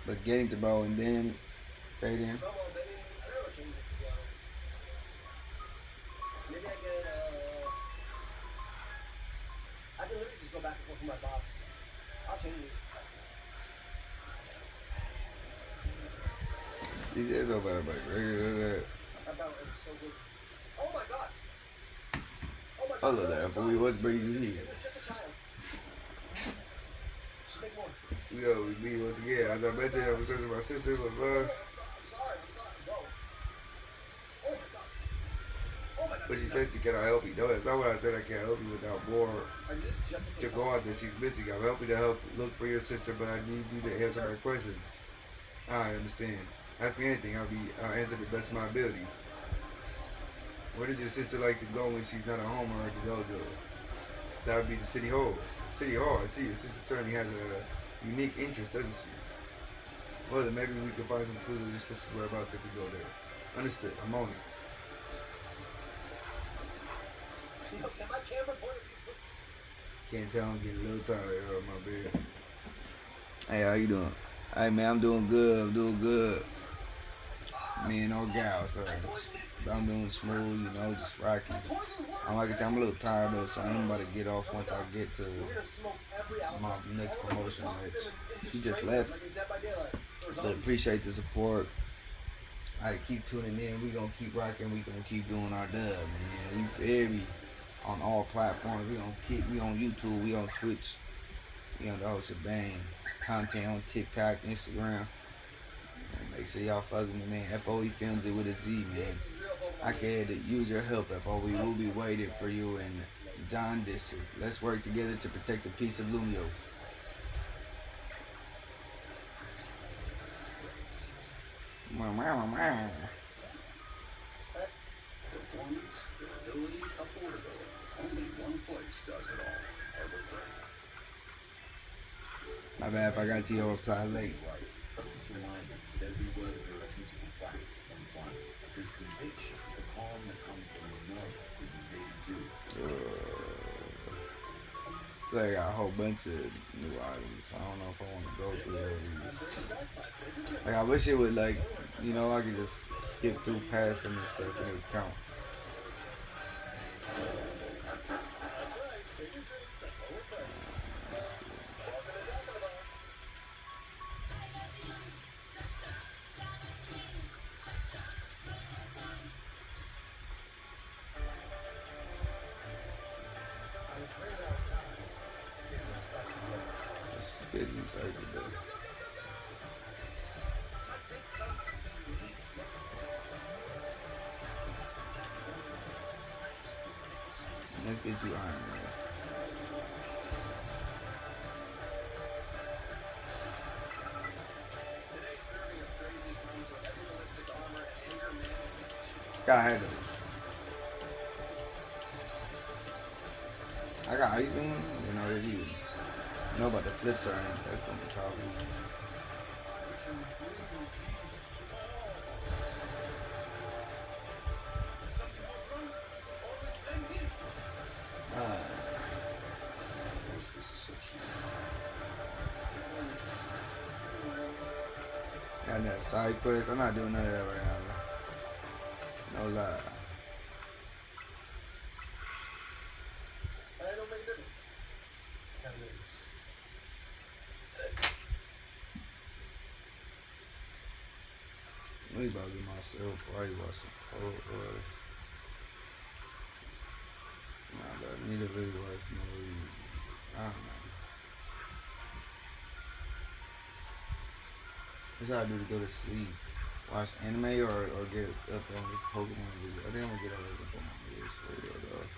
But getting to bro and then fade in. Come on, baby. I never changed it, to be honest. Maybe I could, I can literally just go back and forth from my box. I'll change it. You did know about it, right? That battle is so good. Oh my god! Oh my god! I love that. For me, what's bringing you here? It was just a child. Just make more. We meet once again. As I mentioned, I was searching my sister, but I'm sorry. Bro. Oh my god. Oh my god. but she said she cannot help you. No, that's not what I said. I can't help you without more And this is just a to go on that she's missing. I'm helping to help look for your sister, but I need you to answer my questions. I understand. Ask me anything. I'll answer the best of my ability. Where does your sister like to go when she's not at home or at the dojo? That would be the city hall. City hall. I see. Your sister certainly has a unique interest, doesn't she? Well, then maybe we can find some clues of your sister's whereabouts if we go there. Understood. I'm on it. Yo, can my camera point Can't tell I'm getting a little tired of my bed. Hey, how you doing? Hey, man, I'm doing good. I'm doing good. Man or gal, sorry. But I'm doing smooth, you know, just rocking. I'm like I said, I'm a little tired though, so I ain't about to get off once I get to my next promotion, which he just left. But appreciate the support. Alright, keep tuning in. We gonna keep rocking. We gonna keep doing our dub, man. We feel me on all platforms. We gonna keep. We on YouTube. We on Twitch. We on the whole shebang. Content on TikTok, Instagram. And make sure y'all fuck with me, man. FOEFilmzIt with a Z, man. I can use your help, FOE. We'll be waiting for you in John District. Let's work together to protect the peace of Lumio. Performance, durability, affordability. Only one place does it all. Harbor Freight. My bad if I got to your reply late. Focus your mind that every word of your irrefutable fact and plan. Because conviction is the calm that comes when you know what you really do. They got a whole bunch of new items. I don't know if I want to go through all these. Like, I wish it would, like, you know, I could just skip through past them and stuff and it would count. Let's get inside today. Let's get you Iron Man. Sky had those. I got ice beam, you know that you know about the flip turn. That's gonna be probably. What's this associated? Got that side quest. I'm not doing none of that right now. No lie. Let me about to get myself right about some pro nah, but I need to really watch more. I don't know. What's I do to go to sleep? Watch anime or get up on the Pokemon video? I think I'm gonna get up on the Pokemon videos for real though.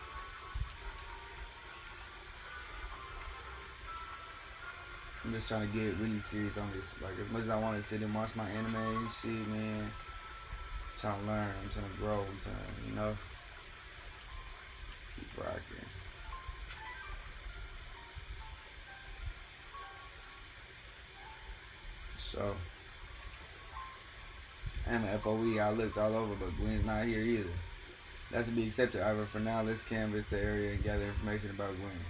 I'm just trying to get really serious on this. Like, as much as I want to sit and watch my anime and shit, man, I'm trying to learn, I'm trying to grow, I'm trying to, you know, keep rocking. So, I'm an FOE. I looked all over, but Gwen's not here either. That's to be accepted. However, for now, let's canvass the area and gather information about Gwen.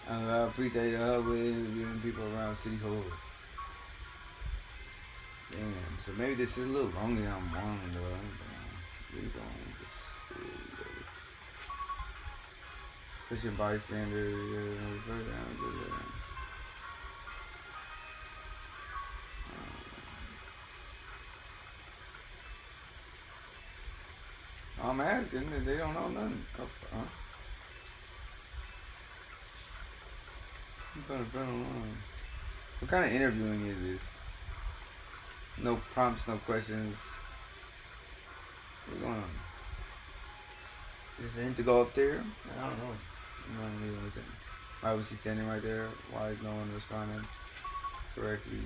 I appreciate the help with interviewing people around City Hall. Damn, so maybe this is a little longer than I'm wanting though. We going pushing bystander, further down to the I'm asking, they don't know nothing. Oh, huh? I'm trying to find along. What kind of interviewing is this? No prompts, no questions. What's going on? Is it him to go up there? I don't know. I'm not even listening. Why was he standing right there? Why is no one responding correctly?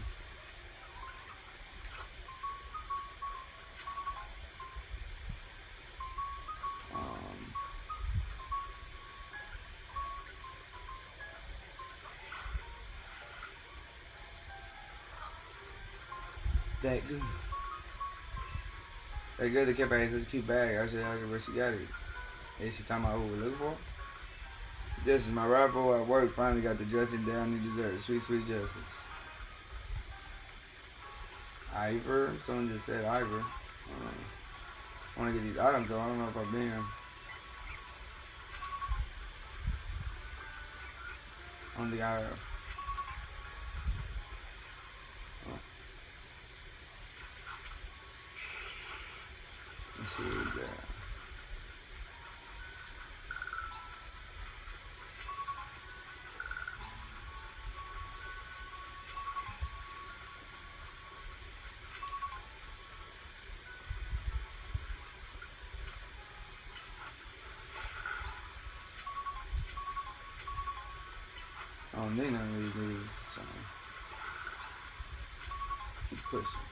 That good. That good. The kept had such a cute bag. I said where she got it. Is she talking about who we're looking for? Justice, my rival at work finally got the dressing down he deserves. Sweet, sweet justice. Ivor? Someone just said Ivor. I want to get these items though. I don't know if I've been here. I don't think I have. Oh. Let's see what we got. I don't need none of these niggas, so keep pushing.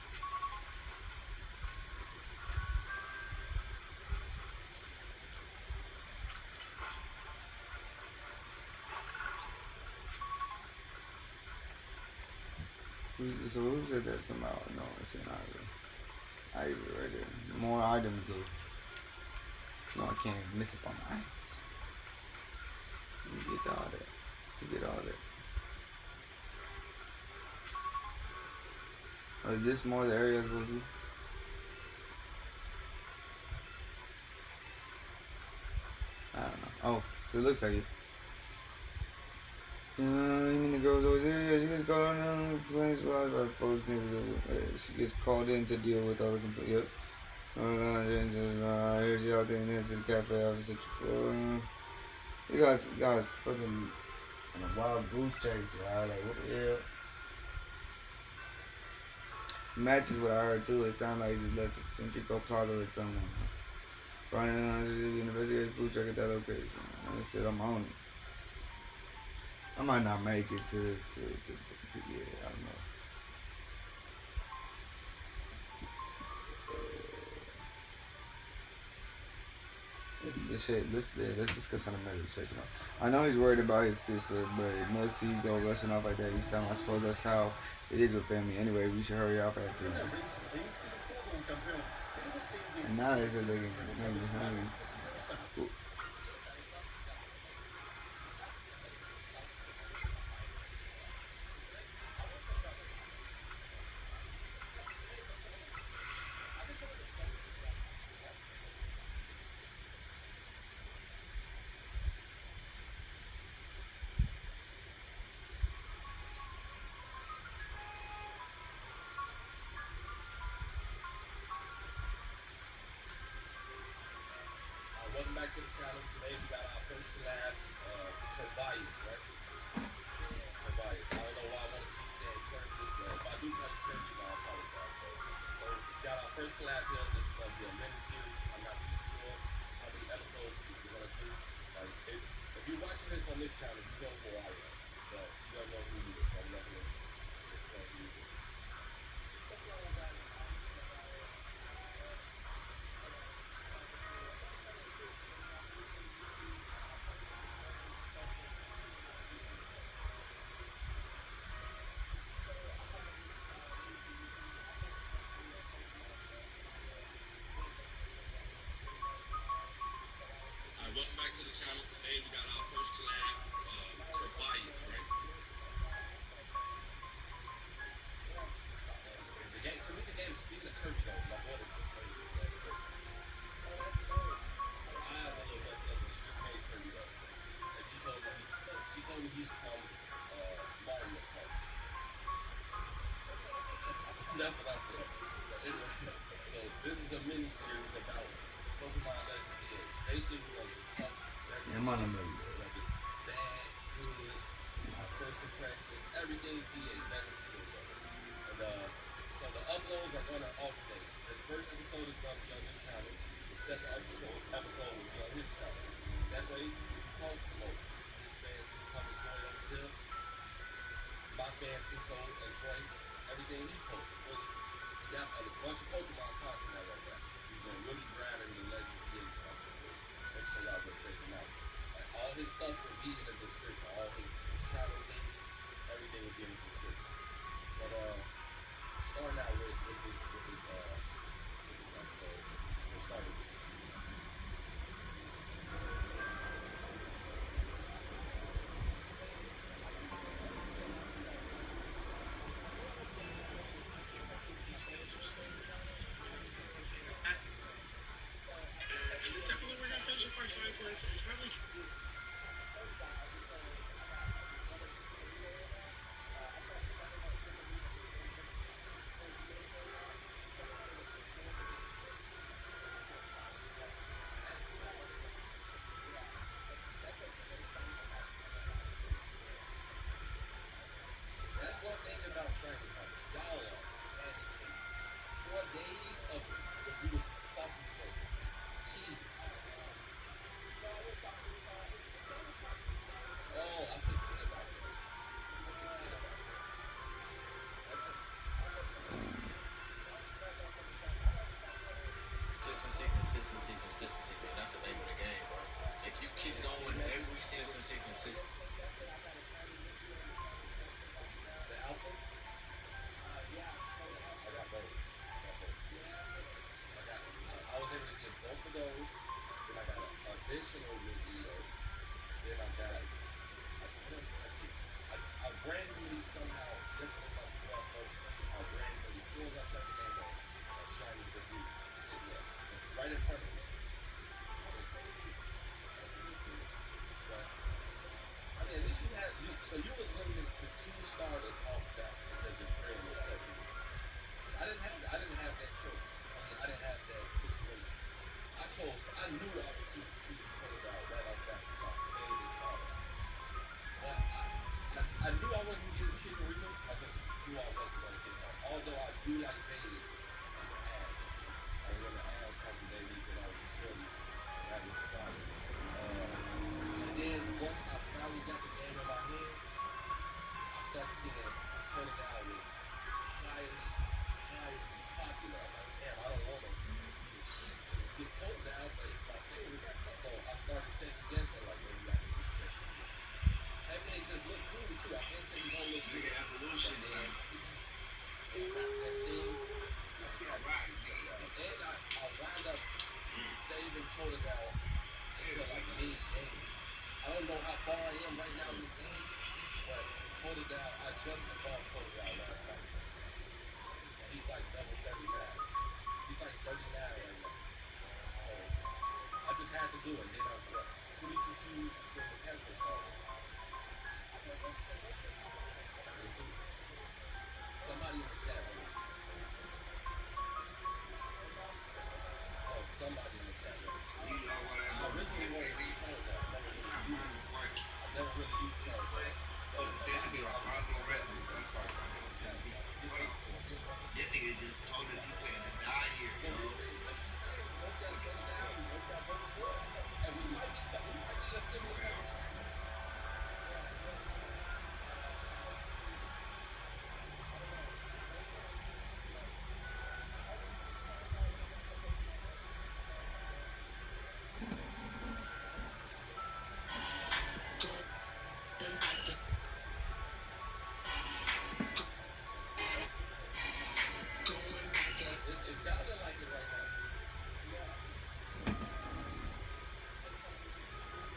So who said that somehow? No, it's an Ivor. Ivor right there. More items though. No, I can't miss up on my items. Let me get all that. Let me get all that. Oh, is this more the areas will be? I don't know. Oh, so it looks like it. You mean the girls over there? Yeah, she gets called in. Complaints lodged by folks. She gets called in to deal with all the complaints. Yep. Here she out there next to the cafe office. You guys fucking on a wild goose chase, y'all. Like, what the hell? Matches what I heard too. It sounded like he left the Centrico Plaza with someone. Running on the investigative food truck at that location. Instead, I'm on it. I might not make it to yeah, I don't know. Let's discuss on the matter second. I know he's worried about his sister, but must he go rushing off like that each time? I suppose that's how it is with family. Anyway, we should hurry off after. And now they're just looking hungry. Welcome back to the channel. Today we got our first collab, Tobias, right? Tobias. I don't know why I want to keep saying Kirby, but if I do call you Kirby, I apologize, bro. So we got our first collab here. This is going to be a mini-series. I'm not too sure how many episodes we're going to do. Like, if you're watching this on this channel, you know who I am, but you don't know who he is, so I'm not going to explain who he is. Welcome back to the channel. Today we got our first collab, Tobias, right? The game, to me, the game, speaking of Kirby though, my daughter just played this, right? Her eyes a little messed up, but she just made Kirby though. And she told me he's from Mario Kart. That's what I said. But anyway, so this is a mini series about Pokemon Legends EA. Basically, we're gonna just talk. Yeah, I'm on a movie. Bad, good, our first impressions, everything EA, Legends EA. And so the uploads are gonna alternate. This first episode is gonna be on this channel. The second episode will be on his channel. That way, we can cross promote. His fans can come enjoy it over here. My fans can go enjoy everything he posts, which he got a bunch of Pokemon content out right now. He's been really grinding the Legends EA content, so make sure y'all go check him out. And all his stuff will be in the description. All his channel links, everything will be in the description. But starting out with this episode, we'll start with this. That's one thing about shiny hunters. Y'all are panicking. 4 days of what we was talking so. Jesus Christ. Oh, I forget about that. Consistency, man. That's the name of the game, bro. If you keep going every single consistency. The alpha? I got both. I was able to get both of those. Then I got an additional video. Then I got I brand newly somehow yesterday about 12 hours. I brand newly as soon as I turned the game on, shiny the dudes sitting there. Right in front of me. But I mean, at least you had so you was limited to 2 starters off that because your friend was helping you. So I didn't have that choice. I mean, I didn't have that situation. I knew I was choosing Totodile right off that was my favorite starter. But I knew I wasn't getting Chikorita. I just knew I wasn't going to get her. Although I do like Bailey as an Ash. I remember Ash having Bailey when I was a shorty, and that was fun. And then once I finally got the game in my hands, I started seeing Totodile was highly popular. I'm like, damn, I don't want to be a sheep and get Totodile, but it's my favorite. So I started second guessing, like maybe I should get second. That man just looked cool too. I can't say he don't look good. Evolution, man. And I wound up saving Totodile until like mid-game. I don't know how far I am right now in the game, but Totodile, I just evolved Totodile last night. And he's like level 39. He's like 39 right now. So I just had to do it. Then who did you choose between the Kanto starters? Somebody in the chat. Oh, somebody in the chat. I originally wanted to use Charizard. I never really used Charizard. That nigga just told us he planned to die here, yo. And we might be a similar type of trainer. It sounded like it right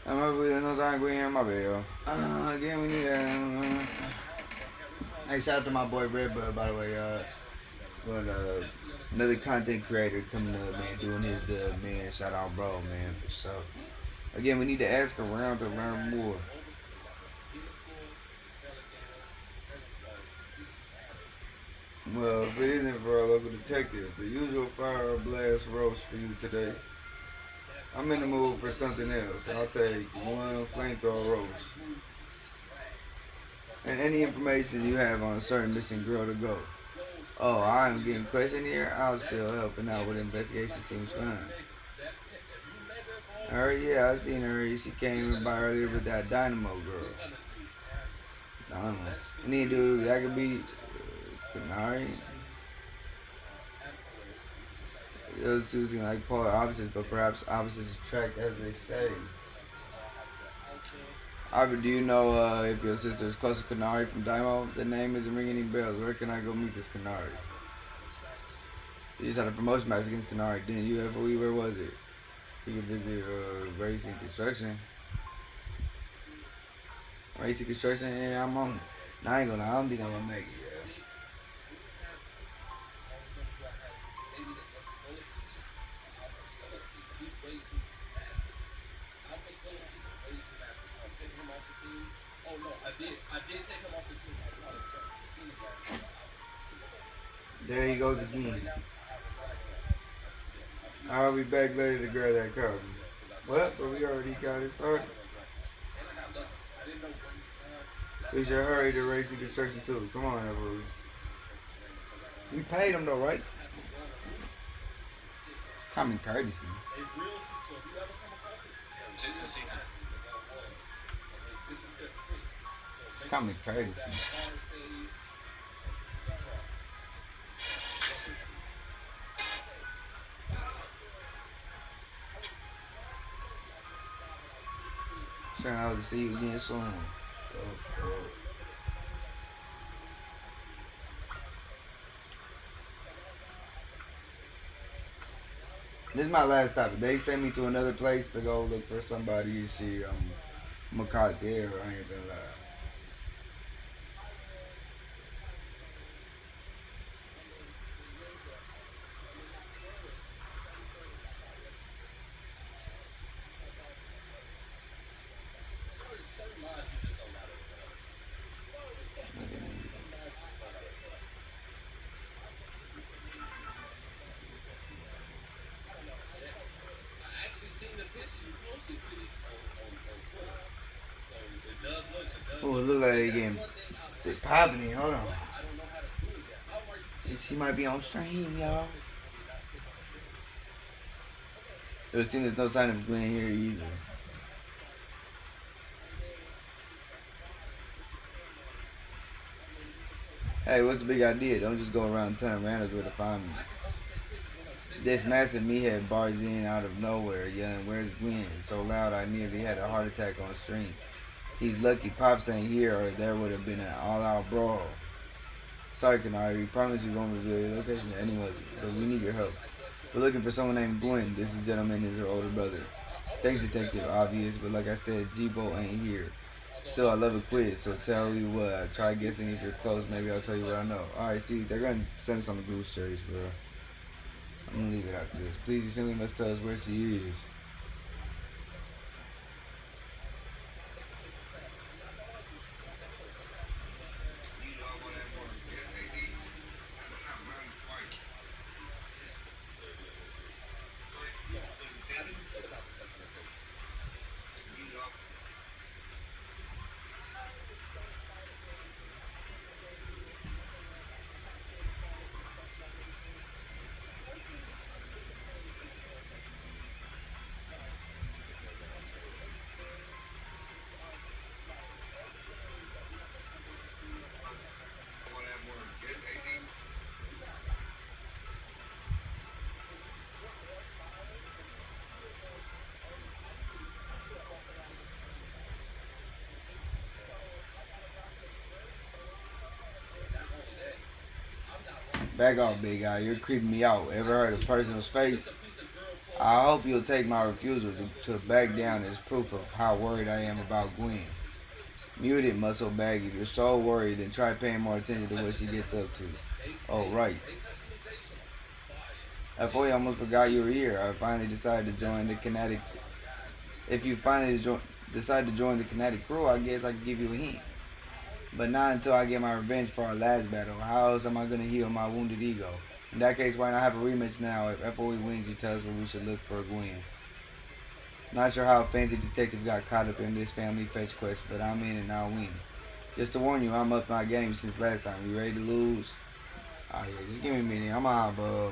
now. I'm over here, no time green, my bad, yo. Again, we need hey, shout out to my boy Redbud, by the way, but another content creator coming up, man, doing his dub, man. Shout out, bro, man, for sure. Again, we need to ask around to learn more. Well, if it isn't for our local detective, the usual fire blast roast for you today. I'm in the mood for something else. I'll take one flamethrower roast. And any information you have on a certain missing girl to go. Oh, I'm getting questioned here? I'll still helping out with investigation seems fine. Her, yeah, I seen her. She came by earlier with that Dynamo girl. Dynamo. Any dude that could be Canary. Those two seem like polar opposites, but perhaps opposites attract, as they say. However, do you know if your sister is close to Canary from Dynamo? The name isn't ringing any bells. Where can I go meet this Canary? You just had a promotion match against Canary. Then you FOE, where was it? You can visit Racing Construction. Racing Construction, and I'm on it. Now, I ain't gonna lie, I don't think I'm gonna make it, yeah. I did take him off the team. I apologize. The team is going There he goes again. I'll be back later to grab that copy. What? But we already got it started. We should hurry to Racing Construction too. Come on, everybody. We paid him though, right? It's common courtesy. It's common courtesy. Trying out to see you again soon. This is my last stop. They sent me to another place to go look for somebody. I'm gonna call it there. I ain't gonna lie. Oh, it look like they popping it. Hold on. She might be on stream, y'all. It seems there's no sign of Gwen here either. Hey, what's the big idea? Don't just go around telling randos where to find me. This massive meathead bars in out of nowhere, yelling, "Where's Gwen?" So loud I nearly had a heart attack on stream. He's lucky Pops ain't here, or there would have been an all-out brawl. Sorry, Canary. We promise we won't reveal your location to anyone, but we need your help. We're looking for someone named Gwen. This gentleman is her older brother. Thanks, Detective. Obvious, but like I said, G-Bo ain't here. Still, I love a quiz, so tell you what. Try guessing if you're close. Maybe I'll tell you what I know. Alright, see, they're going to send us on the goose chase, bro. I'm going to leave it after this. Please, you simply must tell us where she is. Back off, big guy. You're creeping me out. Ever heard of personal space? I hope you'll take my refusal to back down as proof of how worried I am about Gwen. Mute it, muscle bag. If you're so worried, then try paying more attention to what she gets up to. Oh, right. FOE, I almost forgot you were here. I finally decided to join the Kinetic. If you finally decide to join the Kinetic crew, I guess I can give you a hint. But not until I get my revenge for our last battle. How else am I going to heal my wounded ego? In that case, why not have a rematch now? If FOE wins, you tell us where we should look for Gwen. Not sure how a fancy detective got caught up in this family fetch quest, but I'm in and I'll win. Just to warn you, I'm up my game since last time. You ready to lose? Oh yeah, just give me a minute. I'm on, bro.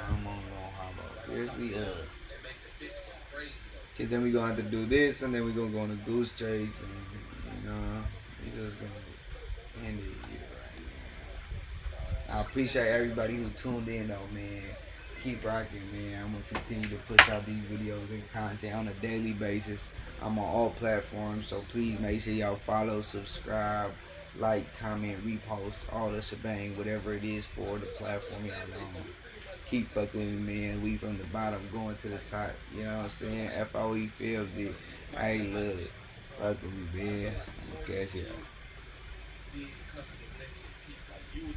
I'm on high, bro. seriously, They make the fits look crazy though. Cause then we gonna have to do this, and then we gonna go on a goose chase, and you know, we just gonna end it here right now. I appreciate everybody who tuned in though, man. Keep rocking, man. I'm gonna continue to push out these videos and content on a daily basis. I'm on all platforms, so please make sure y'all follow, subscribe, like, comment, repost, all the shebang, whatever it is for the platform y'all on. Keep fucking with me, man. We from the bottom going to the top. You know what I'm saying? FOEFilmzIt. Hey, look. Fuck with me, man. I'm gonna catch y'all. The customization peak, like you was